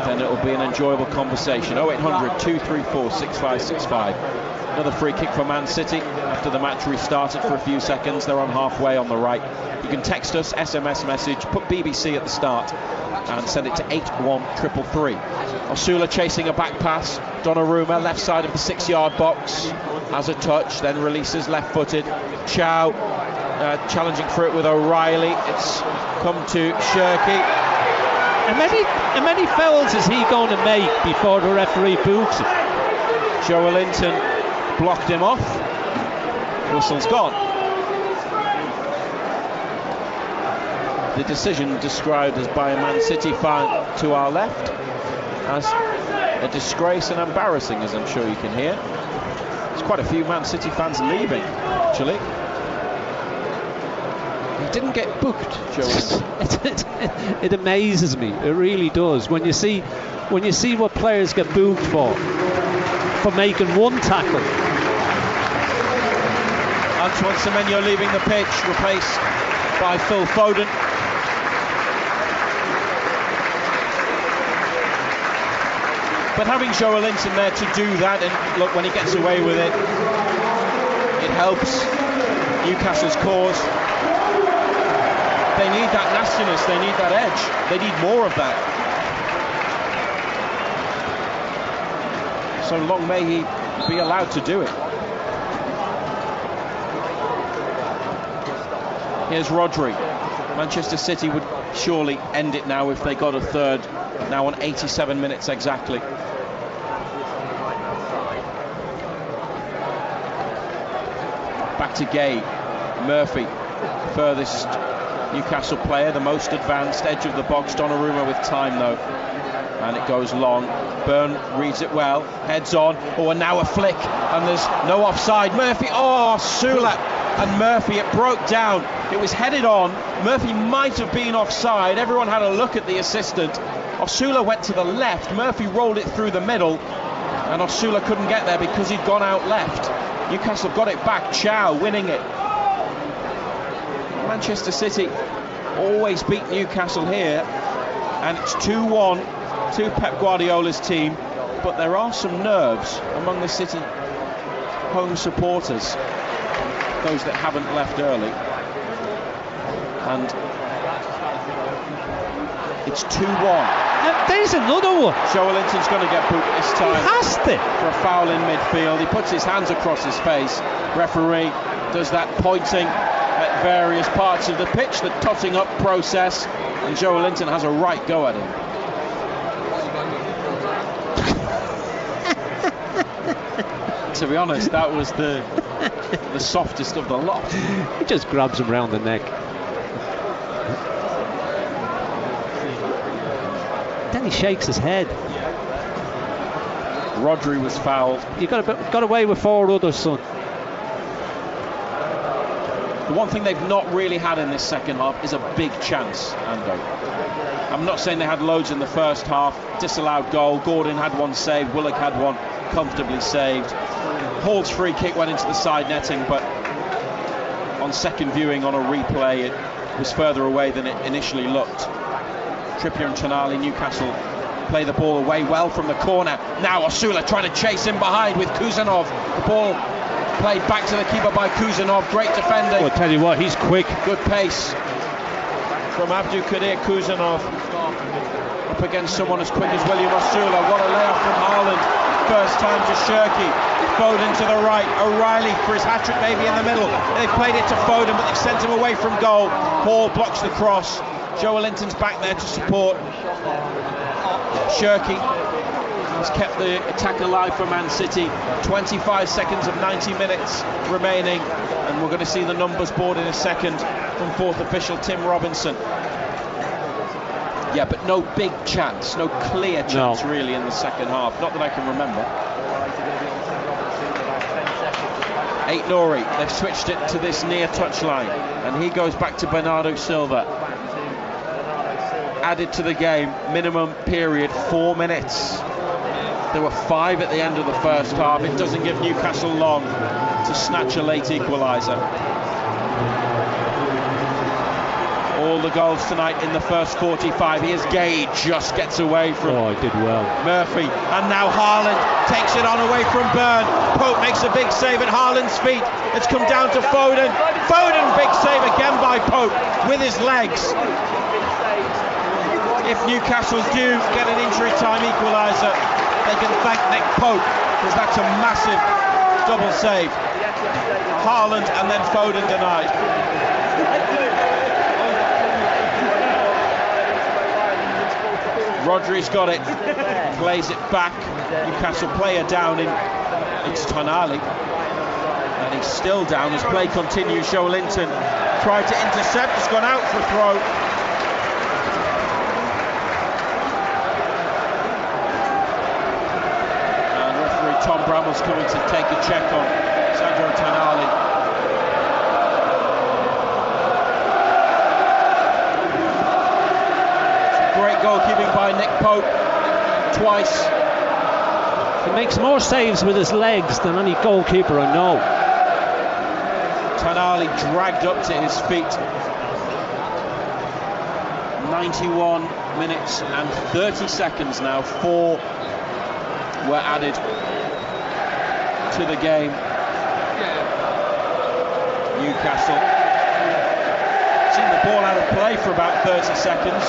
Speaker 2: Then it'll be an enjoyable conversation. 0800 234 6565. Another free kick for Man City after the match restarted for a few seconds. They're on halfway on the right. You can text us, SMS message, put BBC at the start and send it to 81333. Osula chasing a back pass. Donnarumma, left side of the 6-yard box, has a touch, then releases left-footed. Chow challenging for it with O'Reilly. It's come to Shirky.
Speaker 1: How many fouls is he going to make before the referee books it?
Speaker 2: Joelinton blocked him off. Whistle's gone. The decision described as by a Man City fan to our left as a disgrace and embarrassing, as I'm sure you can hear. There's quite a few Man City fans leaving, actually. He didn't get booked, Joelinton.
Speaker 1: It amazes me. It really does. When you see what players get booked for making one tackle.
Speaker 2: Antoine Semenyo leaving the pitch, replaced by Phil Foden. But having Joelinton there to do that, and look, when he gets away with it, it helps Newcastle's cause. They need that nastiness, they need that edge, they need more of that. So long may he be allowed to do it. Here's Rodri. Manchester City would surely end it now if they got a third, now on 87 minutes exactly. Back to Gay. Murphy, furthest Newcastle player, the most advanced, edge of the box. Donnarumma with time though, and it goes long. Byrne reads it well, heads on. Oh, and now a flick, and there's no offside. Murphy, oh, Sula and Murphy, it broke down. It was headed on. Murphy might have been offside. Everyone had a look at the assistant. Osula went to the left. Murphy rolled it through the middle, and Osula couldn't get there because he'd gone out left. Newcastle got it back. Chow winning it. Manchester City always beat Newcastle here, and it's 2-1 to Pep Guardiola's team, but there are some nerves among the City home supporters, those that haven't left early. And it's 2-1.
Speaker 1: There's another one.
Speaker 2: Joelinton's going to get booked this time.
Speaker 1: He has to.
Speaker 2: For a foul in midfield. He puts his hands across his face. Referee does that pointing at various parts of the pitch, the totting up process, and Joelinton has a right go at him. To be honest, that was the softest of the lot.
Speaker 1: He just grabs him round the neck. Then he shakes his head.
Speaker 2: Rodri was fouled.
Speaker 1: You got away with 4 others, son.
Speaker 2: The one thing they've not really had in this second half is a big chance, Ando. I'm not saying they had loads in the first half. Disallowed goal. Gordon had one saved. Willock had one comfortably saved. Hall's free kick went into the side netting, but on second viewing on a replay it was further away than it initially looked. Trippier and Tonali, Newcastle play the ball away well from the corner. Now Osula trying to chase him behind with Kuzanov. The ball played back to the keeper by Kuzanov. Great defending.
Speaker 1: I'll tell you what, he's quick.
Speaker 2: Good pace from Abdul Kadir Kuzanov. Up against someone as quick as William Osula. What a layoff from Haaland. First time to Shirky. Foden to the right. O'Reilly for his hat-trick maybe in the middle. They've played it to Foden, but they've sent him away from goal. Hall blocks the cross. Joelinton's back there to support. Shirky has kept the attack alive for Man City. 25 seconds of 90 minutes remaining, and we're going to see the numbers board in a second from fourth official Tim Robinson. Yeah, but no big chance, no clear chance really in the second half, not that I can remember. Aït-Nouri, they've switched it to this near touchline, and he goes back to Bernardo Silva. Added to the game, minimum period 4 minutes. There were 5 at the end of the first half. It doesn't give Newcastle long to snatch a late equaliser. All the goals tonight in the first 45. Here's Gay, just gets away from
Speaker 1: he did well.
Speaker 2: Murphy, and now Haaland takes it on away from Burn. Pope makes a big save at Haaland's feet. It's come down to Foden. Foden, big save again by Pope with his legs. If Newcastle do get an injury time equaliser, they can thank Nick Pope, because that's a massive double save. Haaland and then Foden denied. Rodri's got it, plays it back. Newcastle player down in, it's Tonali, and he's still down as play continues. Joelinton tried to intercept, it's gone out for a throw. And referee Tom Bramall's coming to take a check on Sandro Tonali. Great goalkeeping by Nick Pope, twice.
Speaker 1: He makes more saves with his legs than any goalkeeper I know.
Speaker 2: Tonali dragged up to his feet. 91 minutes and 30 seconds now. 4 were added to the game. Newcastle seen the ball out of play for about 30 seconds.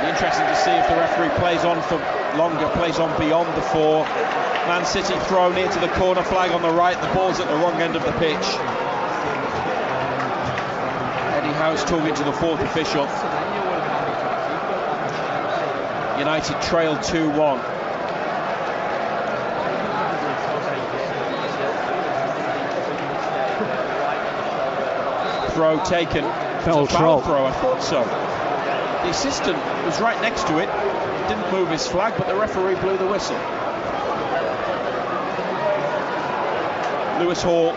Speaker 2: Interesting to see if the referee plays on for longer, plays on beyond the 4. Man City throw near to the corner flag on the right. The ball's at the wrong end of the pitch. Eddie Howe's talking to the fourth official. United trail 2-1. Throw taken.
Speaker 1: Foul
Speaker 2: throw, I thought so. The assistant was right next to it, didn't move his flag, but the referee blew the whistle. Lewis Hall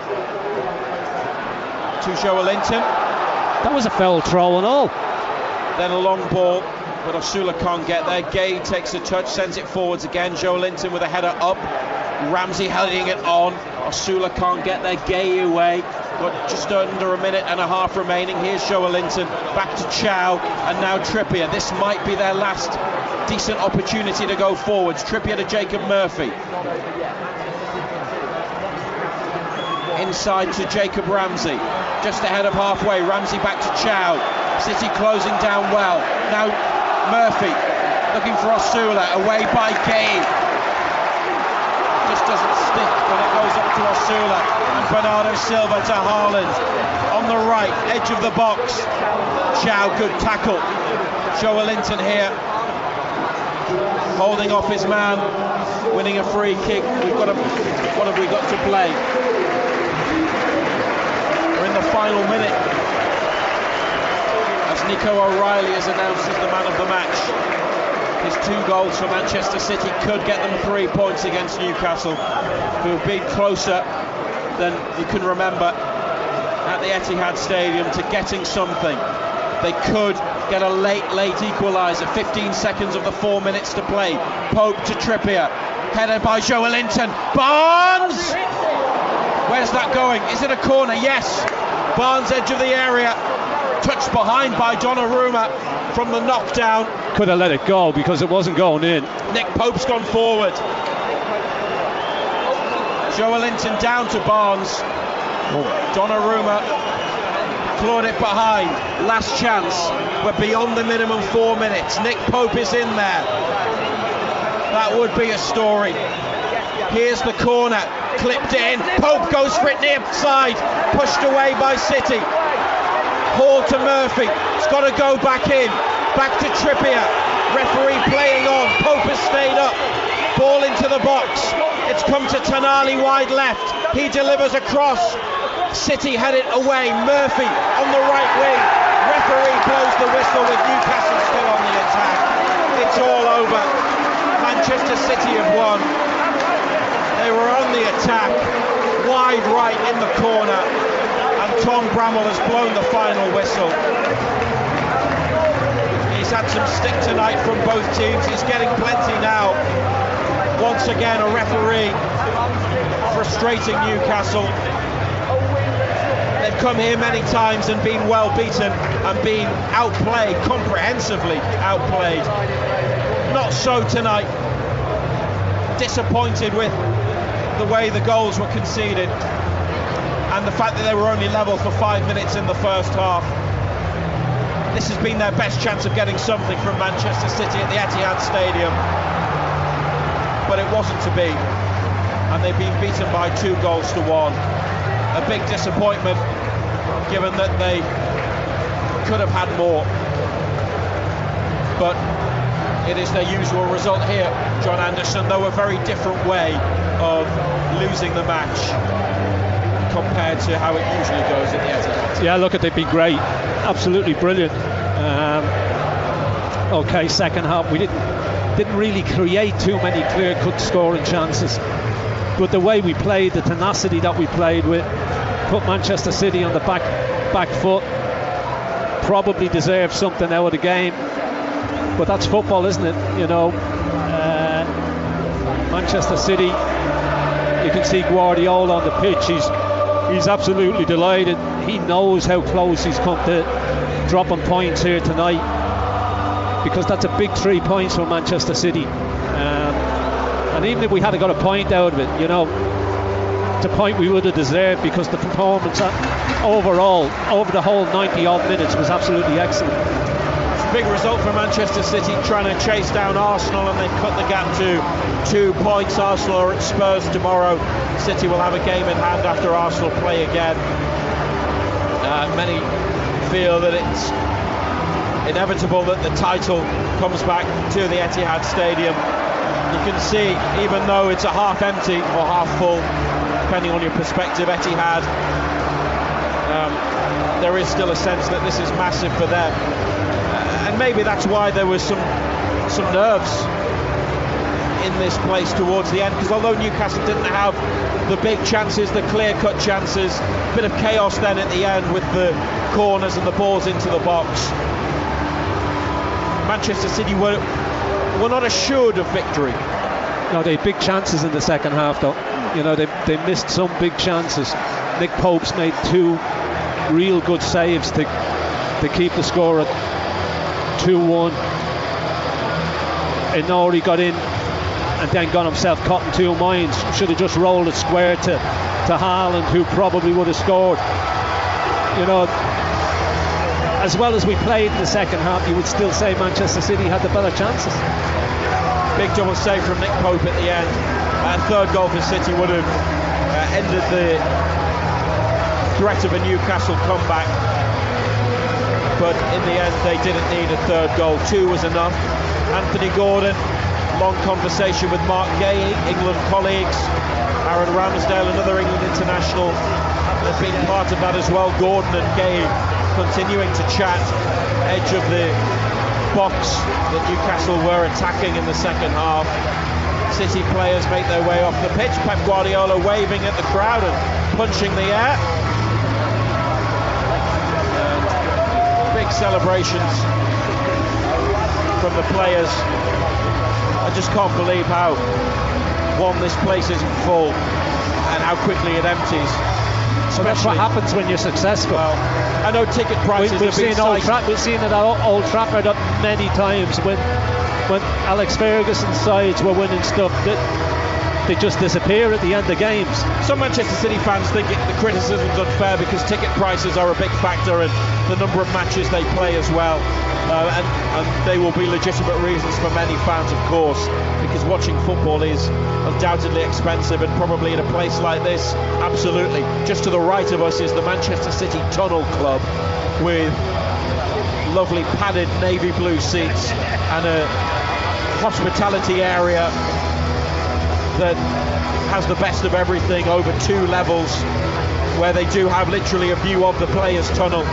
Speaker 2: to Joelinton.
Speaker 1: That was a foul throw and all.
Speaker 2: Then a long ball, but Osula can't get there. Gay takes a touch, sends it forwards again. Joelinton with a header up. Ramsey heading it on. Osula can't get there. Gay away. Got just under a minute and a half remaining. Here's Joelinton back to Chow, and now Trippier. This might be their last decent opportunity to go forwards. Trippier to Jacob Murphy. inside to Jacob Ramsey, just ahead of halfway. Ramsey back to Chow. City closing down well. Now Murphy looking for Osula, away by Gay. Just doesn't stick when it goes up to Osula, and Bernardo Silva to Haaland on the right edge of the box. Chow, good tackle. Joelinton here holding off his man, winning a free kick. What have we got to play? We're in the final minute as Nico O'Reilly is announced as the man of the match. His 2 goals for Manchester City could get them 3 points against Newcastle, who have been closer than you can remember at the Etihad Stadium to getting something. They could get a late equaliser. 15 seconds of the 4 minutes to play. Pope to Trippier, headed by Joelinton. Barnes! Where's that going? Is it a corner? Yes. Barnes, edge of the area, touched behind by Donnarumma from the knockdown.
Speaker 1: Could have let it go because it wasn't going in.
Speaker 2: Nick Pope's gone forward. Joelinton down to Barnes. Donnarumma clawed it behind. Last chance. We're beyond the minimum 4 minutes. Nick Pope is in there. That would be a story. Here's the corner, clipped in. Pope goes for it near side, pushed away by City. Hall to Murphy. It's got to go back in. Back to Trippier. Referee playing on. Pope has stayed up. Ball into the box. It's come to Tonali wide left. He delivers a cross. City head it away. Murphy on the right wing. Referee blows the whistle with Newcastle still on the attack. It's all over. Manchester City have won. They were on the attack, wide right in the corner, and Tom Bramall has blown the final whistle. He's had some stick tonight from both teams. He's getting plenty now. Once again, a referee frustrating Newcastle. They've come here many times and been well beaten and been outplayed, comprehensively outplayed. Not so tonight. Disappointed with the way the goals were conceded and the fact that they were only level for 5 minutes in the first half. This has been their best chance of getting something from Manchester City at the Etihad Stadium, but it wasn't to be, and they've been beaten by 2 goals to 1. A big disappointment given that they could have had more, but it is their usual result here, John Anderson, though a very different way of losing the match compared to how it usually goes at the Etihad.
Speaker 1: Yeah, look, they've been great, absolutely brilliant. Okay, second half we didn't really create too many clear-cut scoring chances, but the way we played, the tenacity that we played with, put Manchester City on the back foot. Probably deserved something out of the game, but that's football, isn't it? You know, Manchester City, you can see Guardiola on the pitch. He's absolutely delighted. He knows how close he's come to dropping points here tonight, because that's a big 3 points for Manchester City. And even if we had got a point out of it, you know, it's a point we would have deserved, because the performance overall over the whole 90 odd minutes was absolutely excellent.
Speaker 2: It's a big result for Manchester City, trying to chase down Arsenal, and they've cut the gap to 2 points. Arsenal are at Spurs tomorrow. City will have a game in hand after Arsenal play again. Many feel that it's inevitable that the title comes back to the Etihad Stadium. You can see, even though it's a half empty or half full, depending on your perspective, Etihad, there is still a sense that this is massive for them, and maybe that's why there was some nerves in this place towards the end, because although Newcastle didn't have the big chances, the clear-cut chances, a bit of chaos then at the end with the corners and the balls into the box. Manchester City were not assured of victory.
Speaker 1: No, they had big chances in the second half, though. You know, they missed some big chances. Nick Pope's made 2 real good saves to keep the score at 2-1. Inori got in and then got himself caught in two minds. Should have just rolled it square to Haaland, who probably would have scored. You know, as well as we played in the second half, you would still say Manchester City had the better chances.
Speaker 2: Big double save from Nick Pope at the end. Third goal for City would have ended the threat of a Newcastle comeback, but in the end they didn't need a third goal. 2 was enough. Anthony Gordon, long conversation with Mark Gay, England colleagues. Aaron Ramsdale, another England international, has been part of that as well. Gordon and Gay continuing to chat. Edge of the box that Newcastle were attacking in the second half. City players make their way off the pitch. Pep Guardiola waving at the crowd and punching the air. And big celebrations from the players. I just can't believe how, one, this place isn't full and how quickly it empties.
Speaker 1: So that's what happens when you're successful.
Speaker 2: Well, I know ticket prices
Speaker 1: we've seen it at Old Trafford many times when Alex Ferguson's sides were winning stuff, they just disappear at the end of games.
Speaker 2: Some Manchester City fans think the criticism's unfair because ticket prices are a big factor and the number of matches they play as well. And they will be legitimate reasons for many fans, of course, because watching football is undoubtedly expensive, and probably in a place like this, absolutely. Just to the right of us is the Manchester City Tunnel Club with lovely padded navy blue seats and a hospitality area that has the best of everything over 2 levels, where they do have literally a view of the players' tunnel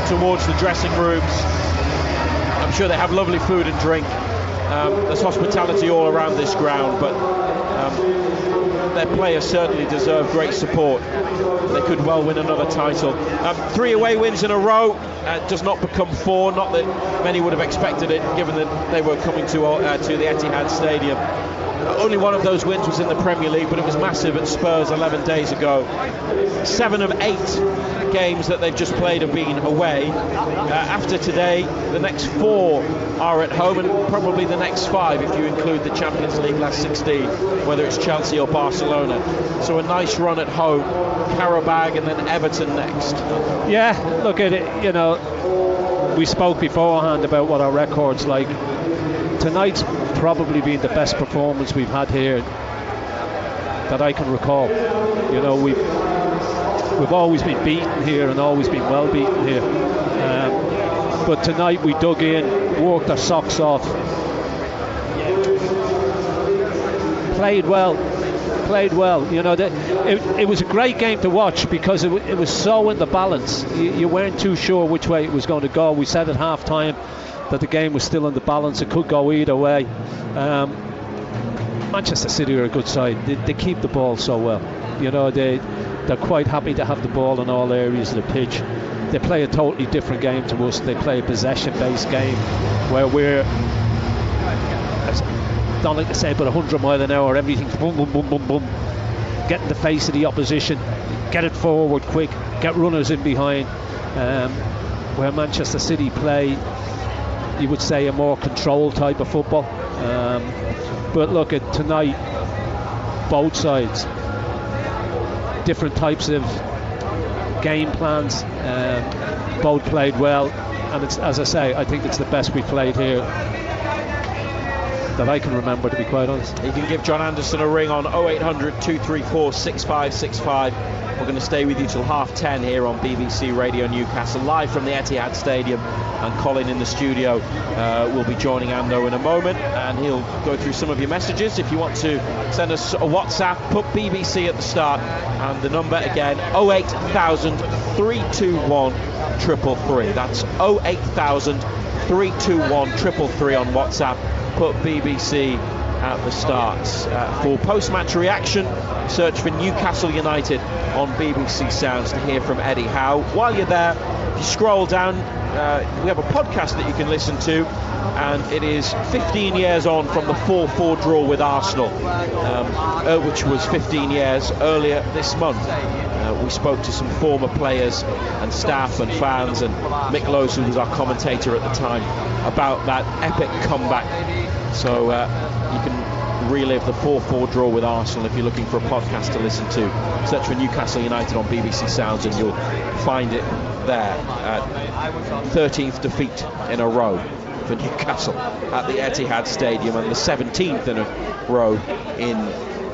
Speaker 2: towards the dressing rooms. I'm sure they have lovely food and drink. There's hospitality all around this ground, but their players certainly deserve great support. They could well win another title. 3 away wins in a row does not become 4. Not that many would have expected it, given that they were coming to the Etihad Stadium. Only one of those wins was in the Premier League, but it was massive at Spurs 11 days ago. 7 of 8 games that they've just played have been away. After today, the next 4 are at home, and probably the next 5 if you include the Champions League last 16, whether it's Chelsea or Barcelona. So a nice run at home, Qarabag, and then Everton next.
Speaker 1: Yeah, look at it, you know, we spoke beforehand about what our record's like. Tonight's probably been the best performance we've had here that I can recall. You know, we've always been beaten here and always been well beaten here, but tonight we dug in, worked our socks off, played well. You know, it was a great game to watch because it was so in the balance. You weren't too sure which way it was going to go. We said at half time that the game was still in the balance. It could go either way. Manchester City are a good side. They keep the ball so well. You know, they're quite happy to have the ball in all areas of the pitch. They play a totally different game to us. They play a possession-based game where we're, I don't like to say, but 100 mile an hour. Everything's boom, boom, boom, boom, boom. Get in the face of the opposition, get it forward quick, get runners in behind. Where Manchester City play, you would say, a more controlled type of football. But look at tonight, both sides, different types of game plans, both played well, and it's, as I say, I think it's the best we played here that I can remember, to be quite honest.
Speaker 2: You can give John Anderson a ring on 0800 234 6565. We're going to stay with you till 10:30 here on BBC Radio Newcastle, live from the Etihad Stadium, and Colin in the studio will be joining Ando in a moment, and he'll go through some of your messages. If you want to send us a WhatsApp, put BBC at the start, and the number again, 08000 321 333. That's 08000 321 333 on WhatsApp. Put BBC at the start. For post-match reaction, search for Newcastle United on BBC Sounds to hear from Eddie Howe. While you're there, if you scroll down, we have a podcast that you can listen to, and it is 15 years on from the 4-4 draw with Arsenal, which was 15 years earlier this month. We spoke to some former players and staff and fans, and Mick Lowes, who was our commentator at the time, about that epic comeback. So you can relive the 4-4 draw with Arsenal if you're looking for a podcast to listen to. Search for Newcastle United on BBC Sounds and you'll find it there. 13th defeat in a row for Newcastle at the Etihad Stadium and the 17th in a row in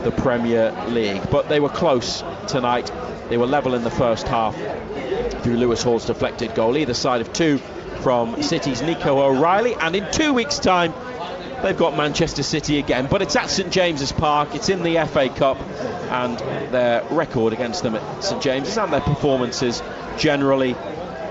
Speaker 2: the Premier League. But they were close tonight. They were level in the first half through Lewis Hall's deflected goal, either side of two from City's Nico O'Reilly, and in 2 weeks' time they've got Manchester City again, but it's at St James's Park, it's in the FA Cup, and their record against them at St James's and their performances generally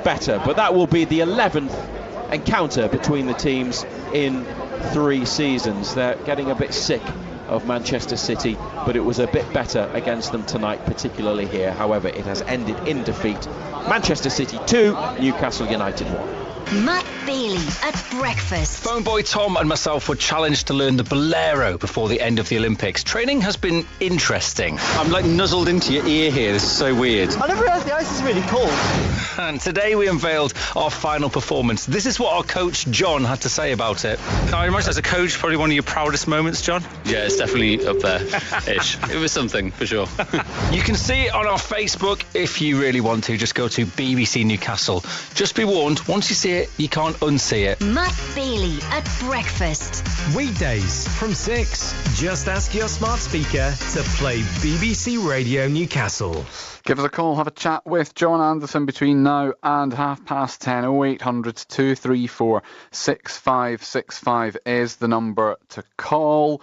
Speaker 2: better. But that will be the 11th encounter between the teams in 3 seasons. They're getting a bit sick of Manchester City, but it was a bit better against them tonight, particularly here. However, it has ended in defeat. Manchester City 2, Newcastle United 1.
Speaker 5: Matt Bailey at breakfast.
Speaker 6: Phone boy Tom and myself were challenged to learn the bolero before the end of the Olympics. Training has been interesting. I'm like nuzzled into your ear here. This is so weird.
Speaker 14: I never realised the ice is really cold.
Speaker 6: And today we unveiled our final performance. This is what our coach John had to say about it. I imagine as a coach, probably one of your proudest moments, John.
Speaker 8: Yeah, it's definitely up there ish. It was something for sure.
Speaker 6: You can see it on our Facebook if you really want to. Just go to BBC Newcastle. Just be warned, once you see it, you can't unsee it.
Speaker 5: Matt Bailey at breakfast.
Speaker 4: Weekdays from 6. Just ask your smart speaker to play BBC Radio Newcastle.
Speaker 9: Give us a call, have a chat with John Anderson between now and 10:30. 0800 234 6565 is the number to call.